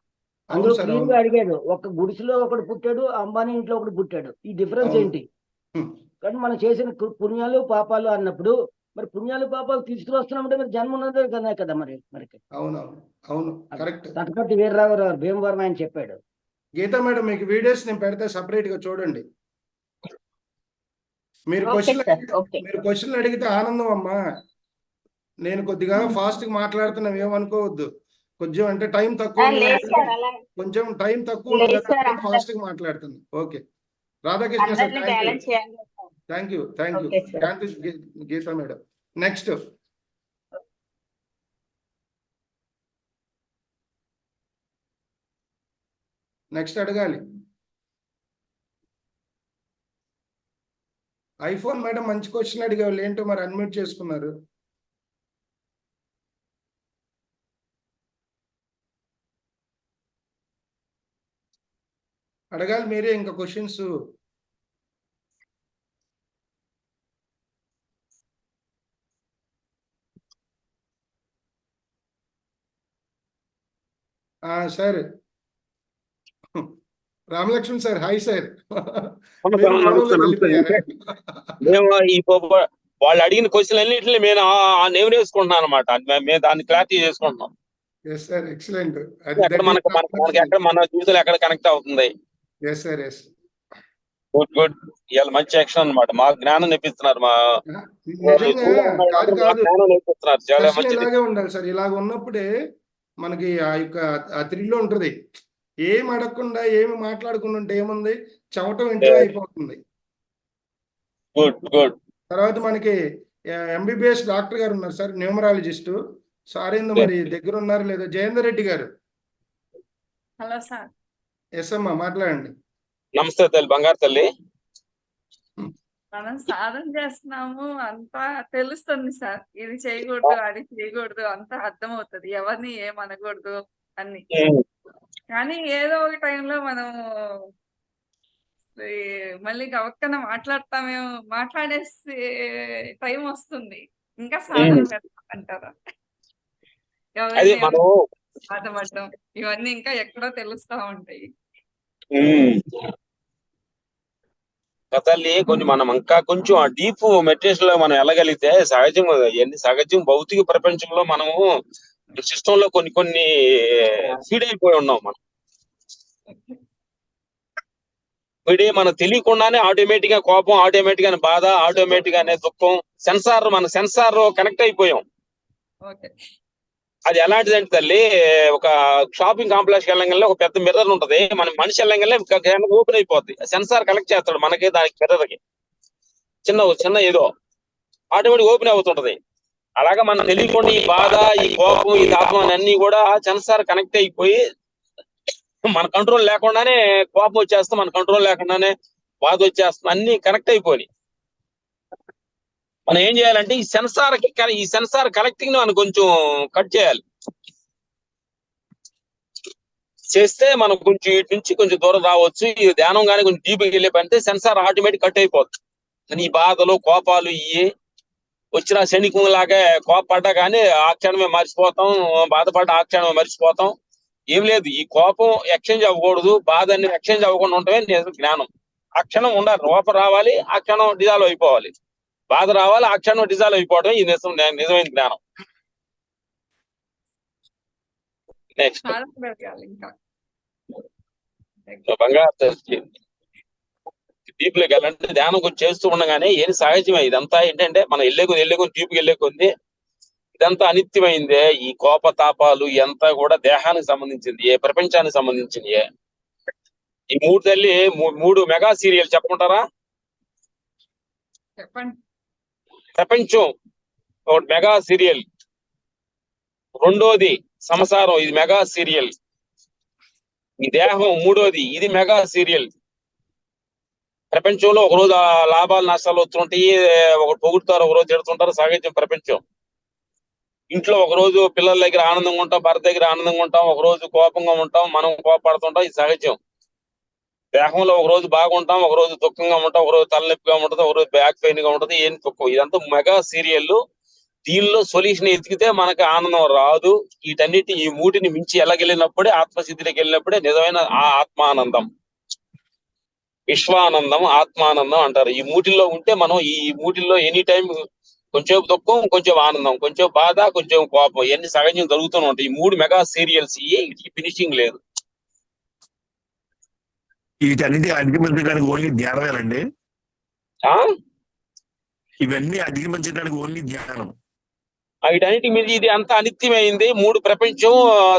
అందులో క్లియర్ గా అడిగాడు, ఒక గుడిసెలో ఒకడు పుట్టాడు, అంబానీ ఇంట్లో ఒకటి పుట్టాడు, ఈ డిఫరెన్స్ ఏంటి? కానీ మనం చేసిన పుణ్యాలు పాపాలు అన్నప్పుడు మరి పుణ్యాలు పాపాలు తీసుకువస్తున్నామంటే మరి జన్మ ఉన్నదే కదా మరి. అవును కరెక్ట్. తటవర్తి వీరరాఘవరావు గారు భీమవరం ఆయన చెప్పాడు. గీతా మేడం మీకు వీడియోస్ నేను పెడితే సపరేట్ గా చూడండి. మీరు క్వశ్చన్లు అడిగితే ఆనందం అమ్మా. నేను కొద్దిగా ఫాస్ట్ గా మాట్లాడుతున్నాం, ఏమనుకోవద్దు. కొంచెం అంటే టైం తక్కువ, కొంచెం టైం తక్కువ ఫాస్ట్ గా మాట్లాడుతుంది. Okay Radhakrishna sir, thank you Geeta madam. Next అడగాలి. ఐఫోన్ మేడం మంచి క్వశ్చన్ అడిగేవాళ్ళు ఏంటో మరి అన్మ్యూట్ చేసుకున్నారు. అడగాలి మీరే ఇంకా questions. Sir Ramalakshman sir, hi sir. వాళ్ళు అడిగిన క్వశ్చన్ అన్నింటినీ నేను వేసుకుంటున్నాను అనమాట. మేము దాన్ని క్లారిటీ చేసుకుంటున్నాం. ఎక్సలెంట్. ఎక్కడ మన జీవితంలో ఎక్కడ కనెక్ట్ అవుతుంది. గుడ్. ఇవాళ మంచి యాక్షన్ అనమాట. మా జ్ఞానం నేర్పిస్తున్నారు, మా జ్ఞానం నేర్పిస్తున్నారు. చాలా మంచిది. ఇలాగే ఉండాలి సార్. ఇలాగ ఉన్నప్పుడే మనకి ఆ యొక్క థ్రిల్ ఉంటది. ఏం అడగకుండా ఏమి మాట్లాడకుండా ఉంటే ఏముంది, చవటం ఇంట్లో అయిపోతుంది. గుడ్. తర్వాత మనకి ఎంబీబీఎస్ డాక్టర్ గారు ఉన్నారు సార్, న్యూమరాలజిస్ట్. సార్ ఏందో మరి దగ్గర ఉన్నారు లేదా? జయేందర్ రెడ్డి గారు. Hello sir. ఎస్ అమ్మా, మాట్లాడండి. నమస్తే తల్లి, బంగారు తల్లి. మనం సాధన చేస్తున్నాము, అంతా తెలుస్తుంది సార్. ఇది చేయకూడదు, అది చేయకూడదు, అంతా అర్థమవుతుంది. ఎవరిని ఏమనకూడదు అన్ని. కానీ ఏదో ఒక టైంలో మనం మళ్ళీ గవక్కన మాట్లాడేసే టైం వస్తుంది. ఇంకా సాధన అంటారా, బాధపడడం, ఇవన్నీ ఇంకా ఎక్కడో తెలుస్తా ఉంటాయి. తల్లి కొన్ని మనం ఇంకా కొంచెం ఆ డీప్ మెడిటేషన్ లో మనం వెళ్ళగలిగితే సహజం భౌతిక ప్రపంచంలో మనము సిస్టమ్ లో కొన్ని ఫీడ్ అయిపోయి ఉన్నాం. మనం మనకు తెలియకుండానే ఆటోమేటిక్ గా కోపం, ఆటోమేటిక్ గా బాధ, ఆటోమేటిక్ గానే దుఃఖం, మన సెన్సార్ కనెక్ట్ అయిపోయాం. అది ఎలాంటిదంటే తల్లి, ఒక షాపింగ్ కాంప్లెక్స్ వెళ్ళగానే ఒక పెద్ద మిర్రర్ ఉంటది. మన మనిషి వెళ్ళగానే ఓపెన్ అయిపోద్ది. సెన్సార్ కలెక్ట్ చేస్తాడు మనకి, దానికి మిర్రర్ కి చిన్న ఏదో ఆటోమేటిక్ ఓపెన్ అవుతుంటది. అలాగా మనం తెలియకుండా ఈ బాధ, ఈ కోపం, ఈ తాపం అన్ని కూడా సెన్సార్ కనెక్ట్ అయిపోయి మన కంట్రోల్ లేకుండానే కోపం వచ్చేస్తాం, మన కంట్రోల్ లేకుండానే బాధ వచ్చేస్తాం, అన్ని కనెక్ట్ అయిపోయి. మనం ఏం చేయాలంటే ఈ సెన్సార్ కనెక్టింగ్ ను మనం కొంచెం కట్ చేయాలి. చేస్తే మనం కొంచెం ఇటు నుంచి కొంచెం దూరం రావచ్చు. ఈ ధ్యానం కానీ కొంచెం డీప్కి వెళ్ళే పడితే సెన్సార్ ఆటోమేటిక్ కట్ అయిపోతుంది. కానీ ఈ బాధలు కోపాలు ఇవి వచ్చిన శనికం లాగా కోపపడ్డా కానీ ఆ క్షణమే మర్చిపోతాం, బాధపడ్డా ఆ క్షణమే మర్చిపోతాం. ఏం లేదు, ఈ కోపం ఎక్స్చేంజ్ అవ్వకూడదు, బాధ అన్ని ఎక్స్చేంజ్ అవ్వకుండా ఉండటమే నిజం జ్ఞానం. ఆ క్షణం ఉండాలి, కోపం రావాలి, ఆ క్షణం డిజాల్వ్ అయిపోవాలి, బాధ రావాలి, ఆ క్షణం డిజాల్వ్ అయిపోవడం ఈ నిజమైన జ్ఞానం. నెక్స్ట్ బంగారు డీప్ లోకి వెళ్ళాలంటే ధ్యానం కొంచెం చేస్తూ ఉండగానే ఏది సహజమే. ఇదంతా ఏంటంటే మనం వెళ్ళే డీప్కి వెళ్ళే కొద్ది ఇదంతా అనిత్యమైందే. ఈ కోప తాపాలు ఇదంతా కూడా దేహానికి సంబంధించింది, ప్రపంచానికి సంబంధించింది. ఈ మూడు మెగా సీరియల్ చెప్పమంటారా? చెప్పండి. ప్రపంచం ఒకటి మెగా సీరియల్, రెండోది సంసారం, ఇది మెగా సీరియల్. ఈ దేహం మూడోది, ఇది మెగా సీరియల్. ప్రపంచంలో ఒకరోజు లాభాలు నష్టాలు వస్తుంటాయి, ఒకరు పొగుడుతారు, ఒకరోజు తిడుతుంటారు, సహజం ప్రపంచం. ఇంట్లో ఒకరోజు పిల్లల దగ్గర ఆనందంగా ఉంటాం, భర్త దగ్గర ఆనందంగా ఉంటాం, ఒకరోజు కోపంగా ఉంటాం, మనం కోపడుతుంటాం, ఇది సహజం. దేహంలో ఒకరోజు బాగుంటాం, ఒకరోజు దుఃఖంగా ఉంటాం, ఒకరోజు తలనొప్పిగా ఉంటుంది, ఒకరోజు బ్యాక్ పెయిన్ గా ఉంటుంది, ఏం దుఃఖం. ఇదంతా మెగా సీరియల్. దీనిలో సొల్యూషన్ ఎతికితే మనకు ఆనందం రాదు. వీటన్నిటి ఈ మూటిని మించి ఎలాగెళ్ళినప్పుడే ఆత్మస్థితిలోకి వెళ్ళినప్పుడే నిజమైన ఆ ఆత్మానందం, విశ్వానందం, ఆత్మానందం అంటారు. ఈ మూటిల్లో ఉంటే మనం ఈ మూటిల్లో ఎనీ టైం కొంచెం దుఃఖం, కొంచెం ఆనందం, కొంచెం బాధ, కొంచెం కోపం, ఇవన్నీ సహజం జరుగుతూనే ఉంటాయి. ఈ మూడు మెగా సీరియల్స్ ఫినిషింగ్ లేదు. వీటన్నిటి అధిగమించడానికి ఓన్లీ ధ్యానమేనండి. ఇవన్నీ అధిగమించడానికి ఓన్లీ ధ్యానం. వీటన్నిటి మీద ఇది అంతా అనిత్యమైంది. మూడు ప్రపంచం,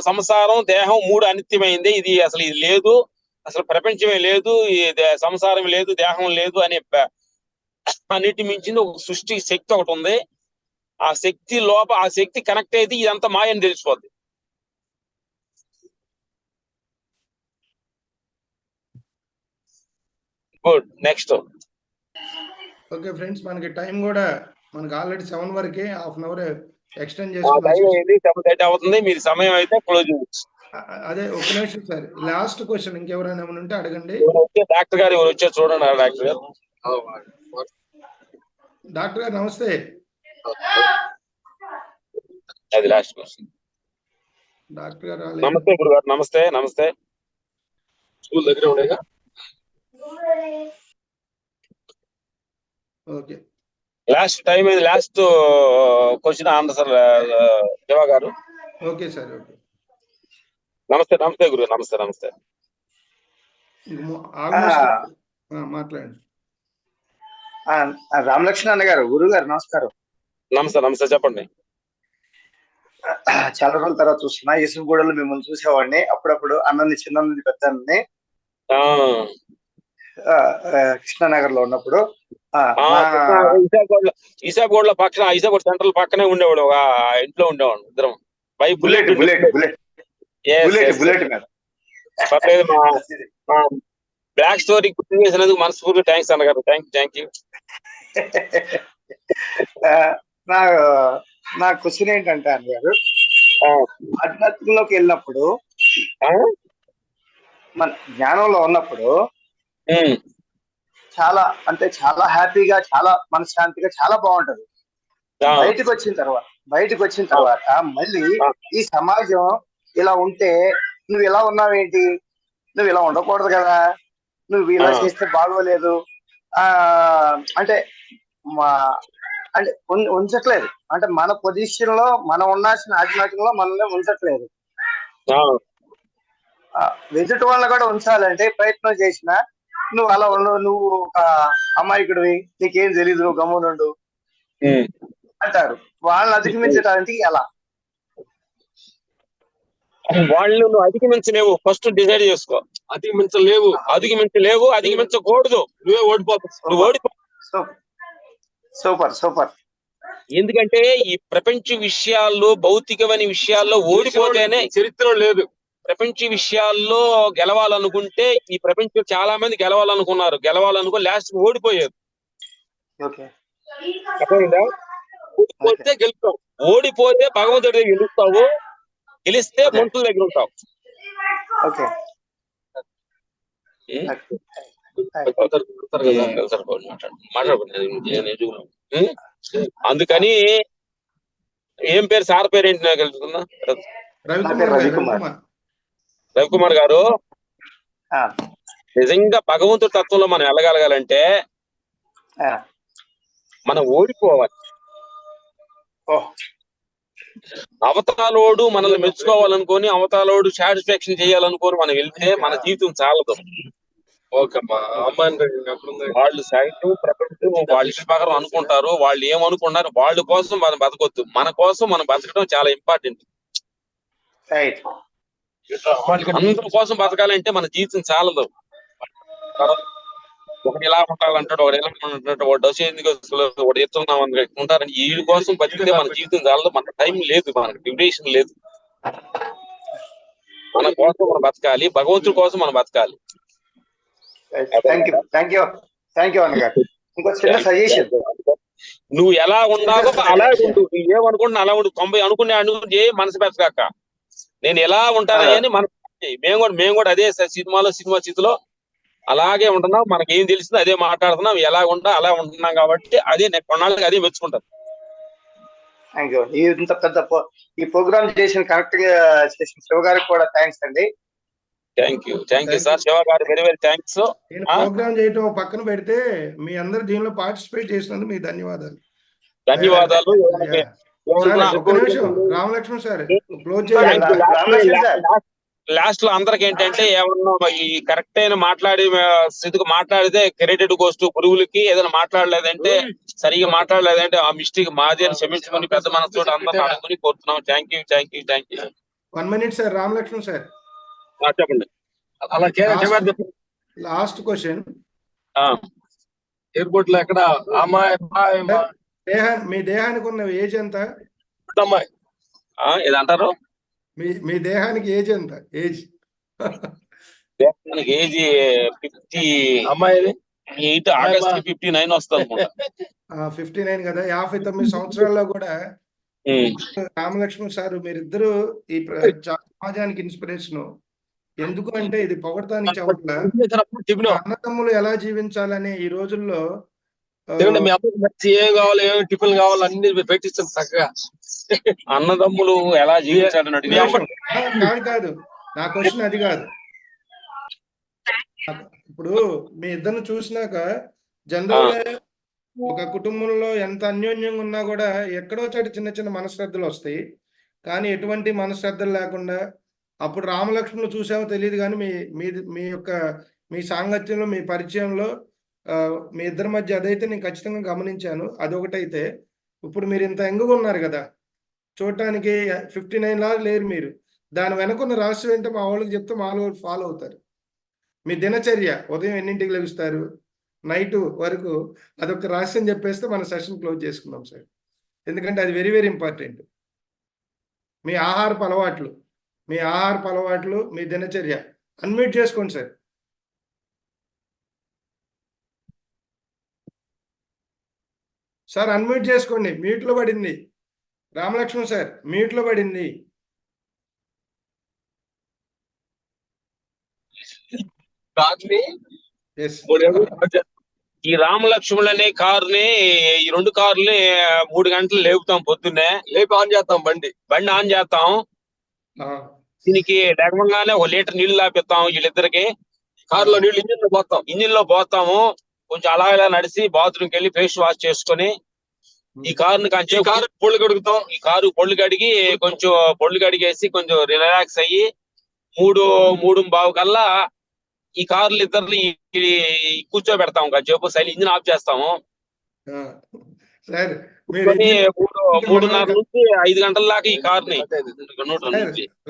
సంసారం, దేహం మూడు అనిత్యమైంది. ఇది అసలు ఇది లేదు, అసలు ప్రపంచమే లేదు, సంసారం లేదు, దేహం లేదు అనే అన్నిటి మించింది ఒక సృష్టి శక్తి ఒకటి ఉంది. ఆ శక్తి ఆ శక్తి కనెక్ట్ అయితే ఇదంతా మాయని తెలిసిపోద్ది. గుడ్. నెక్స్ట్. ఓకే ఫ్రెండ్స్, మనకి టైం కూడా మనకి ఆల్రెడీ 7 వరకే, half an hour extend time చేసుకున్నాం. అయింది, 7:30 అవుతుంది. మీరు సమయం అయితే క్లోజ్. అదే ఒక నిమిషం సార్, లాస్ట్ క్వశ్చన్ ఇంకెవరైనా ఏమైనా ఉంటే అడగండి. డాక్టర్ గారు ఎవరు వచ్చారు చూడండి. డాక్టర్ గారు, డాక్టర్ గారు నమస్తే. అది లాస్ట్ క్వశ్చన్. డాక్టర్ గారు నమస్తే గురుగారు. నమస్తే. నమస్తే. స్కూల్ దగ్గర ఉండేగా. ఓకే, లాస్ట్ టైం ఇది, లాస్ట్ క్వశ్చన్ ఆన్సర్ శివ గారు. Okay sir. ఓకే, నమస్తే. నమస్తే గురు. నమస్తే. నమస్తే. మాట్లాడండి. రామలక్ష్మణ అన్న గారు, గురువు గారు నమస్కారం. నమస్తే. నమస్తే, చెప్పండి. చాలా రోజుల తర్వాత చూస్తున్నా. ఇసుగూడలో మిమ్మల్ని చూసేవాడిని అప్పుడప్పుడు, అన్నని, చిన్నది, పెద్దని కృష్ణానగర్ లో ఉన్నప్పుడు. ఈసాగోడ్ల పక్కన, ఈసాగోడ్ సెంట్రల్ పక్కనే ఉండేవాడు, ఒక ఇంట్లో ఉండేవాడు. ఇద్దరం bullet bullet bullet bullet bullet మీద. బ్లాక్ స్టోరీ గుర్తు చేసినందుకు మనస్ఫూర్తిగా థ్యాంక్స్ అన్నగారు. Thank you. నా క్వశ్చన్ ఏంటంటే అన్నగారు, ఆధ్యాత్మంలోకి వెళ్ళినప్పుడు, మన జ్ఞానంలో ఉన్నప్పుడు చాలా అంటే చాలా హ్యాపీగా, చాలా మనశ్శాంతిగా, చాలా బాగుంటది. బయటకు వచ్చిన తర్వాత మళ్ళీ ఈ సమాజం ఇలా ఉంటే నువ్వు ఇలా ఉన్నావేంటి, నువ్వు ఇలా ఉండకూడదు కదా, నువ్వు ఇలా చేస్తే బాగోలేదు అంటే అంటే ఉంచట్లేదు. అంటే మన పొజిషన్ లో మనం ఉండాల్సిన ఆధ్యాత్మికంలో మనల్ని ఉంచట్లేదు. ఎదుటి వాళ్ళని కూడా ఉంచాలంటే ప్రయత్నం చేసిన నువ్వు అలా ఉండు, నువ్వు ఒక అమాయకుడివి, నీకేం తెలీదు, నువ్వు గమ్మునుండు అంటారు. వాళ్ళని అధిగమించడానికి ఎలా? వాళ్ళు నువ్వు అధిగమించలేవు, ఫస్ట్ డిసైడ్ చేసుకో. అధిగమించలేవు, అధిగమించకూడదు, నువ్వే ఓడిపోతావు. నువ్వు ఓడిపో. సూపర్. ఎందుకంటే ఈ ప్రపంచ విషయాల్లో, భౌతికమైన విషయాల్లో ఓడిపోతేనే చరిత్ర లేదు. ప్రపంచ విషయాల్లో గెలవాలనుకుంటే, ఈ ప్రపంచం చాలా మంది గెలవాలనుకున్నారు, లాస్ట్ ఓడిపోయారు. ఓడిపోతే గెలుస్తావు, ఓడిపోతే భగవంతుడి దగ్గర గెలుస్తావు, గెలిస్తే మనుషుల దగ్గర ఉంటావు. ఓకే అందుకని ఏం పేరు సార్ పేరు ఏంటి నాకు తెలుసుకున్నా? రవికుమార్ గారు, నిజంగా భగవంతుడి తత్వంలో మనం వెళ్ళగలగాలంటే మనం ఓడిపోవాలి. అవతాలోడు మనల్ని మెచ్చుకోవాలనుకొని, అవతాలోడు సాటిస్ఫాక్షన్ చేయాలనుకొని మనం వెళ్తే మన జీవితం చాలదు. వాళ్ళు సైతం ప్రపంచం వాళ్ళ ఇష్టప్రకారం అనుకుంటారు, వాళ్ళు ఏమనుకుంటారు, వాళ్ళ కోసం మనం బతకొద్దు, మన కోసం మనం బతకడం చాలా ఇంపార్టెంట్. అందరి కోసం బతకాలంటే మన జీవితం చాలదు. ఒకటి ఎలా ఉంటాడంటాడు, ఒకటి ఎలా ఉంటాడు, ఒకటి డస్ ఎందుకు ఒకటి ఎత్తున్నాం ఉంటారని వీడి కోసం బతికితే మన జీవితం చాలదు. మన టైం లేదు, మనకు డ్యూరేషన్ లేదు. మన కోసం మనం బతకాలి, భగవంతుడి కోసం మనం బతకాలి. నువ్వు ఎలా ఉన్నావో అలా ఉండు, నువ్వు ఏమనుకుంటున్నా అలా ఉండు. 90 అనుకునే మనసు పెట్టగాక నేను ఎలా ఉంటానని అని మనసు. మేము కూడా అదే సినిమా స్థితిలో అలాగే ఉంటున్నాం. మనకి ఏం తెలిసిందో అదే మాట్లాడుతున్నాం, ఎలా ఉంటా అలా ఉంటున్నాం. కాబట్టి అదే కొన్నాళ్ళకి అదే మెచ్చుకుంటాం. Thank you. ఇంత పెద్ద ఈ ప్రోగ్రామ్ చేసిన కరెక్ట్ గా చేసిన శివ గారికి కూడా థ్యాంక్స్ అండి. థ్యాంక్ యూ సార్, శివ గారు వెరీ వెరీ థ్యాంక్స్. ప్రోగ్రామ్ చేయటం పక్కన పెడితే మీ అందరు దీనిలో పార్టిసిపేట్ చేసినందుకు మీకు ధన్యవాదాలు. ఒక్క నిమిషం రామలక్ష్మణ్ సార్, క్లోజ్ చేయాలి. లాస్ట్ లో అందరికి ఏంటంటే ఏమన్నా ఈ కరెక్ట్ అయిన స్థితికి మాట్లాడితే క్రెడిట్ గోస్ టు గురువులకి. ఏదైనా మాట్లాడలేదంటే, సరిగా మాట్లాడలేదంటే ఆ మిస్టేక్ మాది అని క్షమించుకొని పెద్ద మనసుతో అందరూ అనుకుని కోరుతున్నాం. Thank you. 1 minute sir, Ramalakshman sir చెప్పండి. Last question. ఎయిర్పోర్ట్ లో ఎక్కడ మీ దేహానికి ఉన్న ఏజ్ ఎంత? అమ్మాయి ఏదంటారు? మీ దేహానికి ఏజ్ ఎంత? Age age 50. అమ్మాయి 8 ఆగస్ట్ 59 వస్తుంది. 59 కదా. 59 సంవత్సరాల్లో కూడా రామలక్ష్మణ్ సార్ మీరిద్దరు ఈ సమాజానికి ఇన్స్పిరేషన్. ఎందుకు అంటే ఇది పొగడతానికి చెప్పట్లా, అన్నదమ్ములు ఎలా జీవించాలని ఈ రోజుల్లో మీ అమ్మకి ఏం కావాలి, ఏం టిఫిన్ కావాలి అన్ని పెట్టిస్తాం చక్కగా. అన్నదమ్ములు ఎలా జీవించాలని కాదు నా క్వశ్చన్ అది కాదు. ఇప్పుడు మీ ఇద్దరిని చూసినాక జనరల్ గా ఒక కుటుంబంలో ఎంత అన్యోన్యంగా ఉన్నా కూడా ఎక్కడో చోట చిన్న చిన్న మనశ్రద్ధలు వస్తాయి. కానీ ఎటువంటి మనశ్రద్ధలు లేకుండా, అప్పుడు రామలక్ష్మణులు చూసామో తెలియదు కానీ మీ సాంగత్యంలో, మీ పరిచయంలో మీ ఇద్దరి మధ్య అదైతే నేను ఖచ్చితంగా గమనించాను. అదొకటైతే ఇప్పుడు మీరు ఇంత యంగ్గా ఉన్నారు కదా, చూడటానికి 59 లాగా లేరు మీరు. దాని వెనకున్న రహస్యం ఏంటో మా వాళ్ళకి చెప్తే మా వాళ్ళు ఫాలో అవుతారు. మీ దినచర్య, ఉదయం ఎన్నింటికి లభిస్తారు, నైట్ వరకు, అదొక రహస్యం చెప్పేస్తే మన సెషన్ క్లోజ్ చేసుకుందాం సార్. ఎందుకంటే అది వెరీ వెరీ ఇంపార్టెంట్. మీ ఆహారపు అలవాట్లు, మీ దినచర్య అన్మ్యూట్ చేసుకోండి సార్. సార్ అన్మ్యూట్ చేసుకోండి, మ్యూట్ లో పడింది. రామలక్ష్మణ్ సార్ మ్యూట్ లో పడింది. ఈ రామలక్ష్మణులు అనే కారుని, ఈ 2 కార్లని 3 గంటలు లేపుతాం. పొద్దున్నే లేపి ఆన్ చేస్తాం, బండి ఆన్ చేస్తాం. దీనికి లేకగానే 1 లీటర్ నీళ్లు లాపిస్తాం వీళ్ళిద్దరికి. కారులో నీళ్లు ఇంజిన్ లో పోతాము. కొంచెం అలా ఇలా నడిచి బాత్రూమ్కి వెళ్ళి ఫేస్ వాష్ చేసుకొని ఈ కారుని పొళ్ళు కడుగుతాం. ఈ కారు పొళ్ళు కడిగి కొంచెం పొళ్ళు కడిగేసి కొంచెం రిలాక్స్ అయ్యి 3:15 కల్లా ఈ కార్లు ఇద్దరిని కూర్చోబెడతాం. కాసేపు సైల్ ఇంజిన్ ఆఫ్ చేస్తాము. 3:30 నుంచి 5 గంటల దాకా ఈ కార్ని.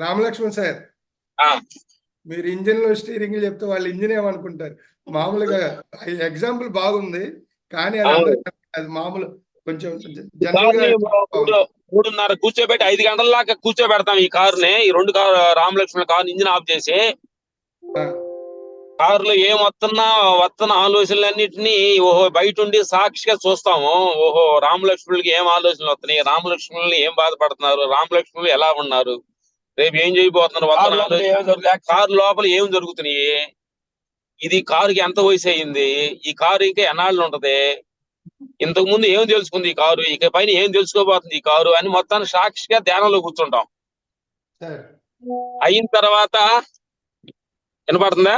రామలక్ష్మణ్ సార్, మీరు ఇంజిన్ లో స్టీరింగ్ చెప్తే వాళ్ళు ఇంజిన్ ఏమనుకుంటారు? మామూలుగా ఎగ్జాంపుల్ బాగుంది కానీ అది మామూలు కొంచెం 3:30 కూర్చోబెట్టి 5 గంటల దాకా కూర్చోబెడతాం ఈ కారుని. ఈ 2 రామలక్ష్మణ కారు ఇంజిన్ ఆఫ్ చేసి కారులో ఏం వస్తున్న ఆలోచనలన్నింటినీ బయట ఉండి సాక్షిగా చూస్తాము. ఓహో, రామలక్ష్మణులకి ఏం ఆలోచనలు వస్తున్నాయి, రామలక్ష్మణులు ఏం బాధపడుతున్నారు, రామలక్ష్మణులు ఎలా ఉన్నారు, రేపు ఏం చేయబోతున్నారు కారు లోపల ఏం జరుగుతున్నాయి, ఇది కారుకి ఎంత వయసు అయింది, ఈ కారు ఇంకా ఎన్నాళ్ళు ఉంటది, ఇంతకు ముందు ఏం తెలుసుకుంది ఈ కారు, ఇక పైన ఏం తెలుసుకోబోతుంది ఈ కారు అని మొత్తాన్ని సాక్షిగా ధ్యానంలో కూర్చుంటాం. అయిన తర్వాత వినపడుతుందా?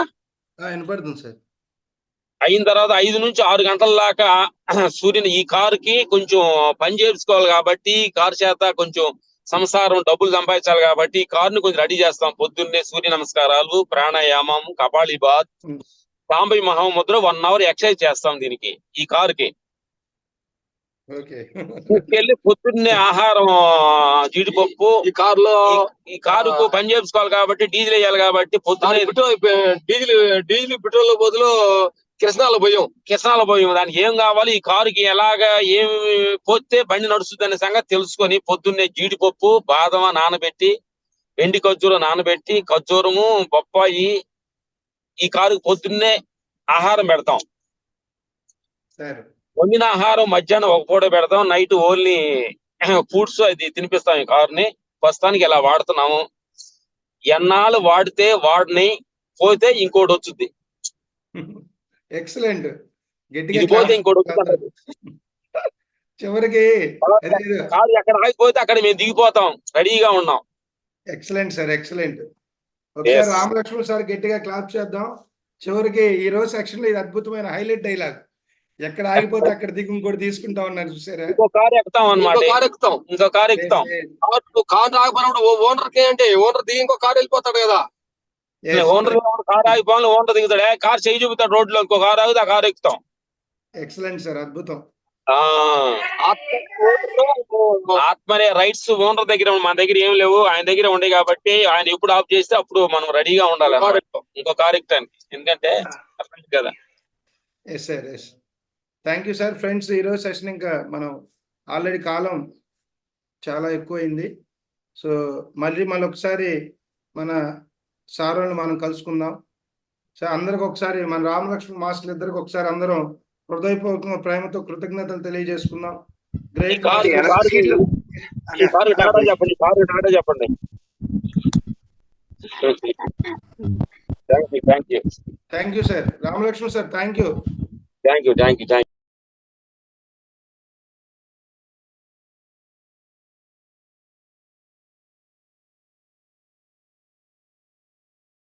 వినపడుతుంది సార్. అయిన తర్వాత 5 నుంచి 6 గంటల దాకా సూర్యుని ఈ కారుకి కొంచెం పని చేసుకోవాలి కాబట్టి, కారు చేత కొంచెం సంసారం డబ్బులు సంపాదించాలి కాబట్టి ఈ కారుని కొంచెం రెడీ చేస్తాం. పొద్దున్నే సూర్య నమస్కారాలు, ప్రాణాయామం, కపాళీబాత్, సాంబై మహాముద్ర 1 అవర్ ఎక్సర్సైజ్ చేస్తాం దీనికి, ఈ కారుకి. తీసుకెళ్లి పొద్దున్నే ఆహారం జీడిపప్పు, ఈ కారుకు పని చేసుకోవాలి కాబట్టి డీజిల్ వేయాలి కాబట్టి పొద్దున్నే డీజిల్ పెట్రోల్ బదులు కిరసనాల పోయాం. దానికి ఏం కావాలి, ఈ కారుకి ఎలాగా ఏమి పోతే బండి నడుస్తుంది అనే సంగతి తెలుసుకొని పొద్దున్నే జీడిపప్పు, బాదం నానబెట్టి, వెండి ఖర్జూరం నానబెట్టి, ఖర్జూరము, బొప్పాయి ఈ కారుకి పొద్దున్నే ఆహారం పెడతాం. వండిన ఆహారం మధ్యాహ్నం ఒక పూట పెడతాం, నైట్ ఓన్లీ ఫుడ్స్ అది తినిపిస్తాం ఈ కారుని. ప్రస్తుతానికి ఇలా వాడుతున్నాము. ఎన్నాళ్ళు వాడితే వాడిని, పోతే ఇంకోటి వచ్చుద్ది. ఎక్సలెంట్. ఇది పోతే ఇంకోటి వచ్చుద్ది. చివరికి కారు ఎక్కడ ఆగిపోతే అక్కడ మేము దిగిపోతాం, రెడీగా ఉన్నాం. Excellent sir, excellent. ఒకసారి రామలక్ష్మణ్ సార్ గట్టిగా క్లాప్ చేద్దాం. చివరికి ఈ రోజు సెక్షన్ లో ఇది అద్భుతమైన హైలైట్ డైలాగ్. ఎక్కడ ఆగిపోతే అక్కడ దిగి ఇంకోటి తీసుకుంటా ఉన్నారు, చూసారా? ఇంకో కారు ఎక్కుతాం అన్నమాట. ఇంకో కారు ఎక్కుతాం. కారు ఆగిపోయినప్పుడు ఓనర్ కి అంటే ఓనర్ దిగి ఇంకో కారు వెళ్ళిపోతాడు కదా. ఓనర్ కారు ఆగిపోవాలి, ఓనర్ దిగుతాడు. కారు చేయి చూపుతాడు రోడ్లో, ఇంకో కారు ఆగితే ఆ కారు ఎక్కుతాం. ఎక్సలెంట్ సార్, అద్భుతం. ఆత్మనే రైట్స్ ఓనర్ దగ్గర, మన దగ్గర ఏం లేవు, ఆయన దగ్గర ఉండే కాబట్టి ఆయన ఎప్పుడు ఆఫ్ చేస్తే అప్పుడు మనం రెడీగా ఉండాలి ఇంకో కారు ఎక్కుతానికి. ఎందుకంటే కదా. Yes sir, yes. Thank you sir. Friends, ఈరోజు సెషన్ ఇంకా మనం ఆల్రెడీ కాలం చాలా ఎక్కువైంది. సో మళ్ళీ ఒకసారి మన సార్ వాళ్ళని మనం కలుసుకుందాం. సో అందరికి ఒకసారి మన రామలక్ష్మణ్ మాస్టర్ ఇద్దరికి ఒకసారి అందరం హృదయపూర్వకంగా ప్రేమతో కృతజ్ఞతలు తెలియజేసుకుందాం. గ్రేట్. చెప్పండి. Thank you sir. Ramalakshman sir, thank you.